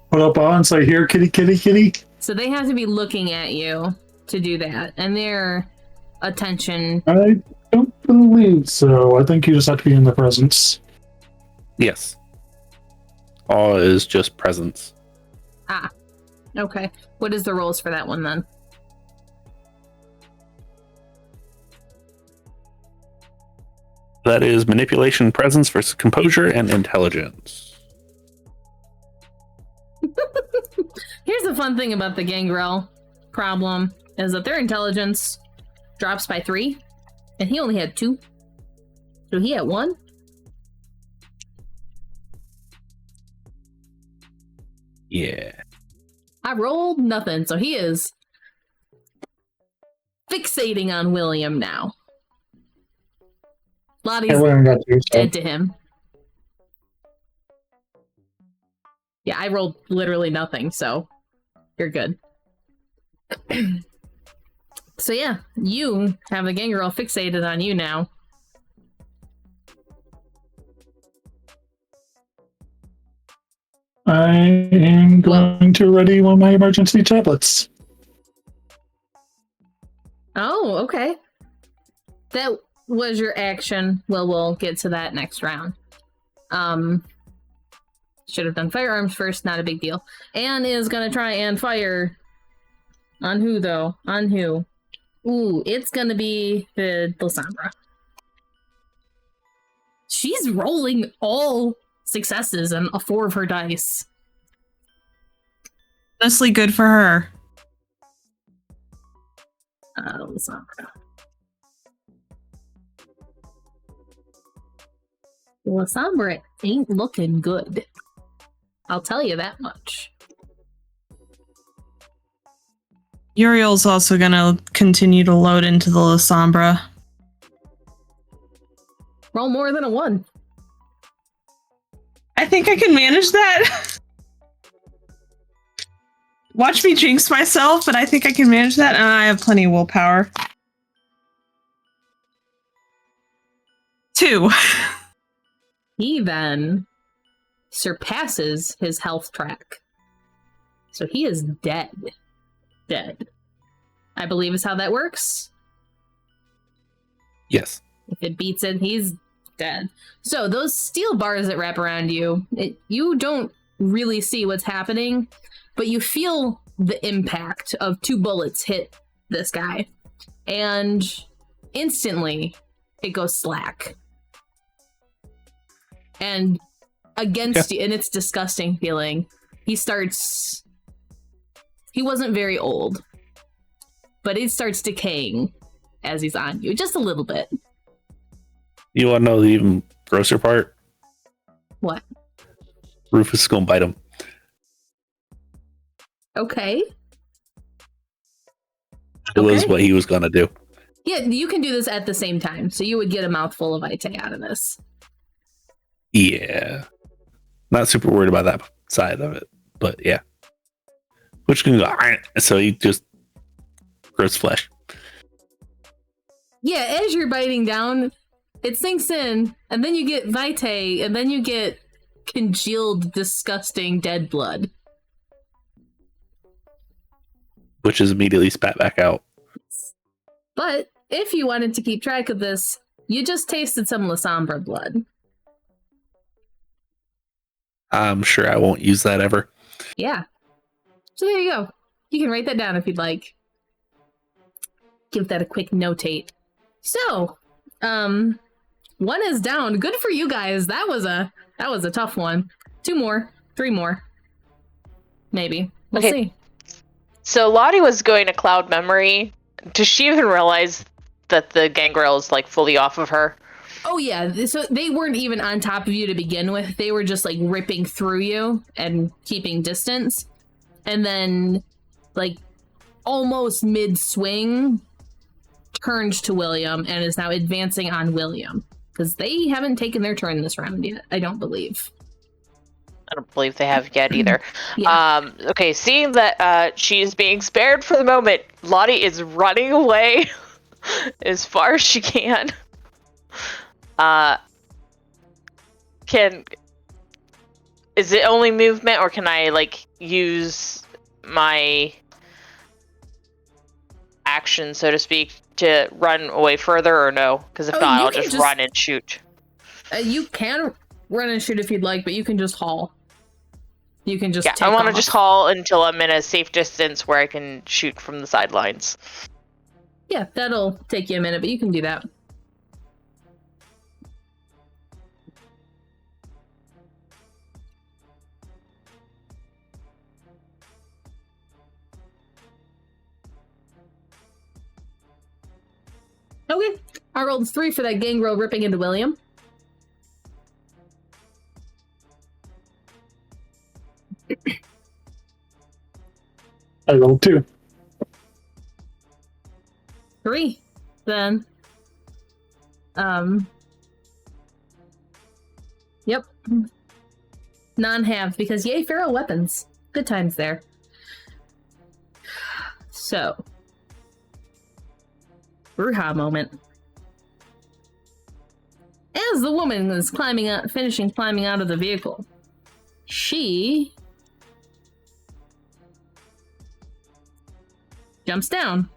Put up on and say, here, kitty, kitty, kitty. So they have to be looking at you to do that. And their attention... I don't believe so. I think you just have to be in the presence. Yes. All is just presence. Ah, okay. What is the rolls for that one then? That is manipulation, presence versus composure and intelligence. Here's the fun thing about the Gangrel problem is that their intelligence drops by 3, and he only had 2. So he had 1. Yeah. I rolled nothing, so he is fixating on William now. Lottie's Everyone got you. So. dead to him. Yeah, I rolled literally nothing, so you're good. So yeah, you have the Gangrel fixated on you now. I am going to ready one of my emergency tablets. Oh, okay. That was your action. Well, we'll get to that next round. Should have done firearms first, not a big deal. Anne is gonna try and fire. On who, though? On who? Ooh, it's gonna be the Lasombra. She's rolling all successes and a 4 of her dice. Honestly, good for her. Lasombra. Lasombra ain't looking good. I'll tell you that much. Uriel's also gonna continue to load into the Lasombra. Roll more than a 1. I think I can manage that. Watch me jinx myself, but I think I can manage that, and I have plenty of willpower. 2. He then surpasses his health track. So he is dead. Dead. I believe is how that works. Yes. If it beats it, he's dead. So those steel bars that wrap around you, you don't really see what's happening, but you feel the impact of 2 bullets hit this guy. And instantly, it goes slack. And against you, and it's disgusting feeling. He wasn't very old, but he starts decaying as he's on you, just a little bit. You want to know the even grosser part? What? Rufus is going to bite him. Okay. It was what he was going to do. Yeah, you can do this at the same time, so you would get a mouthful of Vitae out of this. Yeah. Not super worried about that side of it, but yeah. Which can go, so he just grows flesh. Yeah, as you're biting down, it sinks in, and then you get Vitae, and then you get congealed, disgusting dead blood. Which is immediately spat back out. But if you wanted to keep track of this, you just tasted some Lasombra blood. I'm sure I won't use that ever. Yeah. So there you go. You can write that down if you'd like. Give that a quick notate. So, 1 is down. Good for you guys. That was a tough one. 2 more, 3 more. Maybe. We'll see. So Lottie was going to cloud memory. Does she even realize that the gangrel is like fully off of her? Oh yeah, so they weren't even on top of you to begin with. They were just like ripping through you and keeping distance. And then, like, almost mid-swing, turned to William and is now advancing on William. Because they haven't taken their turn this round yet, I don't believe. I don't believe they have yet either. Yeah. Okay, seeing that she's being spared for the moment, Lottie is running away as far as she can. Is it only movement, or can I like use my action, so to speak, to run away further, or no? Because if not, I'll just run and shoot. You can run and shoot if you'd like, but you can just haul. You can just take I want to off. just haul until I'm in a safe distance where I can shoot from the sidelines. Yeah, that'll take you a minute, but you can do that. Okay, I rolled 3 for that gangrel ripping into William. I rolled 2. 3, then. Yep. Non-have, because yay, feral weapons. Good times there. So. Bruja moment. As the woman is finishing climbing out of the vehicle, she jumps down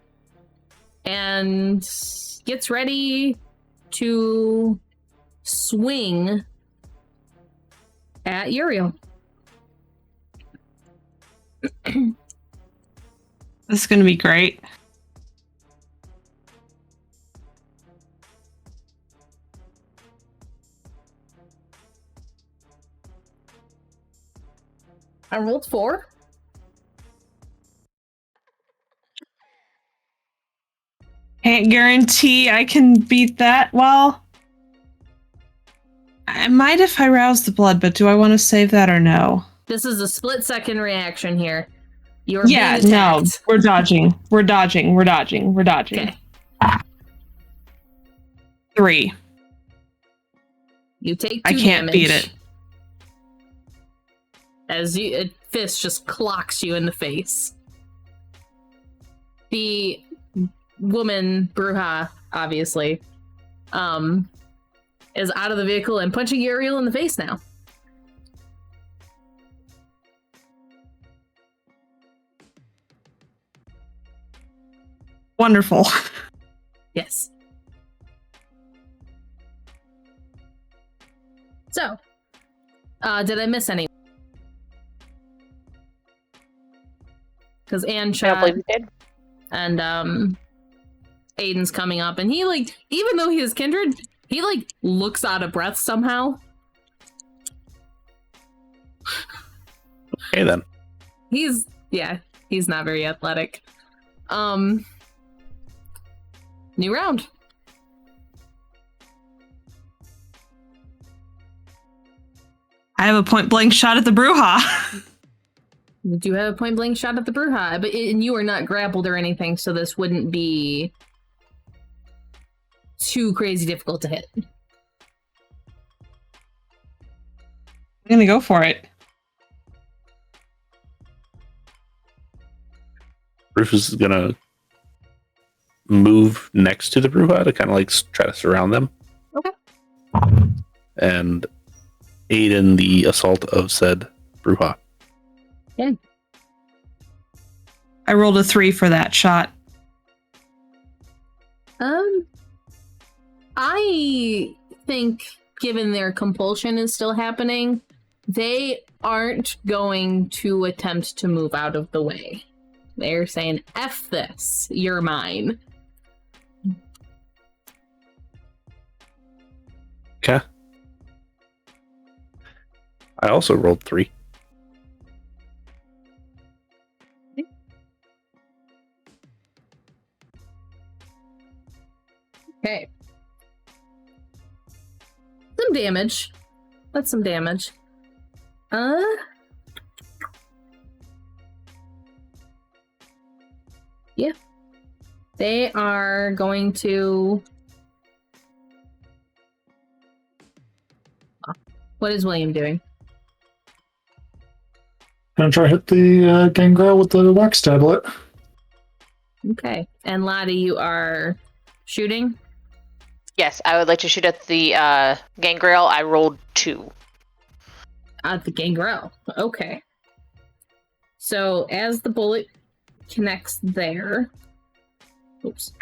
and gets ready to swing at Uriel. This is going to be great. I rolled 4. Can't guarantee I can beat that. Well, I might if I rouse the blood, but do I want to save that or no? This is a split-second reaction here. You're Yeah, being no, attacked. we're dodging. We're dodging. We're dodging. We're dodging. Okay. 3. You take 2 I can't damage. beat it. As a fist just clocks you in the face. The woman, Bruja, obviously, is out of the vehicle and punching Uriel in the face now. Wonderful. Yes. So, did I miss any? Because Anne I don't shot, believe you did. and Aiden's coming up, and he even though he is kindred, he looks out of breath somehow. Okay then. He's not very athletic. New round. I have a point blank shot at the Bruja. You do have a point blank shot at the Bruja, and you are not grappled or anything, so this wouldn't be too crazy difficult to hit. I'm gonna go for it. Rufus is gonna move next to the Bruja to kind of try to surround them. Okay. And aid in the assault of said Bruja. Okay. I rolled a 3 for that shot. I think given their compulsion is still happening, they aren't going to attempt to move out of the way. They're saying, F this, you're mine. Okay. I also rolled 3. Okay. Some damage. That's some damage. Yeah. They are going to... What is William doing? Gonna try to hit the gangrel with the wax tablet. Okay. And Lottie, you are shooting? Yes, I would like to shoot at the gangrel. I rolled 2. At the gangrel. Okay. So as the bullet connects there... Oops.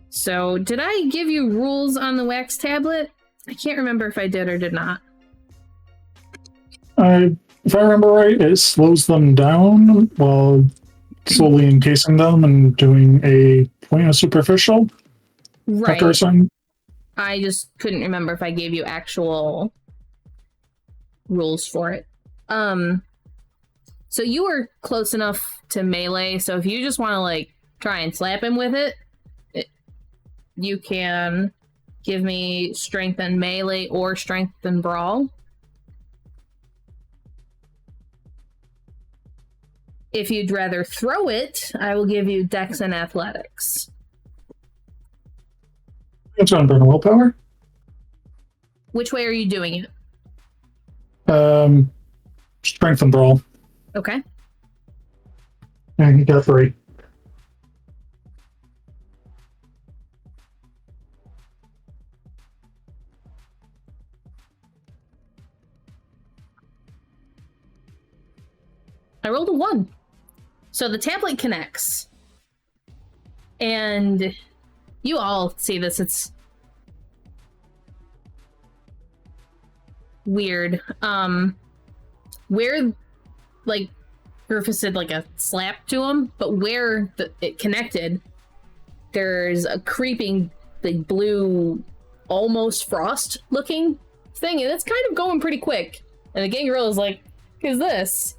So did I give you rules on the wax tablet? I can't remember if I did or did not. If I remember right, it slows them down while slowly encasing them and doing a point of superficial. Right. After a certain... I just couldn't remember if I gave you actual rules for it. So you were close enough to melee, so if you just want to try and slap him with it, you can give me strength and melee or strength and brawl. If you'd rather throw it, I will give you dex and athletics. It's going to burn willpower. Which way are you doing it? Strength and brawl. Okay. And he got 3. I rolled a 1. So the tablet connects. And you all see this. It's weird. Where, Rufus did a slap to him, but where it connected, there's a creeping, blue, almost frost-looking thing, and it's kind of going pretty quick. And the gangrel is like, "Who's this?"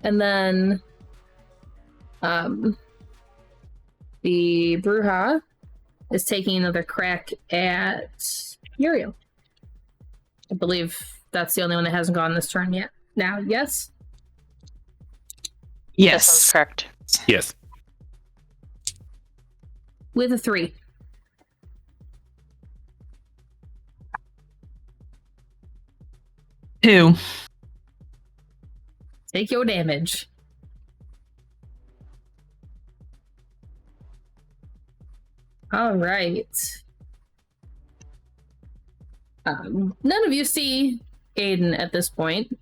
And then, the Bruja is taking another crack at Uriel. I believe that's the only one that hasn't gone this turn yet. Now, yes? That sounds Yes. correct. Yes. With a 3. Two. Take your damage. All right. None of you see Aiden at this point.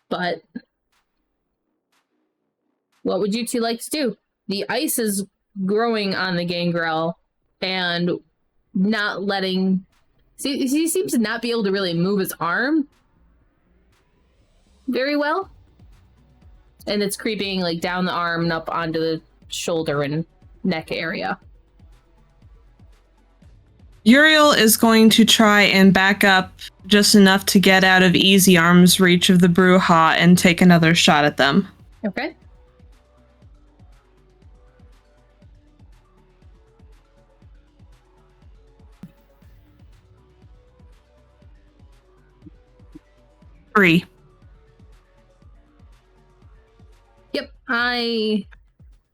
But what would you two like to do? The ice is growing on the gangrel and not letting... See, he seems to not be able to really move his arm very well. And it's creeping like down the arm and up onto the shoulder and neck area. Uriel is going to try and back up just enough to get out of easy arm's reach of the Bruja and take another shot at them. Okay. Three. Yep,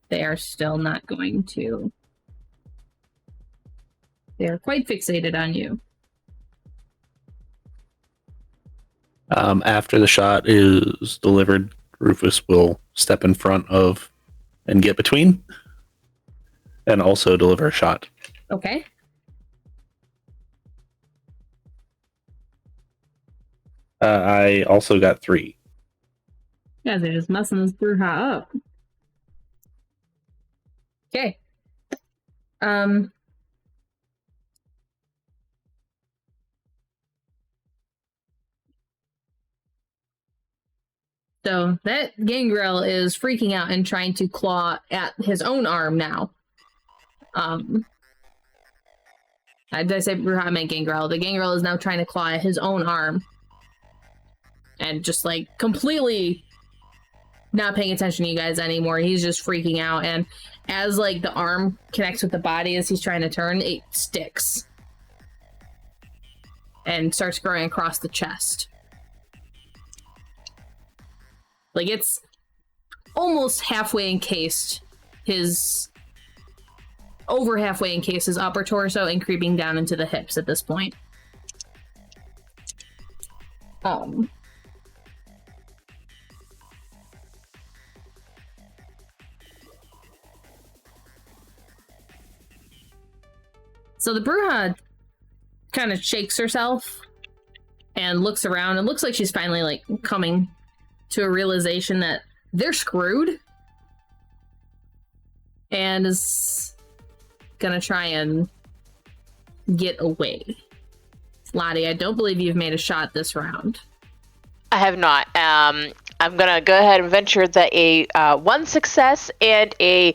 they are still not going to. They are quite fixated on you. After the shot is delivered, Rufus will step in front of and get between, and also deliver a shot. Okay. I also got 3. You guys are just messing this Bruja up. Okay. So that gangrel is freaking out and trying to claw at his own arm now. Did I say Bruja? I meant gangrel. The gangrel is now trying to claw at his own arm. And just like completely not paying attention to you guys anymore. He's just freaking out. And as like the arm connects with the body as he's trying to turn, it sticks. And starts growing across the chest. Like it's almost halfway encased over halfway encased his upper torso and creeping down into the hips at this point. So the Bruja kind of shakes herself and looks around and looks like she's finally like coming to a realization that they're screwed and is gonna try and get away. Lottie, I don't believe you've made a shot this round. I have not. I'm gonna go ahead and venture that a 1 success and a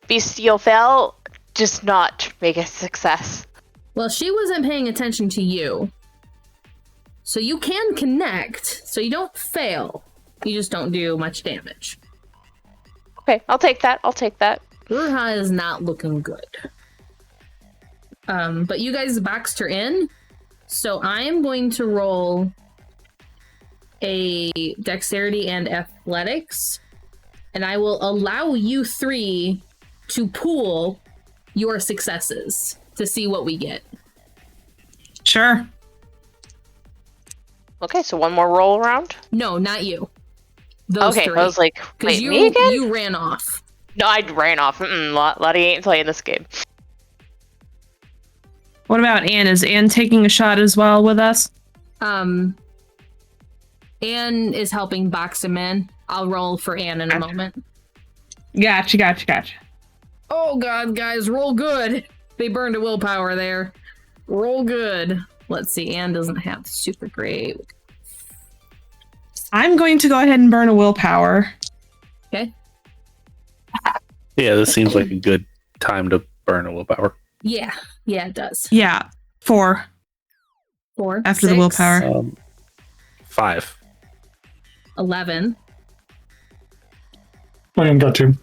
bestial fail does not make a success. Well, she wasn't paying attention to you. So you can connect, so you don't fail. You just don't do much damage. Okay, I'll take that. Bruja is not looking good. But you guys boxed her in, so I am going to roll a dexterity and athletics, and I will allow you 3 to pool your successes to see what we get. Sure. Okay, so one more roll around? No, not you. Those okay, 3. I was like, wait, you, me again? You ran off. No, I ran off. Lottie ain't playing this game. What about Anne? Is Anne taking a shot as well with us? Anne is helping box him in. I'll roll for Anne in a moment. Gotcha. Oh god, guys, roll good. They burned a willpower there. Roll good. Let's see, Anne doesn't have super great. I'm going to go ahead and burn a willpower. Okay. Yeah, this seems like a good time to burn a willpower. Yeah, it does. Yeah, 4 4. after 6, the willpower. 5. 11. William got 2.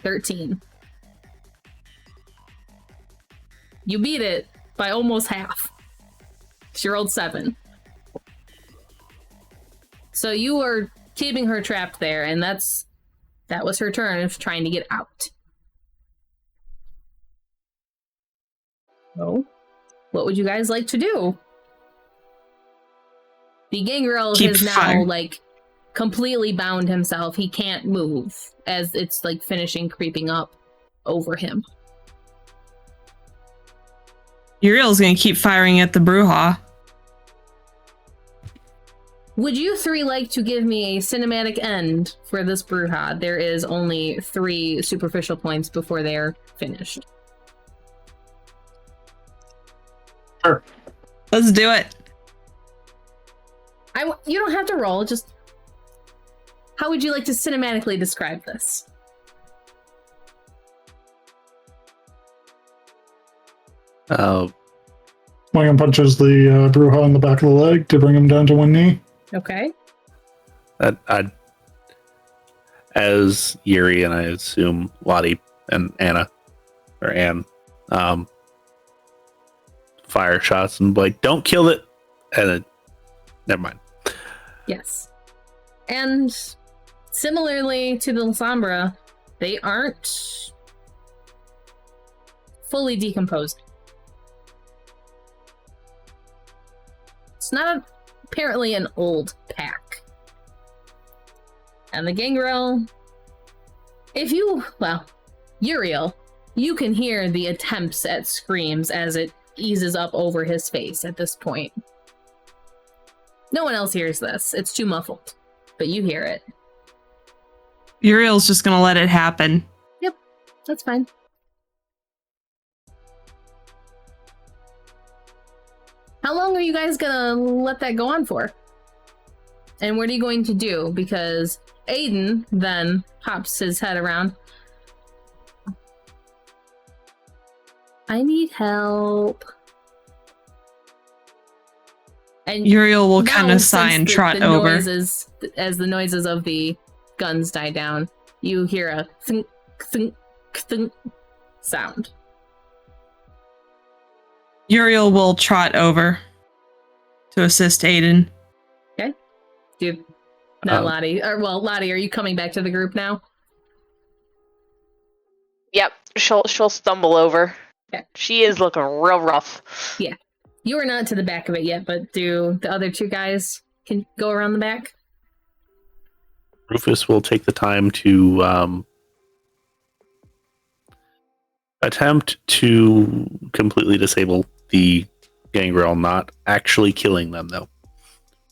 13. You beat it by almost half. She rolled 7. So you are keeping her trapped there, and that was her turn of trying to get out. So, what would you guys like to do? The gangrel has now, like, completely bound himself. He can't move as it's, like, finishing creeping up over him. Uriel's gonna keep firing at the Bruja. Would you 3 like to give me a cinematic end for this Bruja? There is only 3 superficial points before they're finished. Sure. Let's do it. You don't have to roll, just... How would you like to cinematically describe this? William punches the Bruja in the back of the leg to bring him down to one knee. Okay. I'd, as Yuri and I assume Lottie and Anne, fire shots and like, don't kill it, and then never mind. Yes. And similarly to the Sombra, they aren't fully decomposed. It's not apparently an old pack. And the gangrel, Uriel, you can hear the attempts at screams as it eases up over his face at this point. No one else hears this. It's too muffled, but you hear it. Uriel's just gonna let it happen. Yep, that's fine. How long are you guys gonna let that go on for? And what are you going to do? Because Aiden then pops his head around. I need help. And Uriel will now, kind of sigh since and the trot over. As the noises of the guns die down, you hear a thunk, thunk, thunk sound. Uriel will trot over to assist Aiden. Okay. Dude, not Lottie. Lottie, are you coming back to the group now? Yep, she'll stumble over. Okay. She is looking real rough. Yeah. You are not to the back of it yet, but do the other 2 guys can go around the back? Rufus will take the time to attempt to completely disable the gangrel, not actually killing them, though.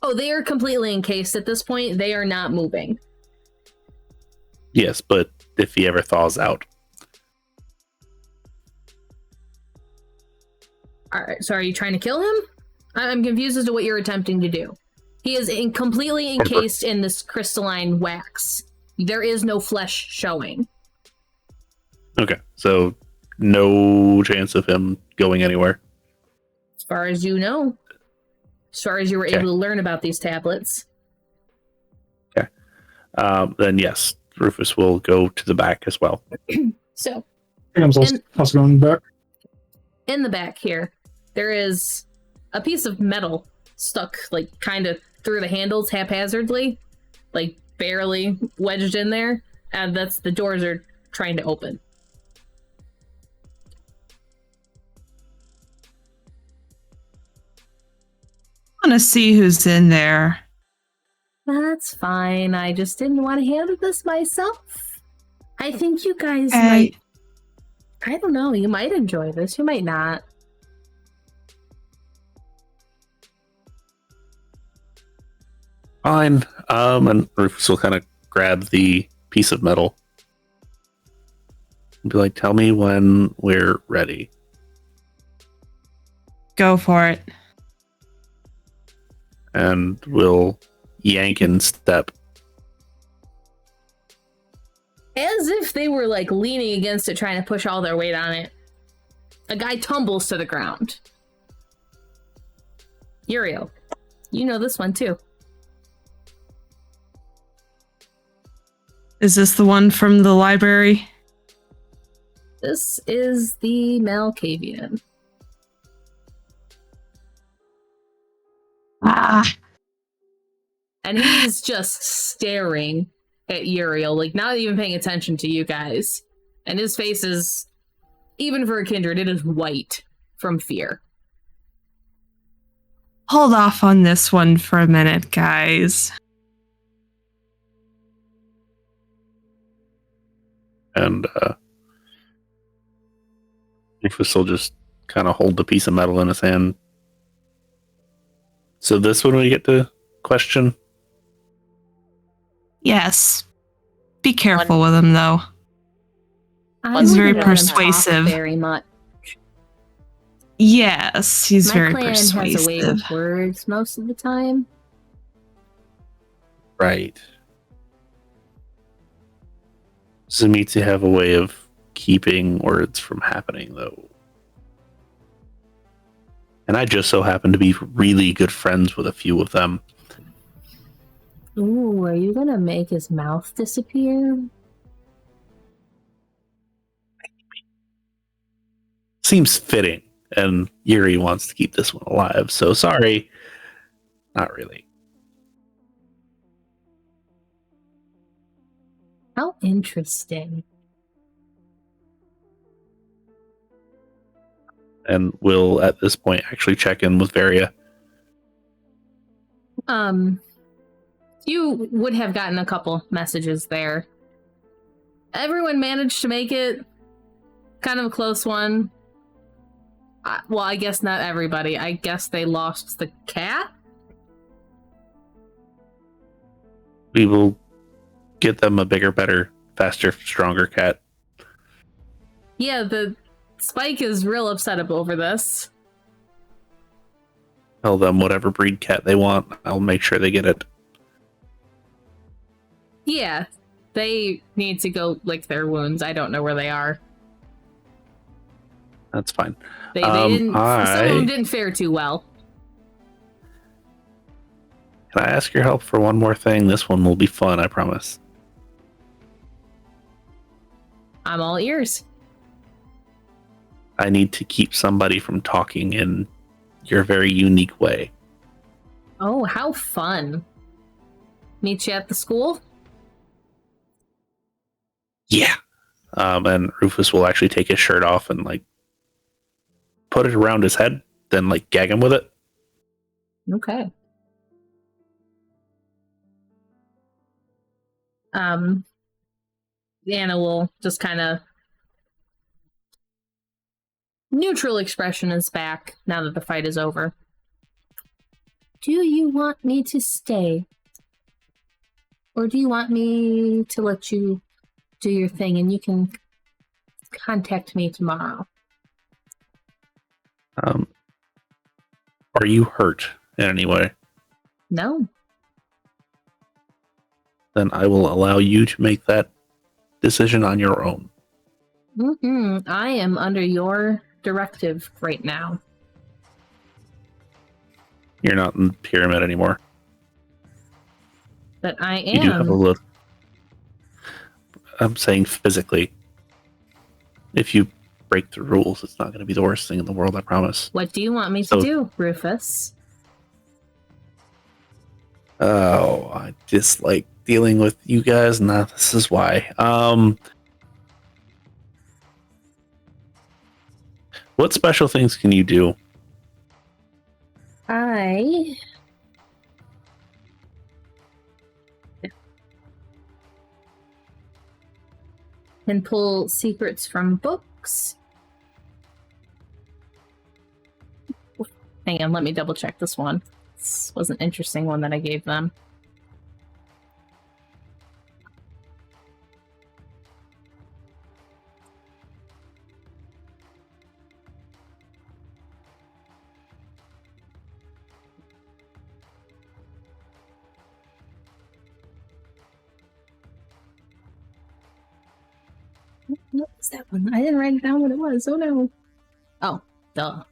Oh, they are completely encased at this point. They are not moving. Yes, but if he ever thaws out. All right, so are you trying to kill him? I'm confused as to what you're attempting to do. He is completely encased in this crystalline wax. There is no flesh showing. Okay, so no chance of him going anywhere. As far as you know. As far as you were able to learn about these tablets. Okay. Then yes, Rufus will go to the back as well. So. I'm also going back. In the back here, there is a piece of metal stuck, like, kind of through the handles haphazardly, like, barely wedged in there, and that's the doors are trying to open. I want to see who's in there. That's fine. I just didn't want to handle this myself. I think you guys might... I don't know. You might enjoy this. You might not. Fine. And Rufus will kind of grab the piece of metal and be like, tell me when we're ready. Go for it. And we'll yank in step. As if they were, like, leaning against it, trying to push all their weight on it. A guy tumbles to the ground. Uriel, you know this one, too. Is this the one from the library? This is the Malkavian. And he's just staring at Uriel, like not even paying attention to you guys. And his face is, even for a kindred, it is white from fear. Hold off on this one for a minute, guys. And Rufus will just kind of hold the piece of metal in his hand. So this one we get to question? Yes. Be careful with him, though. He's very persuasive. Very much. Yes, he's very My clan persuasive. has a way with words most of the time. Right. Zamiti have a way of keeping words from happening, though. And I just so happen to be really good friends with a few of them. Ooh, are you gonna make his mouth disappear? Seems fitting, and Yuri wants to keep this one alive, so sorry. Not really. How interesting. And we'll, at this point, actually check in with Varia. You would have gotten a couple messages there. Everyone managed to make it. Kind of a close one. Well, I guess not everybody. I guess they lost the cat? We will get them a bigger, better, faster, stronger cat. Yeah, the Spike is real upset over this. Tell them whatever breed cat they want. I'll make sure they get it. Yeah, they need to go lick their wounds. I don't know where they are. That's fine. They didn't. Some of them didn't fare too well. Can I ask your help for one more thing? This one will be fun, I promise. I'm all ears. I need to keep somebody from talking in your very unique way. Oh, how fun. Meet you at the school? Yeah. And Rufus will actually take his shirt off and like put it around his head, then like gag him with it. Okay. Anna will just kind of neutral expression is back now that the fight is over. Do you want me to stay? Or do you want me to let you do your thing and you can contact me tomorrow? Are you hurt in any way? No. Then I will allow you to make that decision on your own. I am under your directive right now. You're not in the pyramid anymore. But I am. You do have a look. I'm saying physically. If you break the rules, it's not going to be the worst thing in the world, I promise. What do you want me to do, Rufus? Oh, I dislike dealing with you guys. Nah, this is why. What special things can you do? I can pull secrets from books. Hang on, let me double check this one. This was an interesting one that I gave them. What was that one? I didn't write down what it was. Oh no. Oh, duh.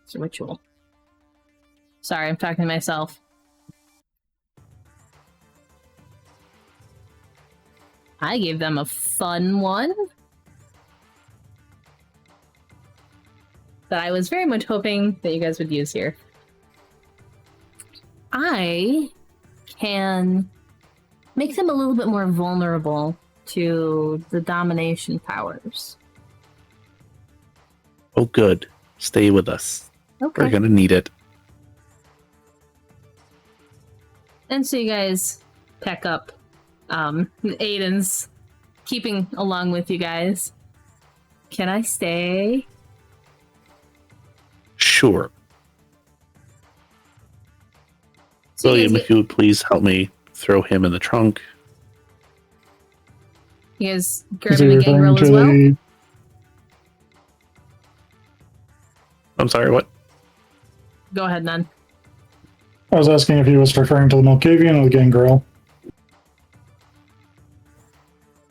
It's a ritual. Sorry, I'm talking to myself. I gave them a fun one that I was very much hoping that you guys would use here. I can make them a little bit more vulnerable to the domination powers. Oh, good. Stay with us. Okay. We're gonna need it. And so you guys pack up. Aiden's keeping along with you guys. Can I stay? Sure. So William, if you would please help me throw him in the trunk. you guys Is grabbing he the gang referring grill to as well? the? I'm sorry, what? Go ahead, Nun. I was asking if he was referring to the Malkavian or the Gangrel.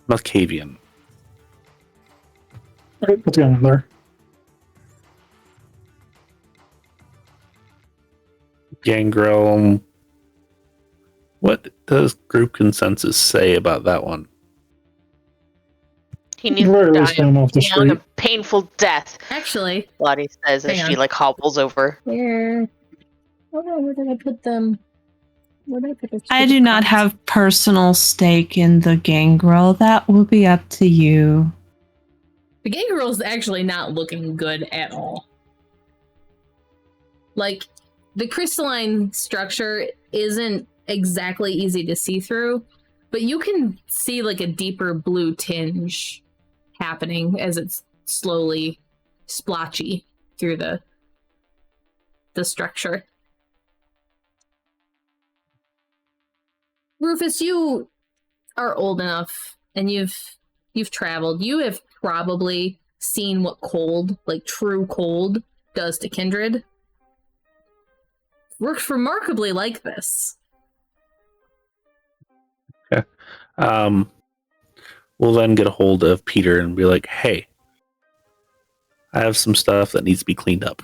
Malkavian. Okay, let's get him in there. Gangrel. What does group consensus say about that one? He needs Very to die least him off the a long street. and painful death, Actually, Lottie says as Hang she on. like hobbles over. where did I put them? Where did I put the I do not cards? have personal stake in the gangrel. That will be up to you. The gang girl's actually not looking good at all. Like, the crystalline structure isn't exactly easy to see through, but you can see like a deeper blue tinge happening as it's slowly splotchy through the structure. Rufus, you are old enough and you've traveled. You have probably seen what cold, like true cold, does to kindred. Works remarkably like this. We'll then get a hold of Peter and be like, hey, I have some stuff that needs to be cleaned up,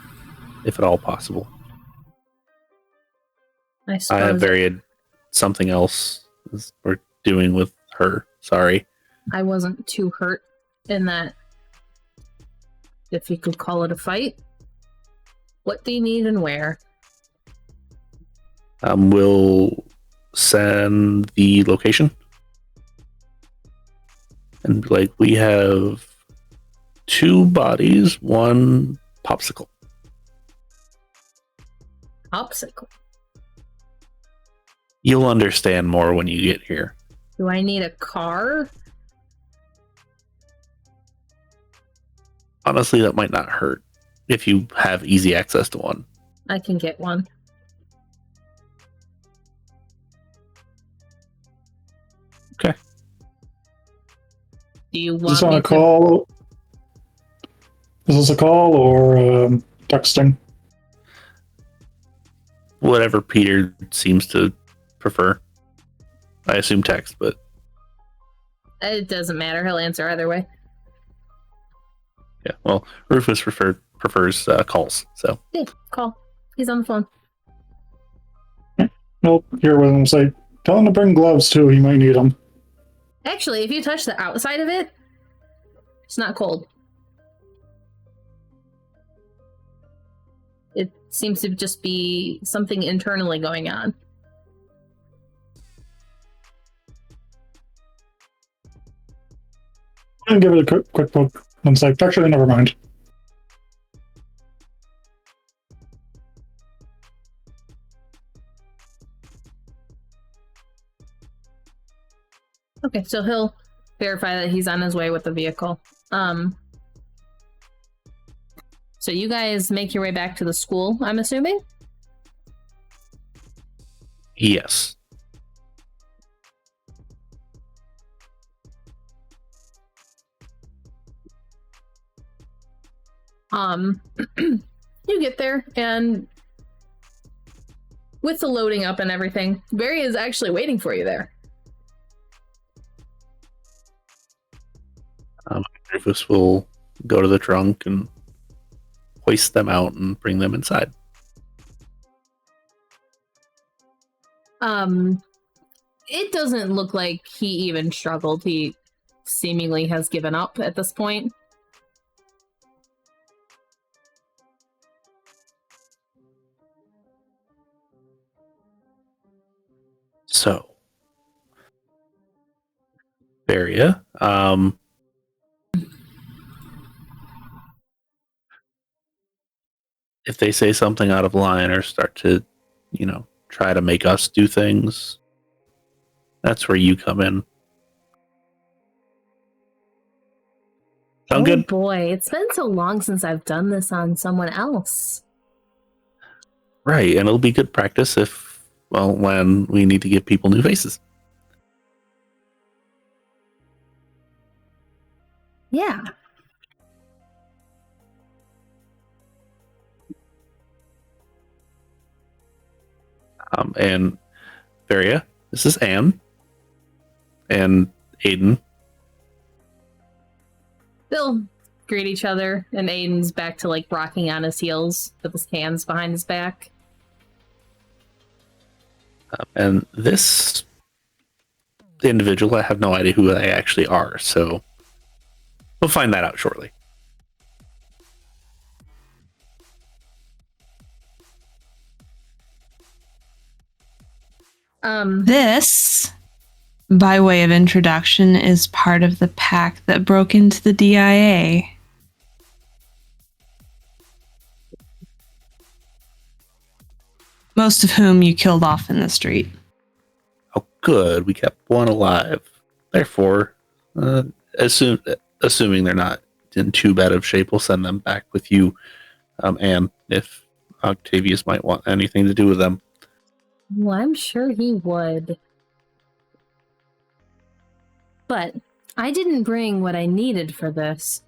if at all possible. I I suppose. have varied something else we're doing with her. Sorry. I wasn't too hurt in that, if you could call it a fight. What do you need and where? We'll send the location. And be like, we have 2 bodies, 1 popsicle. Popsicle. You'll understand more when you get here. Do I need a car? Honestly, that might not hurt if you have easy access to one. I can get one. Okay. Do you Is want this on me a to? call? Is this a call or texting? Whatever Peter seems to prefer. I assume text, but It doesn't matter. He'll answer either way. yeah. Well, Rufus prefers calls, so Yeah, call. He's on the phone. Nope. Here with him. Say, tell him to bring gloves too. He might need them. Actually, if you touch the outside of it, it's not cold. It seems to just be something internally going on. And give it a quick look. And it's like, actually, never mind. Okay, so he'll verify that he's on his way with the vehicle. So you guys make your way back to the school, I'm assuming? yes. You get there, and with the loading up and everything, Barry is actually waiting for you there. Rufus will go to the trunk and hoist them out and bring them inside. It doesn't look like he even struggled. He seemingly has given up at this point. area. If they say something out of line or start to, try to make us do things, that's where you come in. Sound good? Boy, it's been so long since I've done this on someone else. Right, and it'll be good practice when we need to give people new faces. Yeah. And Varia, this is Anne. And Aiden. They'll greet each other, and Aiden's back to like rocking on his heels with his hands behind his back. And this individual, I have no idea who they actually are, so we'll find that out shortly. This, by way of introduction, is part of the pack that broke into the DIA. Most of whom you killed off in the street. Oh, good. We kept one alive. Therefore, assuming they're not in too bad of shape, we'll send them back with you, Anne, if Octavius might want anything to do with them. Well, I'm sure he would. But I didn't bring what I needed for this.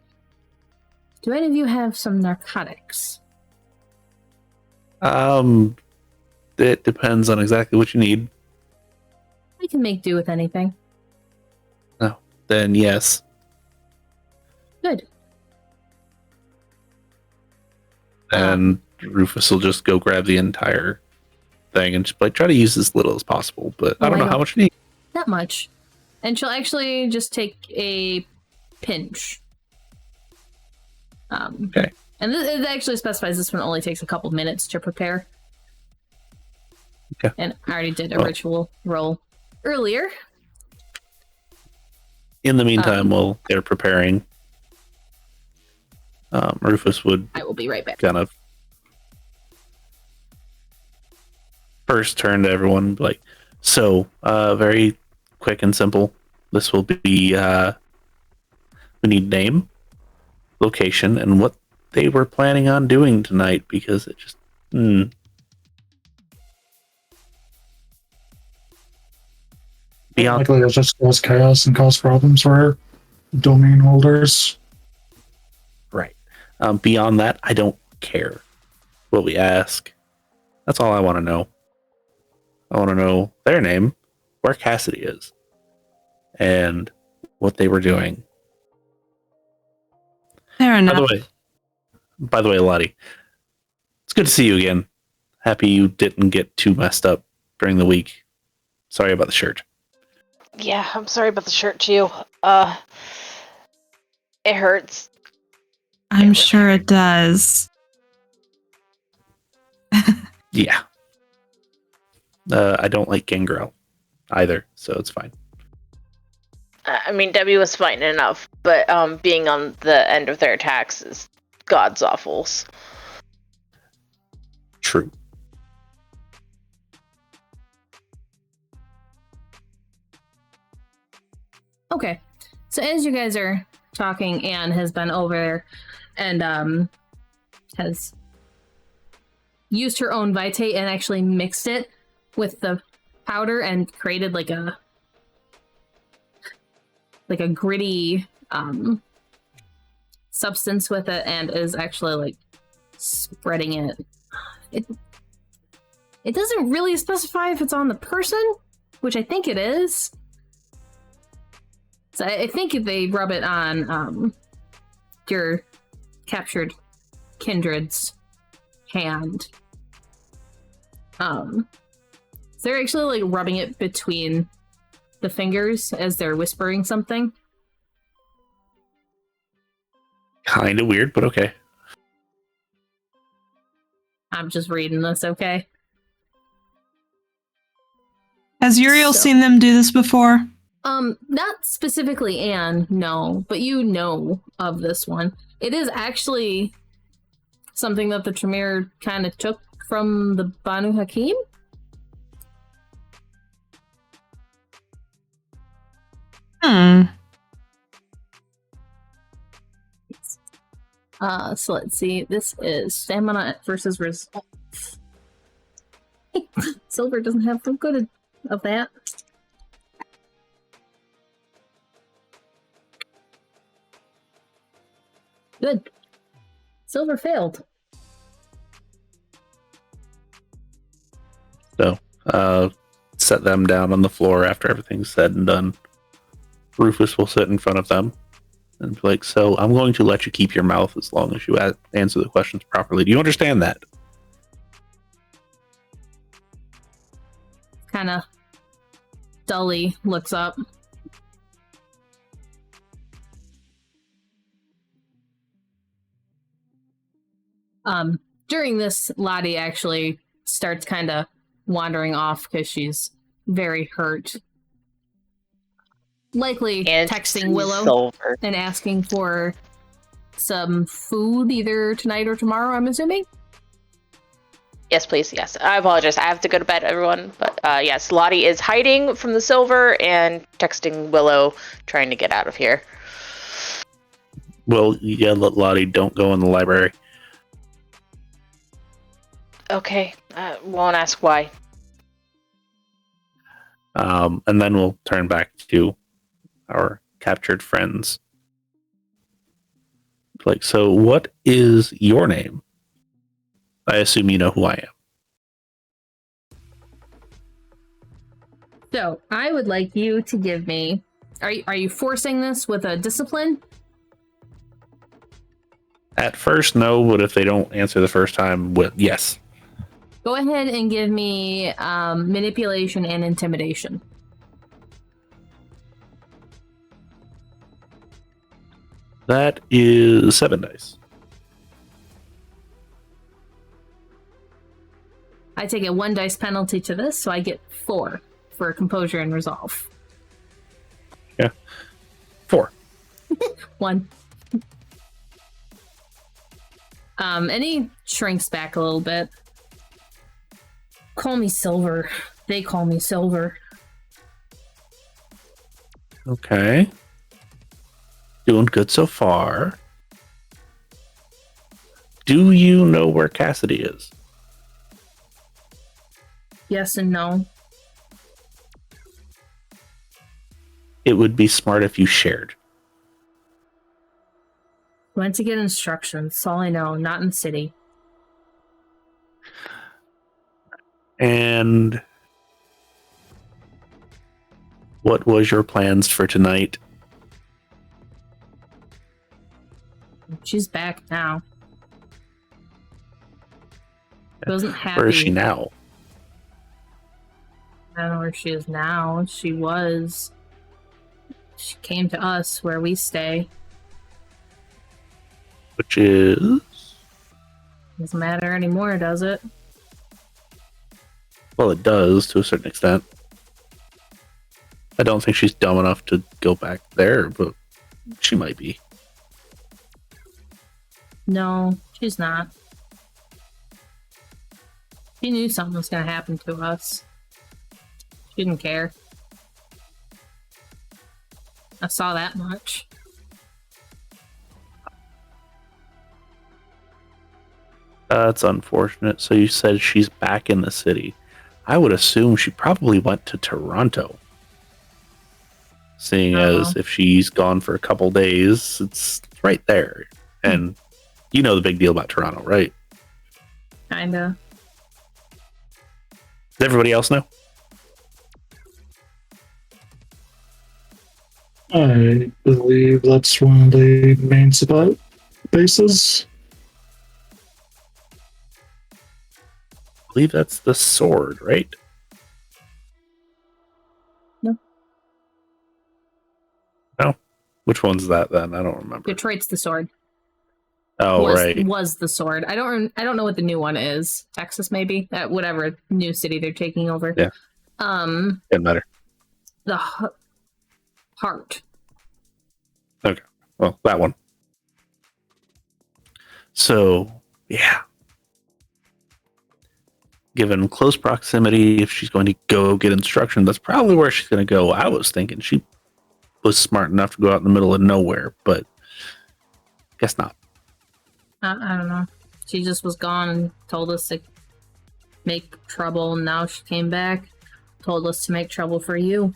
Do any of you have some narcotics? It depends on exactly what you need. I can make do with anything. No, then yes. Good. And Rufus will just go grab the entire thing and just try to use as little as possible. But I don't know how much you need. Not much. And she'll actually just take a pinch. Okay. And it actually specifies this one only takes a couple minutes to prepare. Okay. And I already did a ritual roll earlier. In the meantime, while they're preparing, Rufus would I will be right back. kind of first turn to everyone and be like, so, very quick and simple. This will be, we need name, location, and what they were planning on doing tonight, because it just, Beyond Likely it'll just cause chaos and cause problems for our domain holders. Right. Beyond that, I don't care what we ask. That's all I want to know. I want to know their name, where Cassidy is, and what they were doing. Fair enough. By the way, Lottie, it's good to see you again. Happy you didn't get too messed up during the week. Sorry about the shirt. Yeah, I'm sorry about the shirt too. It hurts. I'm sure it does. Yeah. I don't like Gangrel either, so it's fine. I mean, Debbie was fine enough, but being on the end of their attacks is god's awfuls. True. Okay. So as you guys are talking, Anne has been over there and has used her own Vitae and actually mixed it with the powder and created like a gritty substance with it, and is actually like spreading it. It doesn't really specify if it's on the person, which I think it is. So I think if they rub it on your captured kindred's hand, they're actually like rubbing it between the fingers as they're whispering something. Kind of weird, but okay. I'm just reading this, okay? Has Uriel seen them do this before? Not specifically Anne, no, but you know of this one. It is actually something that the Tremere kind of took from the Banu Hakim. So let's see. This is stamina versus results. Silver doesn't have the good of that. Good. Silver failed. So, set them down on the floor after everything's said and done. Rufus will sit in front of them and be like, so I'm going to let you keep your mouth as long as you answer the questions properly. Do you understand that? Kind of dully looks up. During this, Lottie actually starts kind of wandering off because she's very hurt. Likely And texting Willow Silver. and asking for some food either tonight or tomorrow, I'm assuming. Yes, please. Yes. I apologize. I have to go to bed, everyone. But yes, Lottie is hiding from the Silver and texting Willow, trying to get out of here. Well, yeah, let Lottie don't go in the library. Okay. Won't ask why. And then we'll turn back to our captured friends. Like, so what is your name? I assume you know who I am. So I would like you to give me. Are you forcing this with a discipline? At first, no, but if they don't answer the first time, yes. Go ahead and give me manipulation and intimidation. That is 7 dice. I take a 1 dice penalty to this, so I get 4 for composure and resolve. Yeah. 4. 1. And he shrinks back a little bit. Call me Silver. They call me Silver. Okay. Doing good so far. Do you know where Cassidy is? Yes and no. It would be smart if you shared. Went to get instructions. That's all I know. Not in the city. And what was your plans for tonight? She's back now. Wasn't happy. Where is she now? I don't know where she is now. She came to us where we stay. Which is? Doesn't matter anymore, does it? Well, it does to a certain extent. I don't think she's dumb enough to go back there, but she might be. No, she's not. She knew something was going to happen to us. She didn't care. I saw that much. That's unfortunate. So you said she's back in the city. I would assume she probably went to Toronto. Seeing as if she's gone for a couple days, it's right there. And you know the big deal about Toronto, right? Kinda. Does everybody else know? I believe that's one of the main support bases. I believe that's the sword, right? No. No? Which one's that then? I don't remember. Detroit's the sword. Oh, right. Was the sword. I don't know what the new one is. Texas, maybe? Whatever new city they're taking over. Yeah. Doesn't matter. Heart. Okay. Well, that one. So, yeah. Given close proximity, if she's going to go get instruction, that's probably where she's going to go. I was thinking she was smart enough to go out in the middle of nowhere, but guess not. I don't know. She just was gone and told us to make trouble, and now she came back, told us to make trouble for you.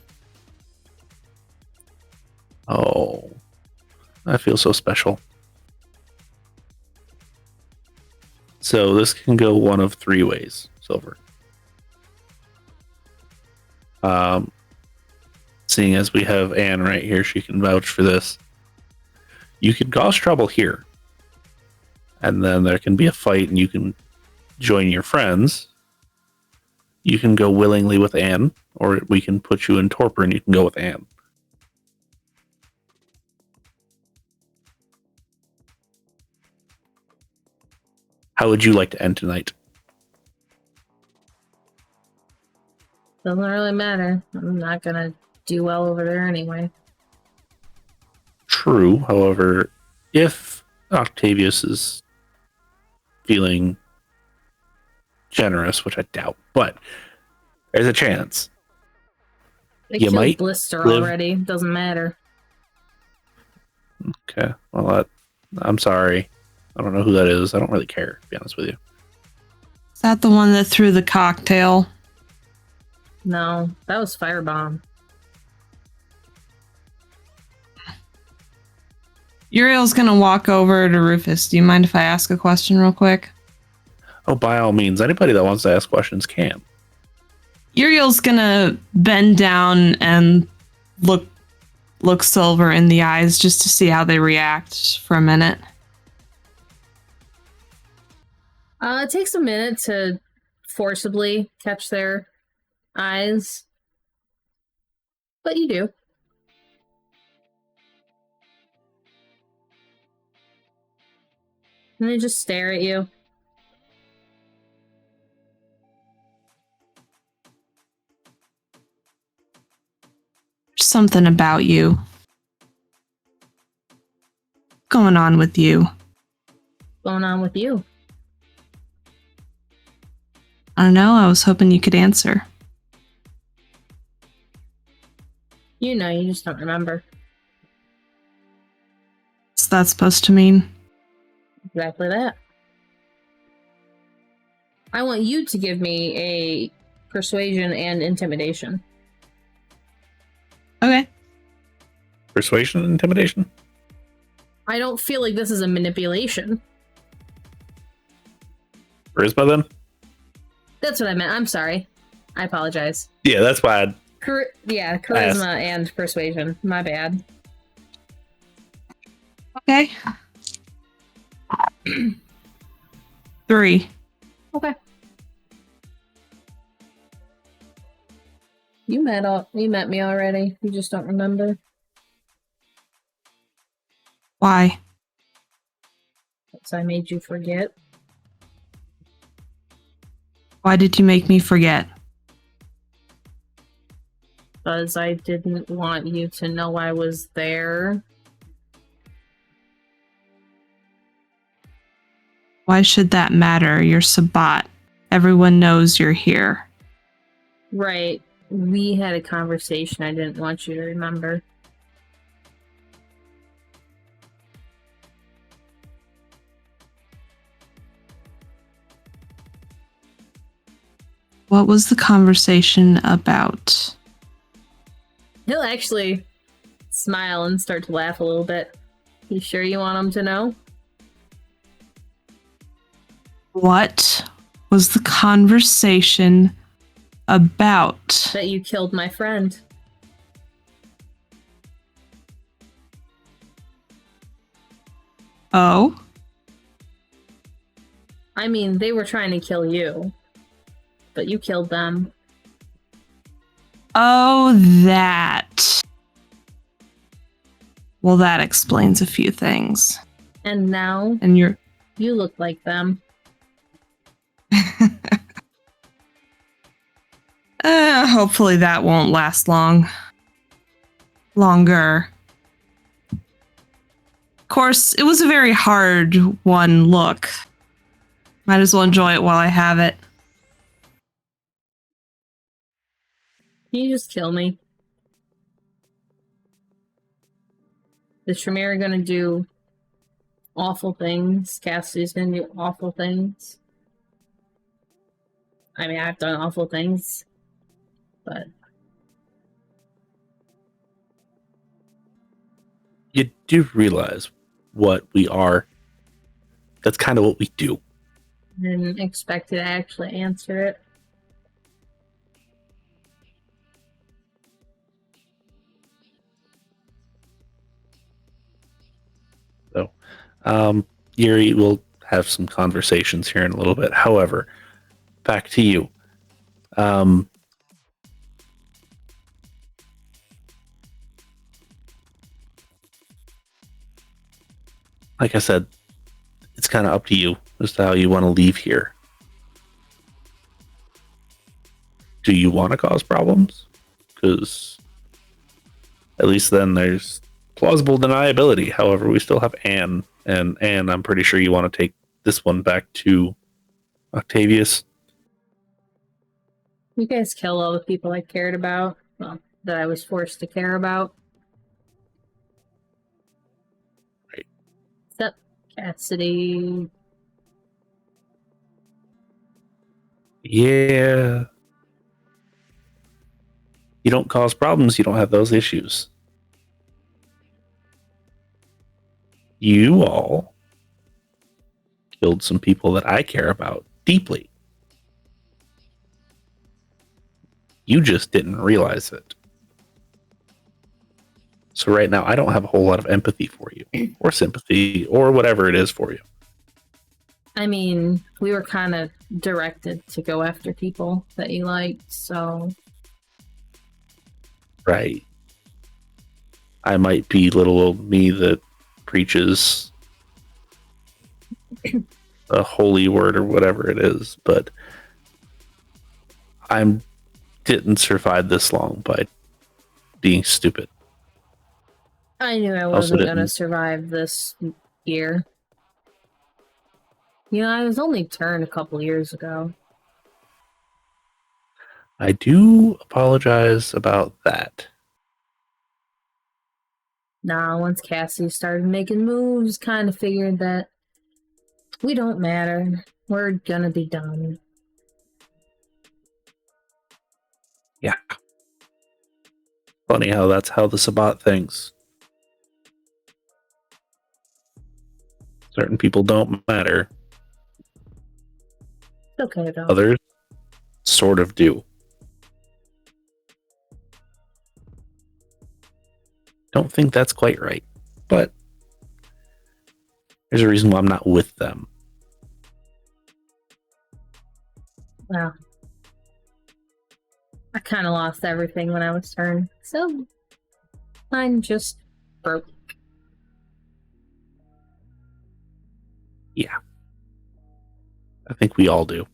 Oh, I feel so special. So this can go one of three ways, Silver. Seeing as we have Anne right here, she can vouch for this. You can cause trouble here, and then there can be a fight, and you can join your friends. You can go willingly with Anne, or we can put you in torpor, and you can go with Anne. How would you like to end tonight? Doesn't really matter. I'm not gonna do well over there anyway. True. However, if Octavius is feeling generous, which I doubt, but there's a chance. They You killed might Blister live- already. Doesn't matter. Okay. Well, I'm sorry. I don't know who that is. I don't really care, to be honest with you. Is that the one that threw the cocktail? No, that was Firebomb. Uriel's gonna walk over to Rufus. Do you mind if I ask a question real quick? Oh, by all means, anybody that wants to ask questions can. Uriel's gonna bend down and look Silver in the eyes just to see how they react for a minute. It takes a minute to forcibly catch their eyes, but you do. And they just stare at you. There's something about you. What's going on with you? What's going on with you? I don't know. I was hoping you could answer. You know, you just don't remember. What's that supposed to mean? Exactly that. I want you to give me a persuasion and intimidation. Okay. Persuasion and intimidation? I don't feel like this is a manipulation. Charisma, then? That's what I meant. I'm sorry. I apologize. Yeah, that's why charisma and persuasion. My bad. Okay. 3. Okay. You met me already. You just don't remember. Why? So I made you forget. Why did you make me forget? Because I didn't want you to know I was there. Why should that matter? You're Sabat. Everyone knows you're here. Right. We had a conversation I didn't want you to remember. What was the conversation about? He'll actually smile and start to laugh a little bit. You sure you want him to know? What was the conversation about? That you killed my friend. Oh? I mean, they were trying to kill you. But you killed them. Oh, that. Well, that explains a few things. And now And you're... you look like them. Hopefully that won't last long. longer. Of course, it was a very hard one look. Might as well enjoy it while I have it. Can you just kill me? Is Tremere gonna do awful things? Cassidy's gonna do awful things? I mean, I've done awful things, but... You do realize what we are. That's kind of what we do. I didn't expect to actually answer it. So, Yuri, we'll have some conversations here in a little bit. However, back to you. Like I said, it's kind of up to you as to how you want to leave here. Do you want to cause problems? Because at least then there's plausible deniability. However, we still have Anne, and Anne, I'm pretty sure you want to take this one back to Octavius. You guys kill all the people I cared about. Well, that I was forced to care about. Right. Except Cassidy. Yeah. You don't cause problems, you don't have those issues. You all killed some people that I care about deeply. You just didn't realize it. So right now, I don't have a whole lot of empathy for you, or sympathy, or whatever it is for you. I mean, we were kind of directed to go after people that you liked, so... Right. I might be little old me that preaches a holy word or whatever it is, but I didn't survive this long by being stupid. I knew I Also wasn't didn't- going to survive this year. You know, I was only turned a couple years ago. I do apologize about that. Nah, once Cassie started making moves, kind of figured that we don't matter. We're gonna be done. Yeah. Funny how that's how the Sabbat thinks. Certain people don't matter. It's okay, though. Others sort of do. Don't think that's quite right, but there's a reason why I'm not with them. Well, I kind of lost everything when I was turned, so mine just broke. Yeah. I think we all do.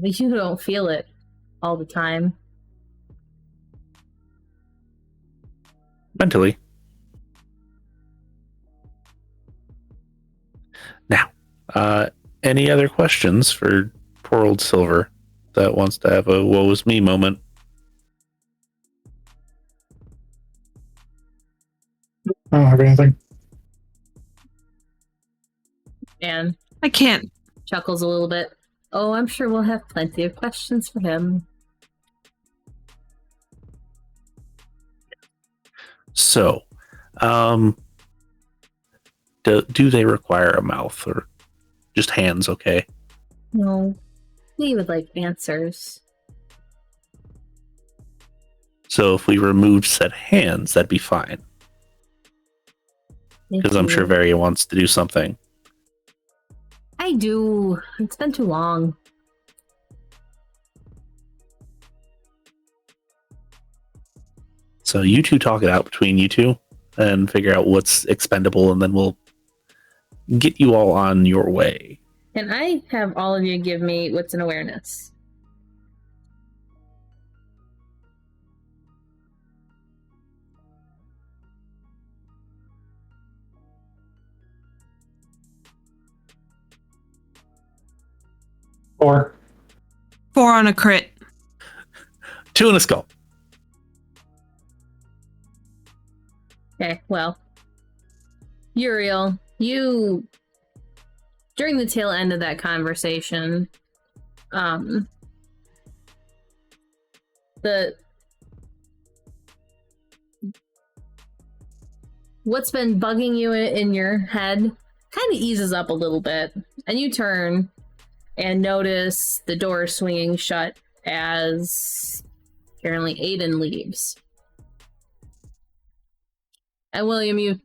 You don't feel it all the time. Mentally. Now, any other questions for poor old Silver that wants to have a woe is me moment? I don't have anything. And I can't. chuckles a little bit. Oh, I'm sure we'll have plenty of questions for him. So, do they require a mouth or just hands? Okay. No, we would like answers. So if we removed said hands, that'd be fine. Because I'm sure Varia wants to do something. I do. It's been too long. So you two talk it out between you two and figure out what's expendable, and then we'll get you all on your way. Can I have all of you give me what's an awareness? 4. 4 on a crit. 2 in a skull. Okay, well, Uriel, you, during the tail end of that conversation, what's been bugging you in your head kind of eases up a little bit, and you turn and notice the door swinging shut as apparently Aiden leaves. And William, you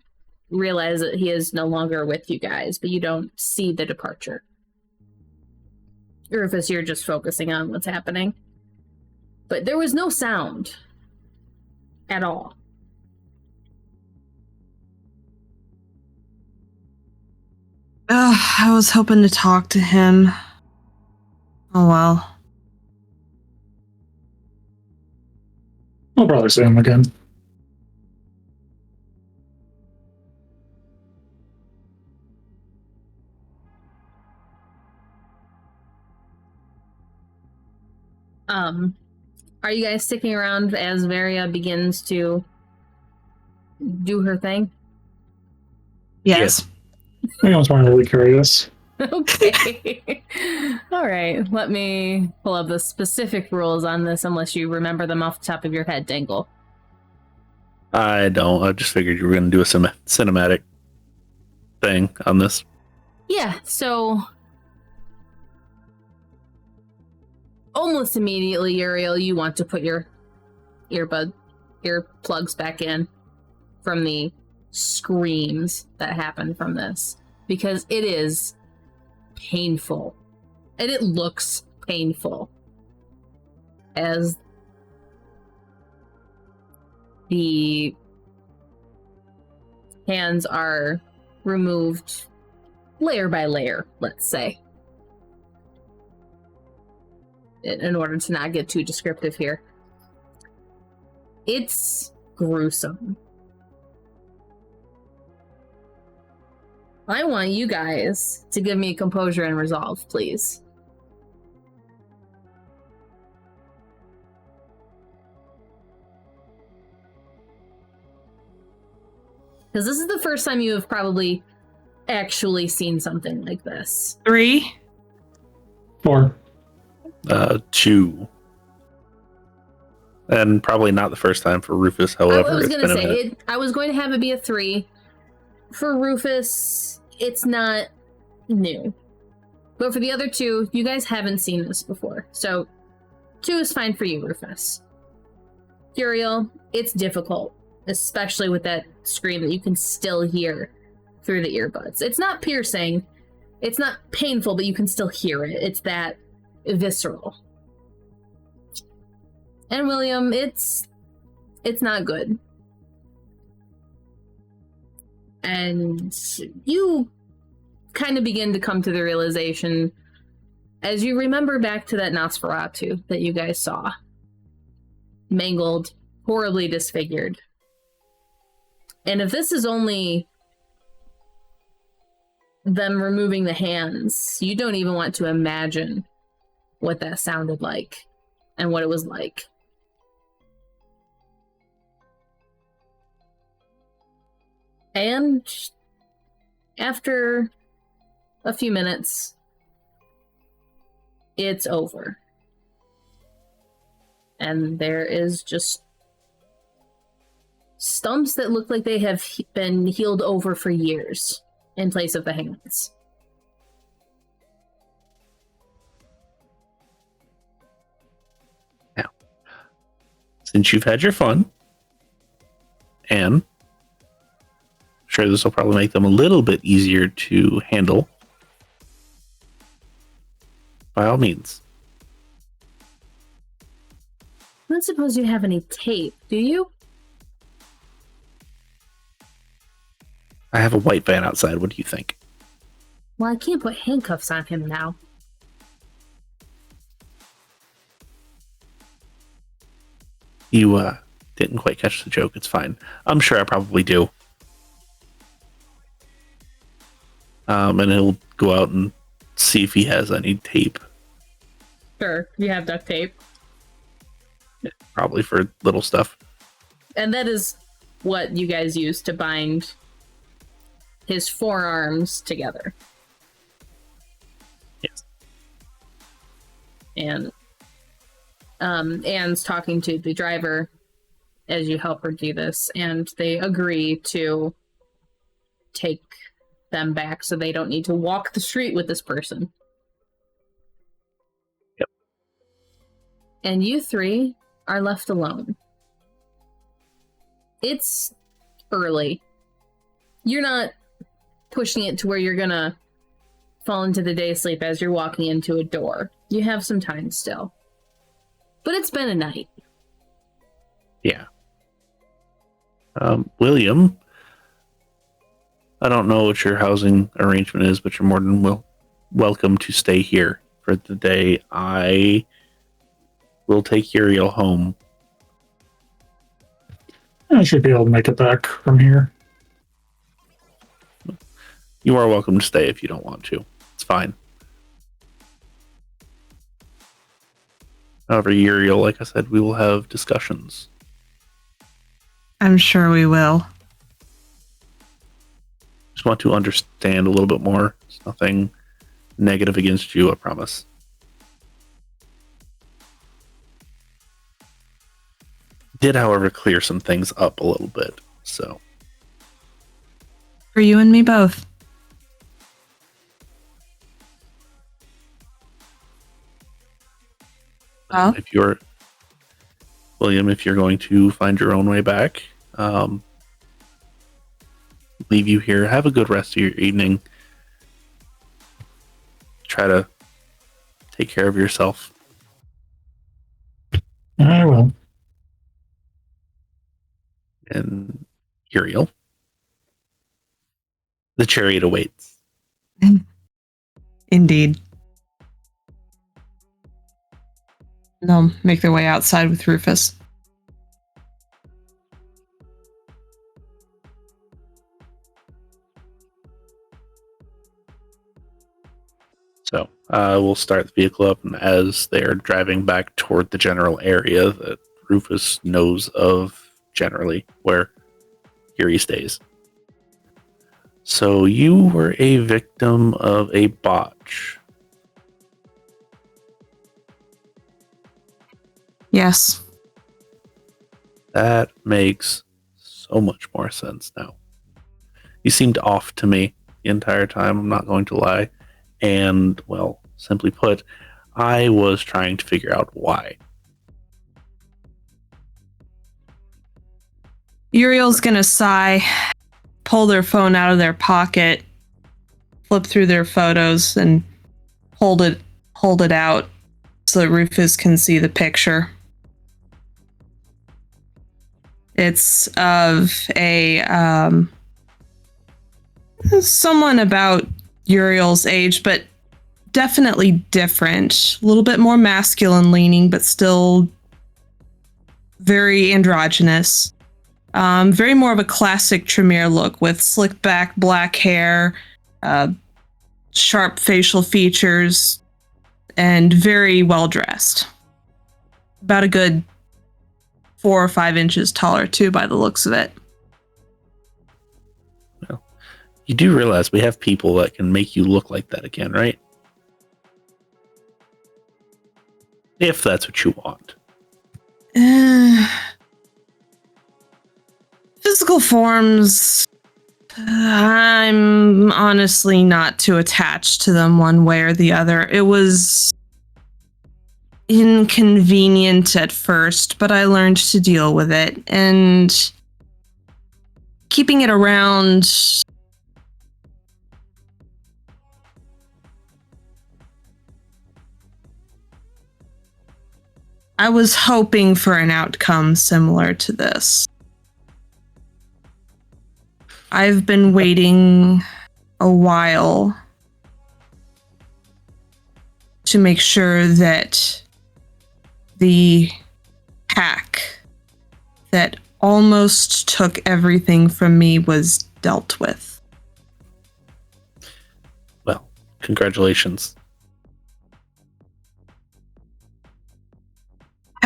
realize that he is no longer with you guys, but you don't see the departure. Rufus, you're just focusing on what's happening. But there was no sound at all. I was hoping to talk to him. Oh well. I'll probably see him again. Are you guys sticking around as Varia begins to do her thing? Yes. I was really curious. Okay. All right. Let me pull up the specific rules on this, unless you remember them off the top of your head, Dengle. I don't. I just figured you were going to do a cinematic thing on this. Yeah, so almost immediately, Uriel, you want to put your earplugs back in from the screams that happen from this, because it is painful and it looks painful as the hands are removed layer by layer, let's say, in order to not get too descriptive here. It's gruesome. I want you guys to give me composure and resolve, please. Because this is the first time you have probably actually seen something like this. 3. 4. 2. And probably not the first time for Rufus, however. I was going to say, I was going to have it be a 3. For Rufus, it's not new. But for the other 2, you guys haven't seen this before. So 2 is fine for you, Rufus. Uriel, it's difficult, especially with that scream that you can still hear through the earbuds. It's not piercing, it's not painful, but you can still hear it. It's that visceral. And William, it's not good. And you kind of begin to come to the realization as you remember back to that Nosferatu that you guys saw. Mangled, horribly disfigured. And if this is only them removing the hands, you don't even want to imagine what that sounded like and what it was like. And after a few minutes, it's over. And there is just stumps that look like they have been healed over for years in place of the hands. Now, since you've had your fun, and I'm sure this will probably make them a little bit easier to handle, by all means. I don't suppose you have any tape, do you? I have a white van outside. What do you think? Well, I can't put handcuffs on him now. You didn't quite catch the joke. It's fine. I'm sure I probably do. And he'll go out and see if he has any tape Sure, you have duct tape. Probably for little stuff. And that is what you guys use to bind his forearms together. Yes. And Anne's talking to the driver as you help her do this, and they agree to take them back so they don't need to walk the street with this person. Yep. And you three are left alone. It's early. You're not pushing it to where you're gonna fall into the day sleep as you're walking into a door. You have some time still. But it's been a night. Yeah. William, I don't know what your housing arrangement is, but you're more than welcome to stay here for the day. I will take Uriel home. I should be able to make it back from here. You are welcome to stay if you don't want to. It's fine. However, Uriel, like I said, we will have discussions. I'm sure we will. Just want to understand a little bit more. It's nothing negative against you, I promise. Did, however, clear some things up a little bit, so. For you and me both. Well, If you're William, if you're going to find your own way back, leave you here. Have a good rest of your evening. Try to take care of yourself. I will. And Uriel, the chariot awaits. indeed. They'll make their way outside with Rufus. So we'll start the vehicle up, and as they're driving back toward the general area that Rufus knows of generally, where Yuri stays. So you were a victim of a botch. Yes. That makes so much more sense now. You seemed off to me the entire time, I'm not going to lie. And, well, simply put, I was trying to figure out why. Uriel's gonna sigh, pull their phone out of their pocket, flip through their photos, and hold it out so that Rufus can see the picture. It's of a someone about Uriel's age, but definitely different. A little bit more masculine leaning, but still very androgynous. Very more of a classic Tremere look with slick back black hair, sharp facial features, and very well dressed. About a good 4 or 5 inches taller, too, by the looks of it. Well, you do realize we have people that can make you look like that again, right? If that's what you want. Physical forms, I'm honestly not too attached to them one way or the other. It was inconvenient at first, but I learned to deal with it. And keeping it around I was hoping for an outcome similar to this. I've been waiting a while to make sure that the hack that almost took everything from me was dealt with. Well, congratulations.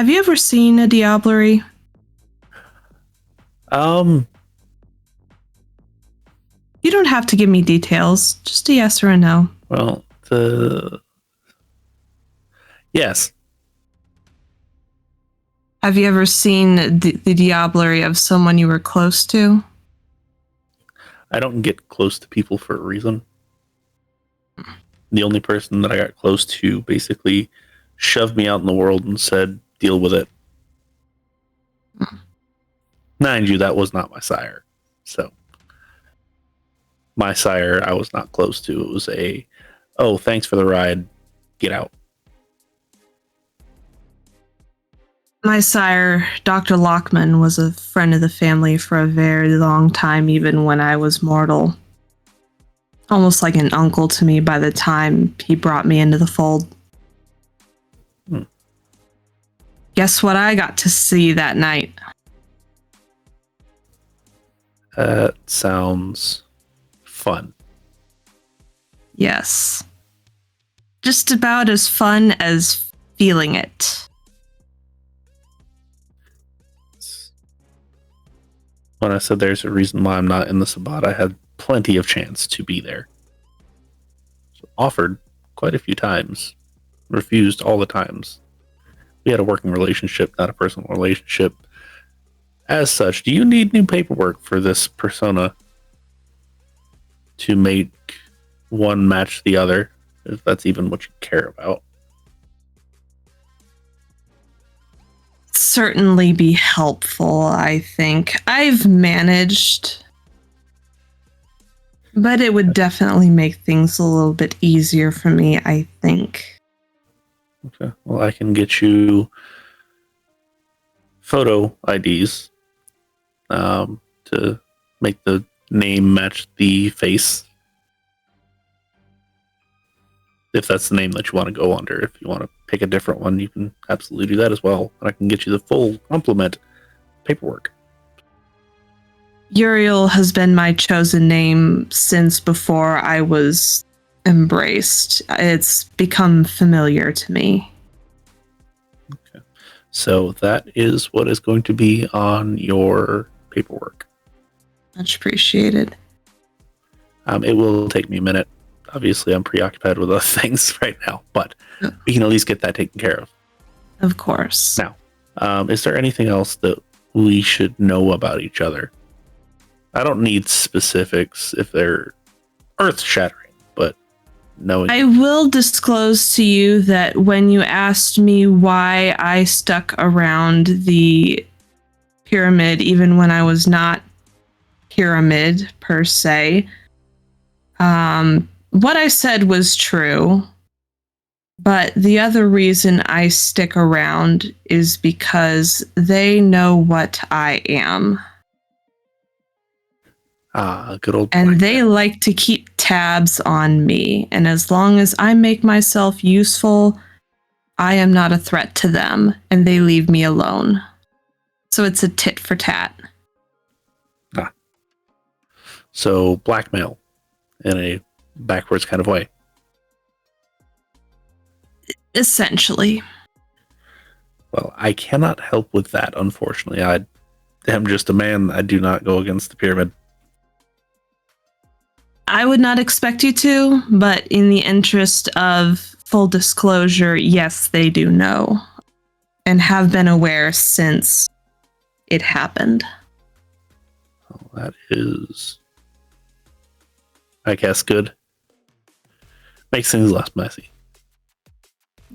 Have you ever seen a diablerie? You don't have to give me details. Just a yes or a no. Well, yes. Have you ever seen the diablerie of someone you were close to? I don't get close to people for a reason. The only person that I got close to basically shoved me out in the world and said, deal with it. Mind you, that was not my sire. So, my sire, I was not close to. It was oh, thanks for the ride. Get out. My sire, Dr. Lockman, was a friend of the family for a very long time, even when I was mortal. Almost like an uncle to me by the time he brought me into the fold. Guess what I got to see that night? That sounds fun. Yes. Just about as fun as feeling it. When I said there's a reason why I'm not in the Sabbat, I had plenty of chance to be there. So offered quite a few times. Refused all the times. We had a working relationship, not a personal relationship. As such, do you need new paperwork for this persona to make one match the other, if that's even what you care about? Certainly be helpful, I think. I've managed, but it would definitely make things a little bit easier for me, I think. Okay. Well, I can get you photo IDs to make the name match the face. If that's the name that you want to go under. If you want to pick a different one, you can absolutely do that as well. And I can get you the full complement paperwork. Uriel has been my chosen name since before I was embraced. It's become familiar to me. Okay. So that is what is going to be on your paperwork. Much appreciated. It will take me a minute. Obviously, I'm preoccupied with other things right now, but we can at least get that taken care of. Of course. Now, is there anything else that we should know about each other? I don't need specifics if they're earth-shattering, but knowing... I will disclose to you that when you asked me why I stuck around the pyramid, even when I was not pyramid per se, what I said was true, but the other reason I stick around is because they know what I am. Good old... And they like to keep tabs on me, and as long as I make myself useful, I am not a threat to them, and they leave me alone. So it's a tit for tat. So blackmail in a backwards kind of way. Essentially. Well, I cannot help with that, unfortunately. I am just a man. I do not go against the pyramid. I would not expect you to, but in the interest of full disclosure, yes, they do know and have been aware since it happened. Well, that is, I guess, good. Makes things less messy.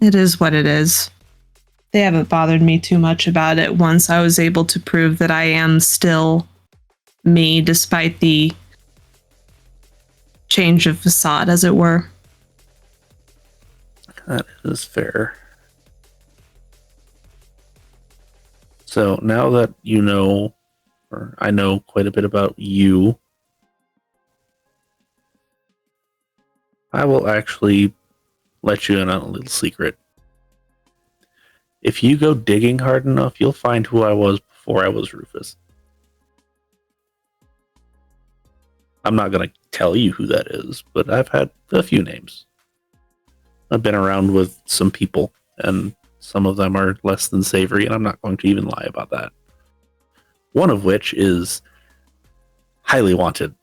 It is what it is. They haven't bothered me too much about it once I was able to prove that I am still me, despite the change of facade, as it were. That is fair. So now that you know, or I know quite a bit about you, I will actually let you in on a little secret. If you go digging hard enough, you'll find who I was before I was Rufus. I'm not going to tell you who that is, but I've had a few names. I've been around with some people, and Some of them are less than savory, and I'm not going to even lie about that. One of which is highly wanted.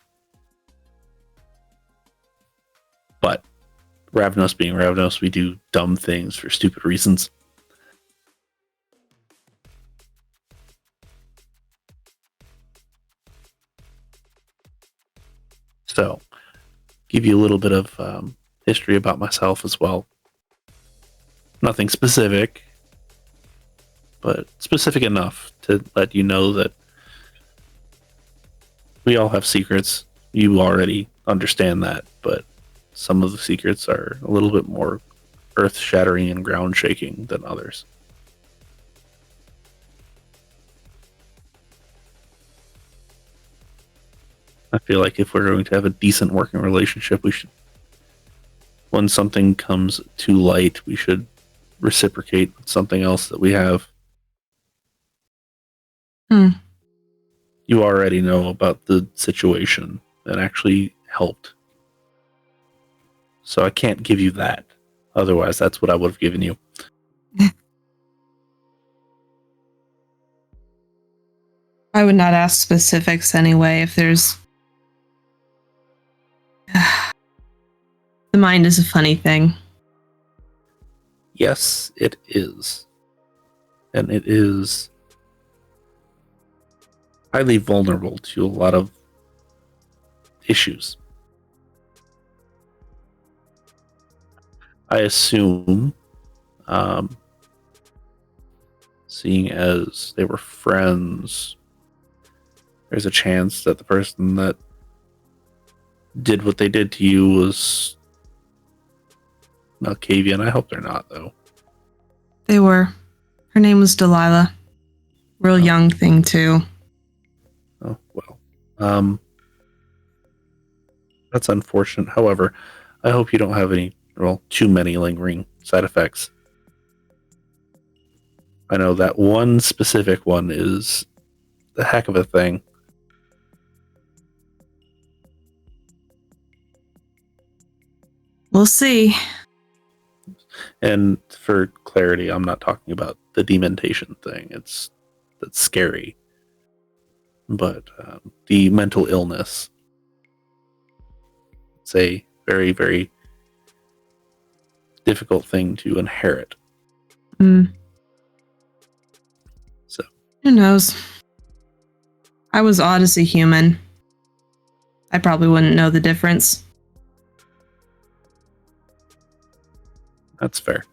But Ravnos being Ravnos, we do dumb things for stupid reasons. So, give you a little bit of history about myself as well. Nothing specific, but specific enough to let you know that we all have secrets. You already understand that, but some of the secrets are a little bit more earth-shattering and ground-shaking than others. I feel like if we're going to have a decent working relationship, we should, when something comes to light, we should reciprocate with something else that we have. You already know about the situation that actually helped. So I can't give you that. Otherwise, that's what I would have given you. I would not ask specifics anyway if there's... The mind is a funny thing. Yes, it is. And it is highly vulnerable to a lot of issues. I assume, seeing as they were friends, there's a chance that the person that did what they did to you was Malkavian. I hope they're not, though. They were. Her name was Delilah. Real young thing, too. Oh, well. That's unfortunate. However, I hope you don't have too many lingering side effects. I know that one specific one is a heck of a thing. We'll see. And for clarity, I'm not talking about the dementation thing. That's scary. But the mental illness. It's a very, very difficult thing to inherit. So who knows? I was odd as a human. I probably wouldn't know the difference. That's fair.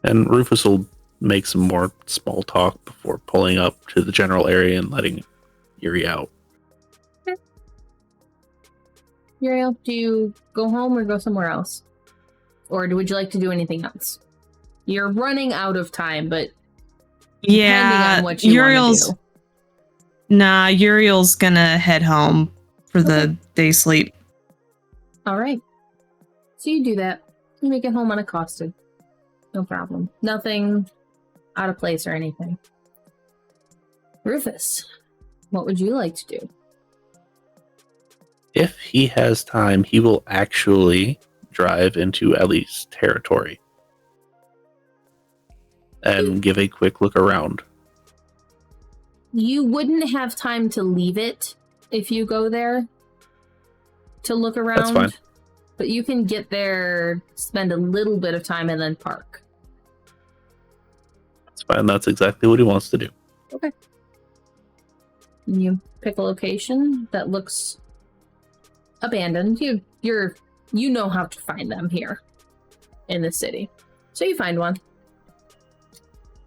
And Rufus will make some more small talk before pulling up to the general area and letting Yuri out. Uriel, do you go home or go somewhere else? Or would you like to do anything else? You're running out of time, but depending on what you want to do. Nah, Uriel's gonna head home for the day sleep. All right. So you do that. You make it home unaccosted. No problem. Nothing out of place or anything. Rufus, what would you like to do? If he has time, he will actually drive into Ellie's territory and give a quick look around. You wouldn't have time to leave it if you go there to look around. That's fine. But you can get there, spend a little bit of time, and then park. That's fine. That's exactly what he wants to do. Okay. You pick a location that looks abandoned. You know how to find them here in the city. So you find one.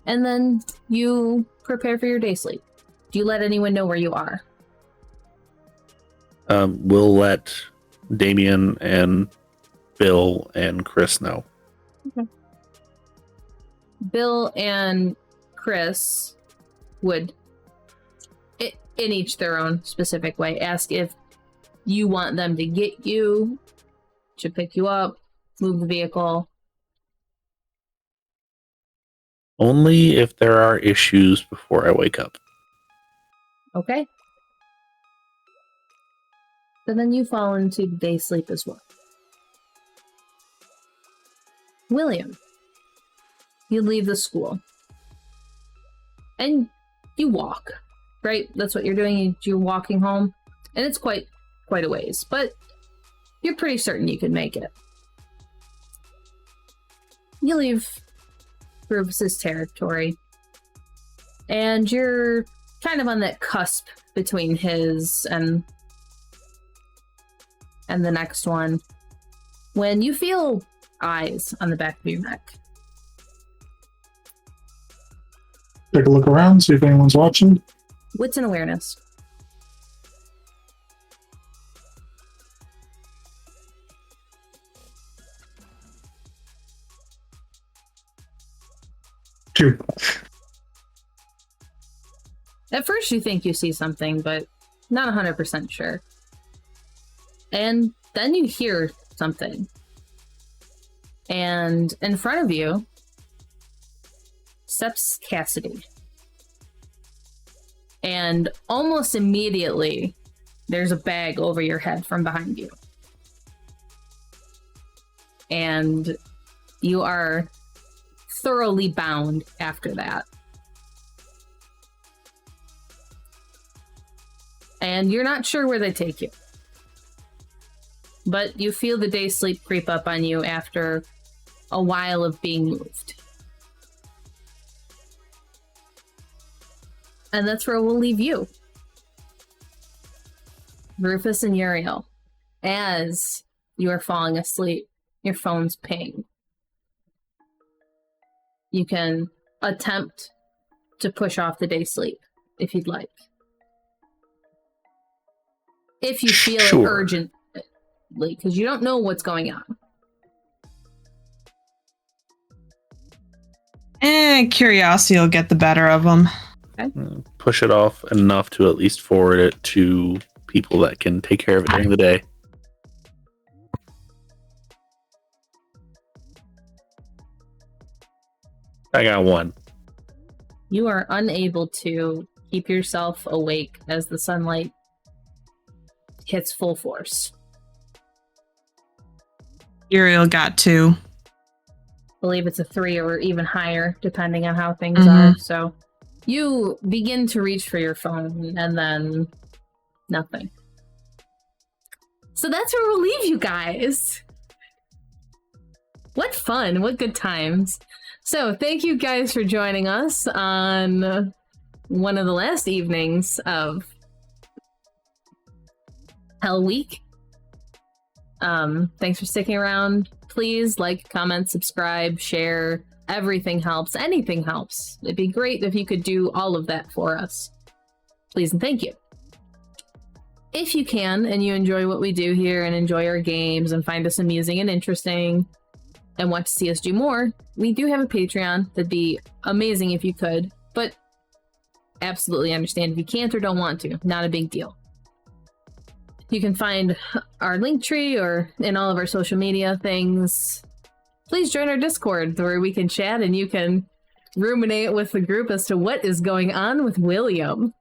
And then you prepare for your day sleep. Do you let anyone know where you are? We'll let Damien and Bill and Chris know. Okay. Bill and Chris would, in each their own specific way, ask if you want them to get you, to pick you up, move the vehicle. Only if there are issues before I wake up. Okay. So then you fall into day sleep as well. William, you leave the school. And you walk, right? That's what you're doing. You're walking home. And it's quite a ways, but you're pretty certain you can make it. You leave Rufus's territory. And you're kind of on that cusp between his and the next one. When you feel eyes on the back of your neck. Take a look around, see if anyone's watching. Wits and awareness. Two. At first you think you see something, but not 100% sure. And then you hear something. And in front of you steps Cassidy. And almost immediately, there's a bag over your head from behind you. And you are thoroughly bound after that. And you're not sure where they take you. But you feel the day sleep creep up on you after a while of being moved. And that's where we'll leave you. Rufus and Uriel. As you are falling asleep, your phones ping. You can attempt to push off the day sleep if you'd like. If you feel it urgently, because you don't know what's going on. Curiosity will get the better of them. Okay. Push it off enough to at least forward it to people that can take care of it during the day. I got one. You are unable to keep yourself awake as the sunlight hits full force. Uriel got 2. I believe it's a 3 or even higher, depending on how things are. So you begin to reach for your phone, and then nothing. So that's where we'll leave you guys. What fun. What good times. So thank you guys for joining us on one of the last evenings of Hell Week. Thanks for sticking around. Please like, comment, subscribe, share. Everything helps. Anything helps. It'd be great if you could do all of that for us. Please and thank you. If you can, and you enjoy what we do here and enjoy our games and find us amusing and interesting and want to see us do more, we do have a Patreon. That'd be amazing if you could, but absolutely understand if you can't or don't want to. Not a big deal. You can find our link tree or in all of our social media things. Please join our Discord where we can chat and you can ruminate with the group as to what is going on with William.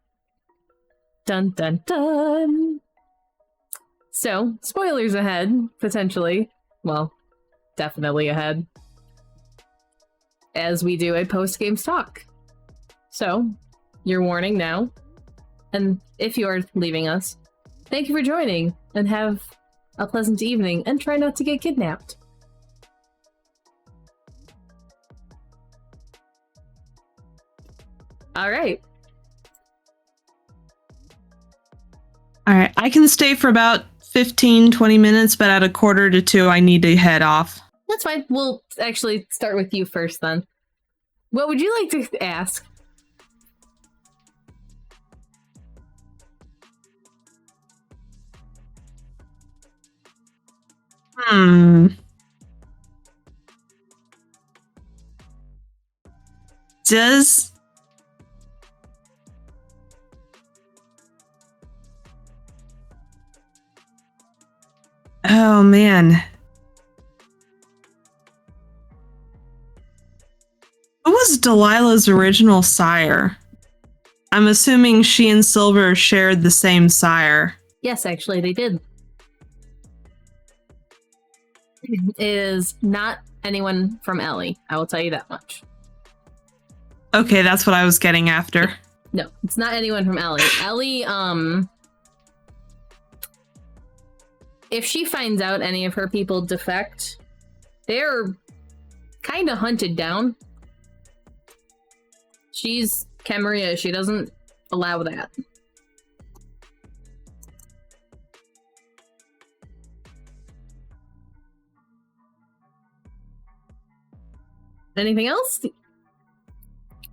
Dun dun dun. So, spoilers ahead, potentially. Well, definitely ahead. As we do a post-games talk. So, your warning now. And if you are leaving us, thank you for joining, and have a pleasant evening, and try not to get kidnapped. All right. All right, I can stay for about 15, 20 minutes, but at 1:45, I need to head off. That's fine. We'll actually start with you first, then. What would you like to ask? Does... Oh, man. Who was Delilah's original sire? I'm assuming she and Silver shared the same sire. Yes, actually, they did. It is not anyone from Ellie. I will tell you that much. Okay, that's what I was getting after. No, it's not anyone from Ellie. Ellie, if she finds out any of her people defect, they're kind of hunted down. She's Camarilla. She doesn't allow that. Anything else?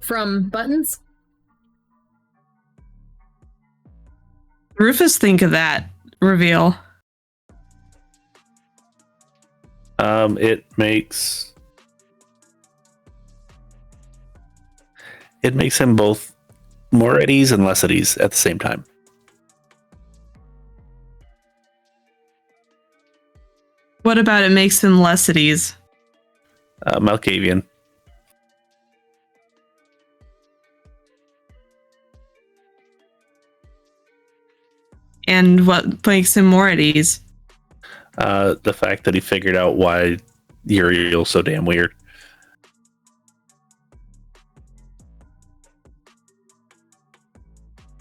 From Buttons? Rufus, think of that reveal. It makes him both more at ease and less at ease at the same time. What about it makes him less at ease? Malkavian. And what makes him more at ease? The fact that he figured out why Uriel's so damn weird.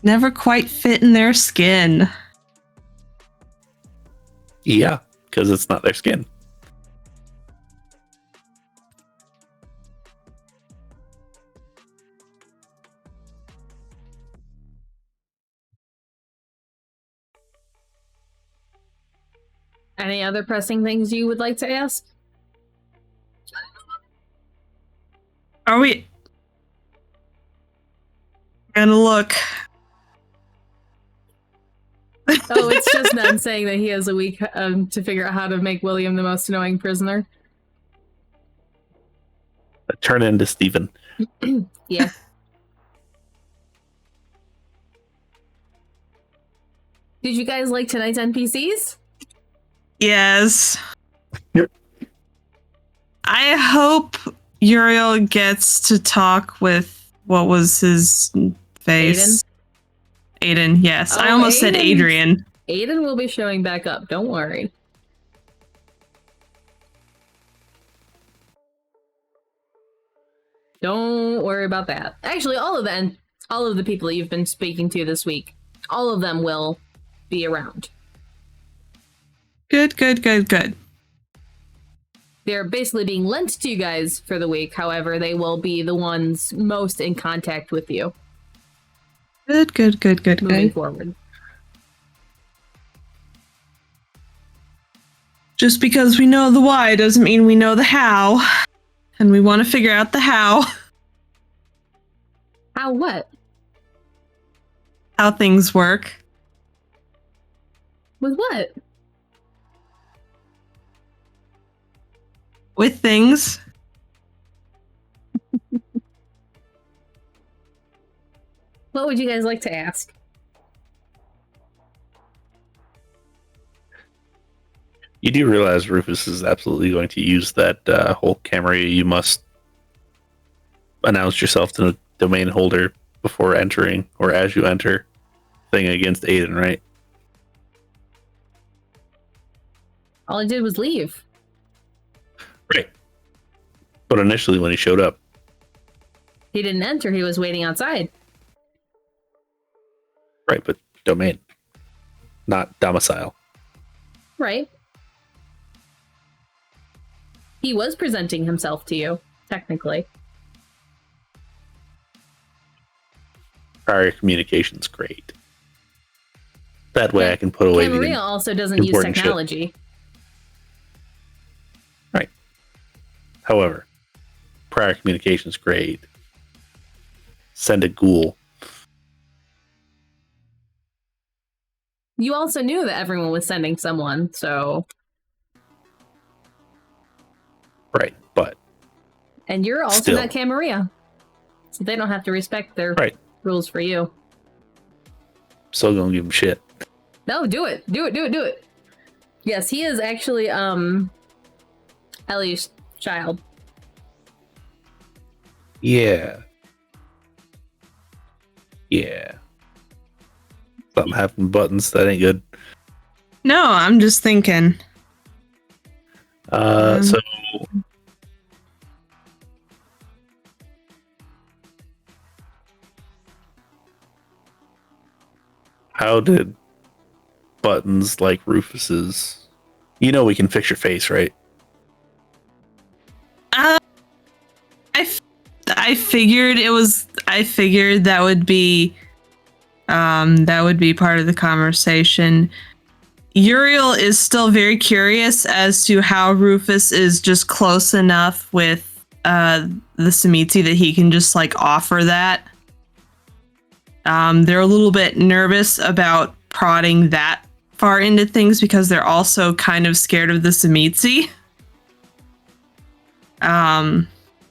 Never quite fit in their skin. Yeah, because it's not their skin. Any other pressing things you would like to ask? Are we gonna look? Oh, it's just Ned saying that he has a week to figure out how to make William the most annoying prisoner. Turn it into Steven. Yeah. Did you guys like tonight's NPCs? Yes. Yep. I hope Uriel gets to talk with what was his face? Aiden, yes. Oh, I almost said Adrian. Aiden will be showing back up. Don't worry. Don't worry about that. Actually, all of the people that you've been speaking to this week, all of them will be around. Good, good, good, good. They're basically being lent to you guys for the week. However, they will be the ones most in contact with you. Good, good, good, good, moving good. forward. Just because we know the why doesn't mean we know the how. And we want to figure out the how. How what? How things work. With what? With things. What would you guys like to ask? You do realize Rufus is absolutely going to use that whole camera. You must announce yourself to the domain holder before entering or as you enter thing against Aiden, right? All I did was leave. Right. But initially when he showed up. He didn't enter, he was waiting outside. Right, but domain. Not domicile. Right. He was presenting himself to you, technically. Prior communication's great. That way I can put away the Maria also doesn't use important technology. shit. Right. However, prior communication's great. Send a ghoul. You also knew that everyone was sending someone, so... Right, but... And you're also still. not Camarilla. So they don't have to respect their rules for you. Still gonna give him shit. No, do it. Do it. Yes, he is actually, Ellie's child. Yeah. Yeah. Something happened buttons. That ain't good. No, I'm just thinking. So how did buttons like Rufus's? You know, we can fix your face, right? I figured it was. I figured that would be part of the conversation. Uriel is still very curious as to how Rufus is just close enough with the Samiti that he can just like offer that. They're a little bit nervous about prodding that far into things because they're also kind of scared of the Samiti. Can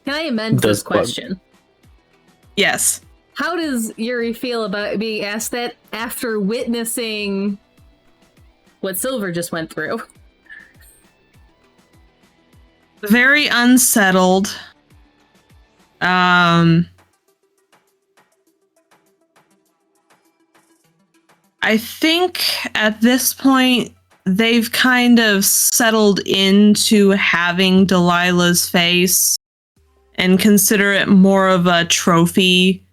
I amend this question? Yes. How does Yuri feel about being asked that after witnessing what Silver just went through? Very unsettled. I think at this point they've kind of settled into having Delilah's face and consider it more of a trophy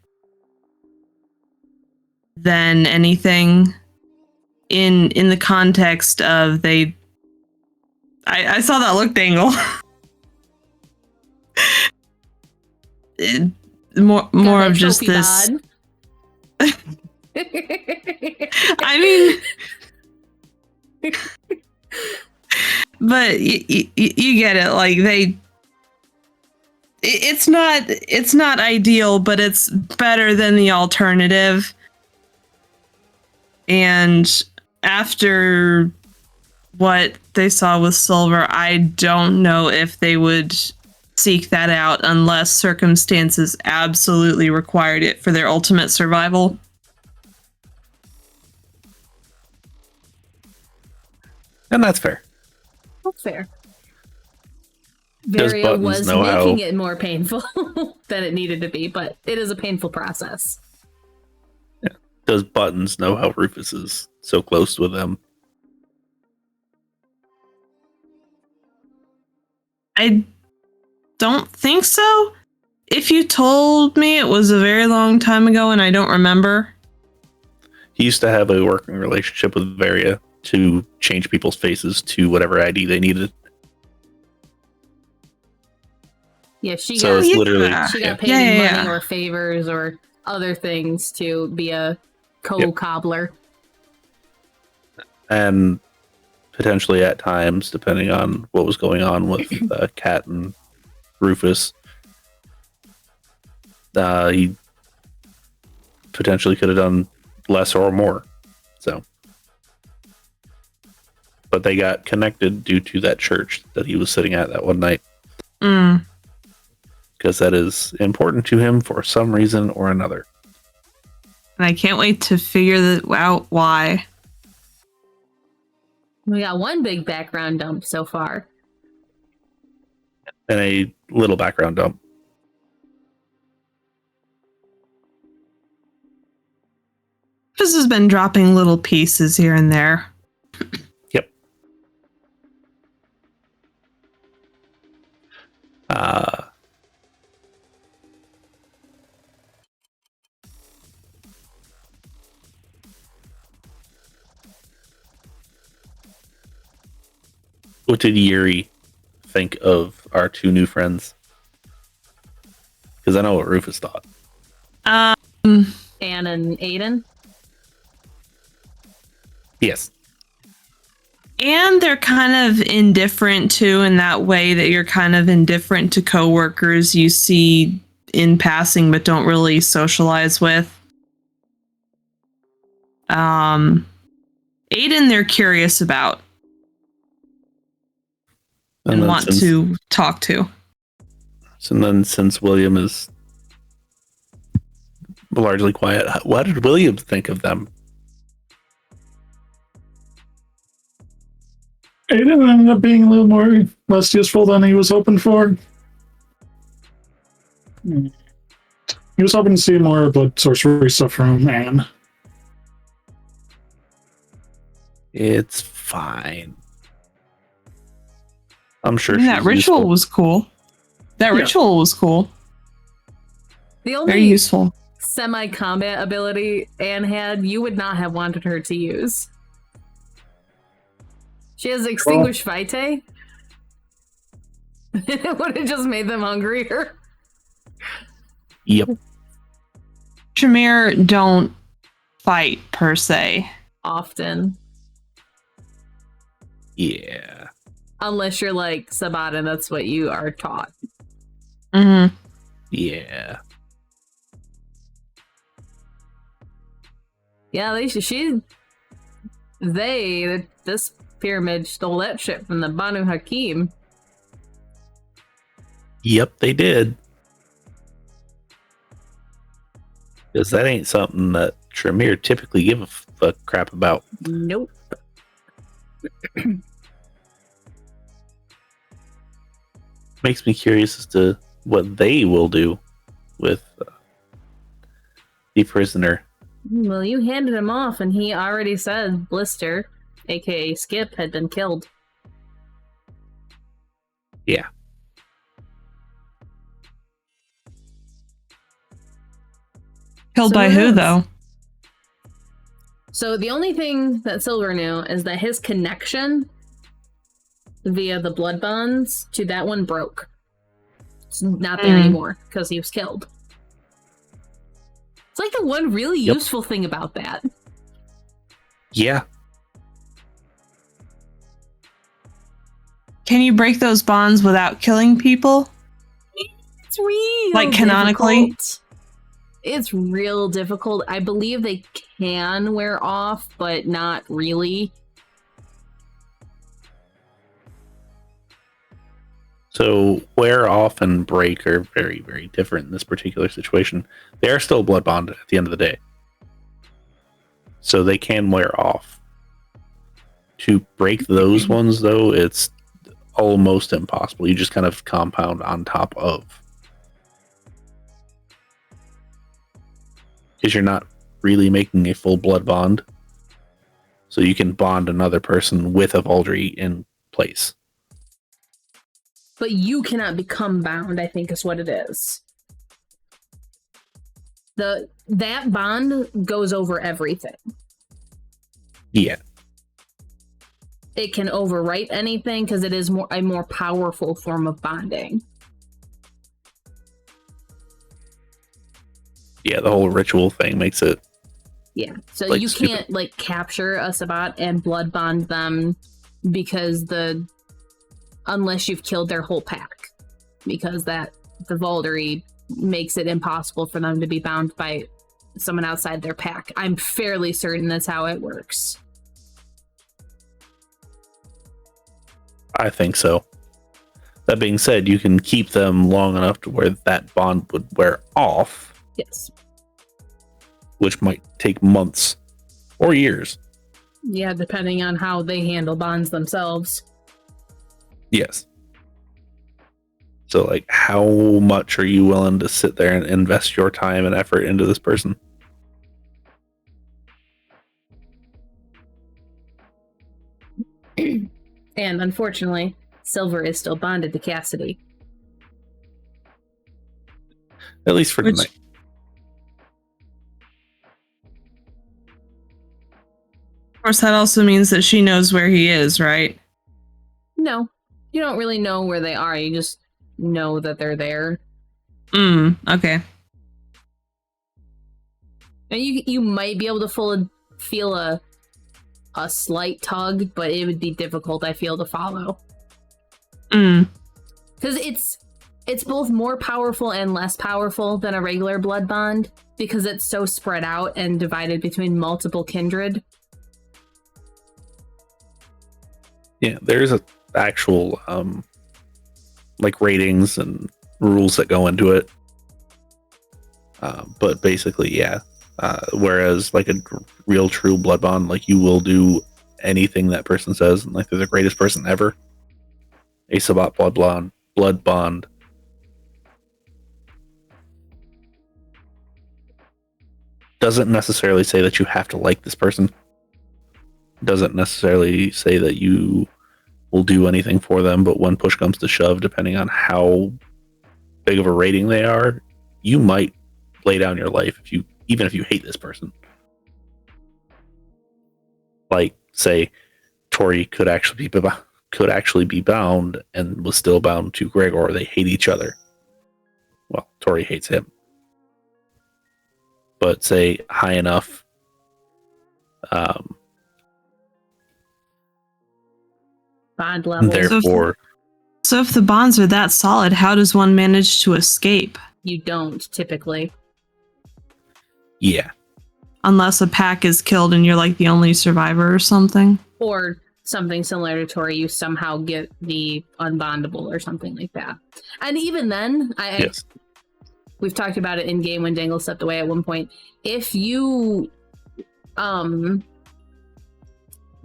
than anything in the context of I saw that look, Dengle. more of just this. I mean, but you get it. Like it's not ideal, but it's better than the alternative. And after what they saw with Silver, I don't know if they would seek that out unless circumstances absolutely required it for their ultimate survival. And that's fair. That's fair. Does Varia Buttons was know making how- it more painful than it needed to be, but it is a painful process. Does Buttons know how Rufus is so close with them? I don't think so. If you told me it was a very long time ago and I don't remember. He used to have a working relationship with Varia to change people's faces to whatever ID they needed. Yeah, she So got it's literally she got paid money or favors or other things to be a cobbler. And potentially at times, depending on what was going on with Kat and Rufus, he potentially could have done less or more. So, but they got connected due to that church that he was sitting at that one night. Because that is important to him for some reason or another. And I can't wait to figure out why. We got one big background dump so far. And a little background dump. This has been dropping little pieces here and there. Yep. What did Yuri think of our two new friends? Because I know what Rufus thought. Anne and Aiden? Yes. And they're kind of indifferent too, in that way that you're kind of indifferent to coworkers you see in passing but don't really socialize with. Aiden, they're curious about and want to talk to. So then, since William is largely quiet, what did William think of them? Aiden ended up being a little more less useful than he was hoping for. He was hoping to see more of the sorcery stuff from Anne. It's fine. I'm sure that ritual useful. was cool. That ritual was cool. The only Very useful. semi-combat ability Anne had, you would not have wanted her to use. She has Extinguish Vitae. It would have just made them hungrier. Yep. Tremere don't fight per se. Often. Yeah. Unless you're like Sabata, that's what you are taught. Mm-hmm. Yeah. Yeah, this pyramid stole that shit from the Banu Hakim. Yep, they did. Because that ain't something that Tremere typically give a fuck crap about. Nope. Makes me curious as to what they will do with the prisoner. Well, you handed him off, and he already said Blister, aka Skip, had been killed. Yeah. Killed So by who who, knows? though? So the only thing that Silver knew is that his connection via the blood bonds to that one broke. It's not there anymore because he was killed. It's like the one really useful thing about that. Yeah. Can you break those bonds without killing people? It's real Like, canonically? difficult. It's real difficult. I believe they can wear off, but not really. So wear off and break are very, very different in this particular situation. They are still blood bonded at the end of the day. So they can wear off. To break those ones, though, it's almost impossible. You just kind of compound on top of. Because you're not really making a full blood bond. So you can bond another person with a Vaulderie in place. But you cannot become bound, I think is what it is. That bond goes over everything. Yeah. It can overwrite anything because it is a more powerful form of bonding. Yeah, the whole ritual thing makes it. Yeah, so like, you stupid. can't like capture a Sabat and blood bond them because unless you've killed their whole pack, because the Vaulderie makes it impossible for them to be bound by someone outside their pack. I'm fairly certain that's how it works. I think so. That being said, you can keep them long enough to where that bond would wear off. Yes. Which might take months or years. Yeah, depending on how they handle bonds themselves. Yes. So, like, how much are you willing to sit there and invest your time and effort into this person? And unfortunately, Silver is still bonded to Cassidy. At least for tonight. Of course, that also means that she knows where he is, right? No, you don't really know where they are. You just know that they're there. Okay. And you might be able to feel a slight tug, but it would be difficult, I feel, to follow. Because it's both more powerful and less powerful than a regular blood bond, because it's so spread out and divided between multiple kindred. Yeah, there's a actual like ratings and rules that go into it. But basically, yeah. Whereas like a real true blood bond, like you will do anything that person says, and like they're the greatest person ever. A Sabat blood bond doesn't necessarily say that you have to like this person. Doesn't necessarily say that you will do anything for them, but when push comes to shove, depending on how big of a rating they are, you might lay down your life even if you hate this person. Like, say, Tori could actually be bound and was still bound to Gregor. They hate each other. Well, Tori hates him. But say high enough bond level. Therefore, so if the bonds are that solid, how does one manage to escape? You don't typically. Yeah. Unless a pack is killed and you're like the only survivor or something. Or something similar to Tori, you somehow get the unbondable or something like that. And even then, Yes. We've talked about it in game when Dengle stepped away at one point. If you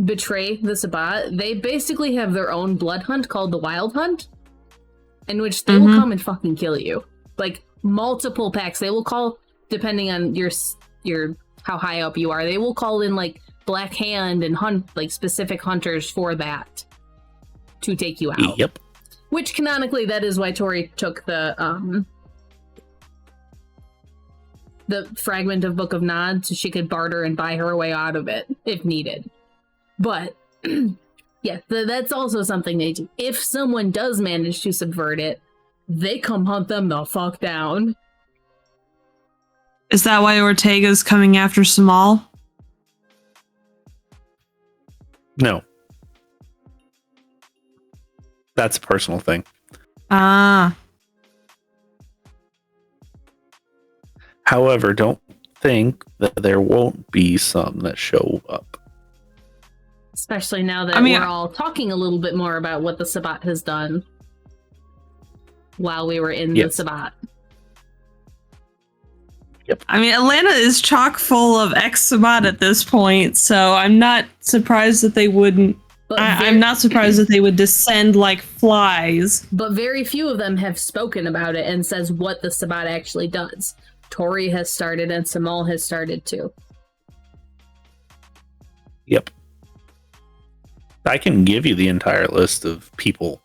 betray the Sabbat, they basically have their own blood hunt called the Wild Hunt, in which they will come and fucking kill you. Like multiple packs. They will call, depending on your how high up you are, they will call in like Black Hand and hunt like specific hunters for that to take you out. Yep. Which canonically, that is why Tori took the fragment of Book of Nod so she could barter and buy her way out of it if needed. But yeah, that's also something they do. If someone does manage to subvert it, they come hunt them the fuck down. Is that why Ortega's coming after Samal? No. That's a personal thing. Ah. However, don't think that there won't be some that show up. Especially now that we're all talking a little bit more about what the Sabbat has done while we were in the Sabbat. Yep. I mean, Atlanta is chock full of ex-Sabbat at this point, so I'm not surprised that they wouldn't. I'm not surprised that they would descend like flies. But very few of them have spoken about it and says what the Sabbat actually does. Tori has started and Samal has started too. Yep. I can give you the entire list of people,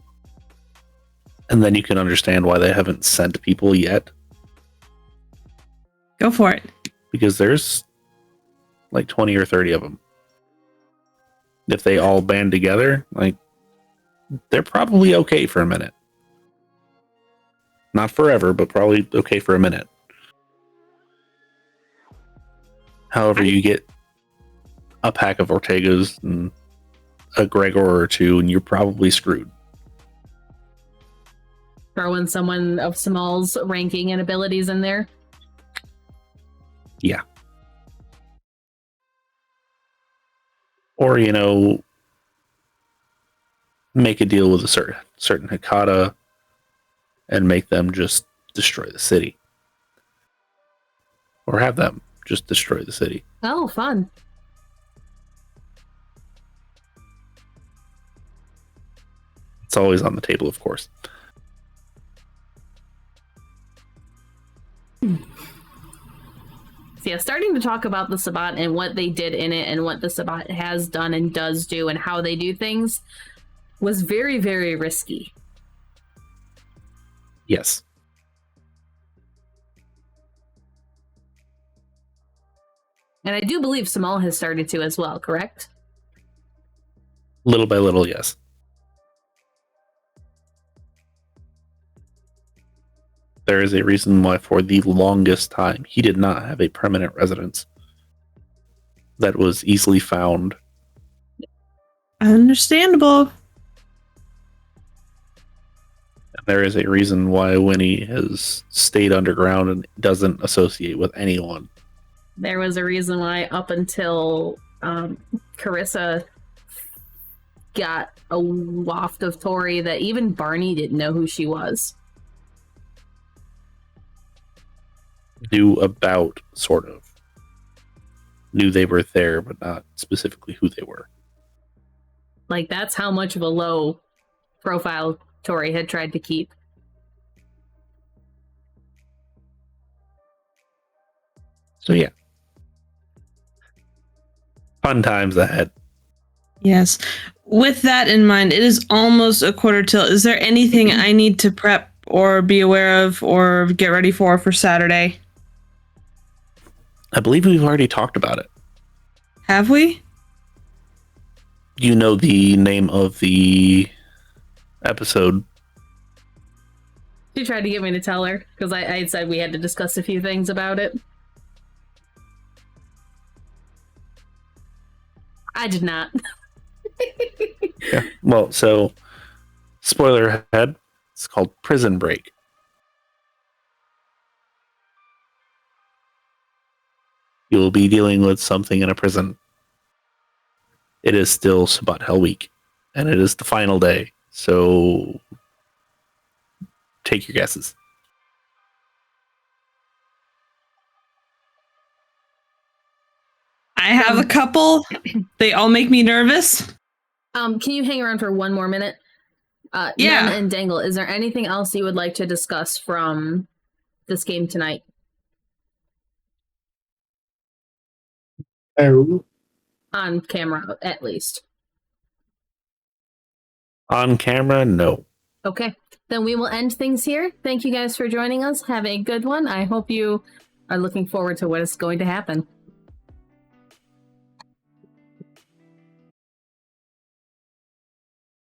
and then you can understand why they haven't sent people yet. Go for it. Because there's like 20 or 30 of them. If they all band together, like, they're probably okay for a minute. Not forever, but probably okay for a minute. However, you get a pack of Ortegas and a Gregor or two, and you're probably screwed. Throw in someone of Samal's ranking and abilities in there. Yeah. Or, make a deal with a certain Hekata and make them just destroy the city. Or have them just destroy the city. Oh, fun. It's always on the table, of course. So yeah, starting to talk about the Sabbat and what they did in it and what the Sabbat has done and does do and how they do things was very, very risky. Yes. And I do believe Samal has started to as well, correct? Little by little, yes. There is a reason why for the longest time he did not have a permanent residence that was easily found. Understandable. And there is a reason why Winnie has stayed underground and doesn't associate with anyone. There was a reason why up until Carissa got a waft of Tori that even Barney didn't know who she was. Knew about, sort of. Knew they were there, but not specifically who they were. Like, that's how much of a low profile Tori had tried to keep. So yeah. Fun times ahead. Yes. With that in mind, it is almost a quarter till. Is there anything I need to prep or be aware of or get ready for Saturday? I believe we've already talked about it. Have we? You know the name of the episode. She tried to get me to tell her, because I had said we had to discuss a few things about it. I did not. Yeah. Well, so spoiler ahead. It's called Prison Break. You will be dealing with something in a prison. It is still Sabbat Hell Week, and it is the final day. So take your guesses. I have a couple. They all make me nervous. Can you hang around for one more minute? Yeah. Nen and Dengle, is there anything else you would like to discuss from this game tonight? Oh, On camera, at least. On camera, no. Okay, then we will end things here. Thank you guys for joining us. Have a good one. I hope you are looking forward to what is going to happen.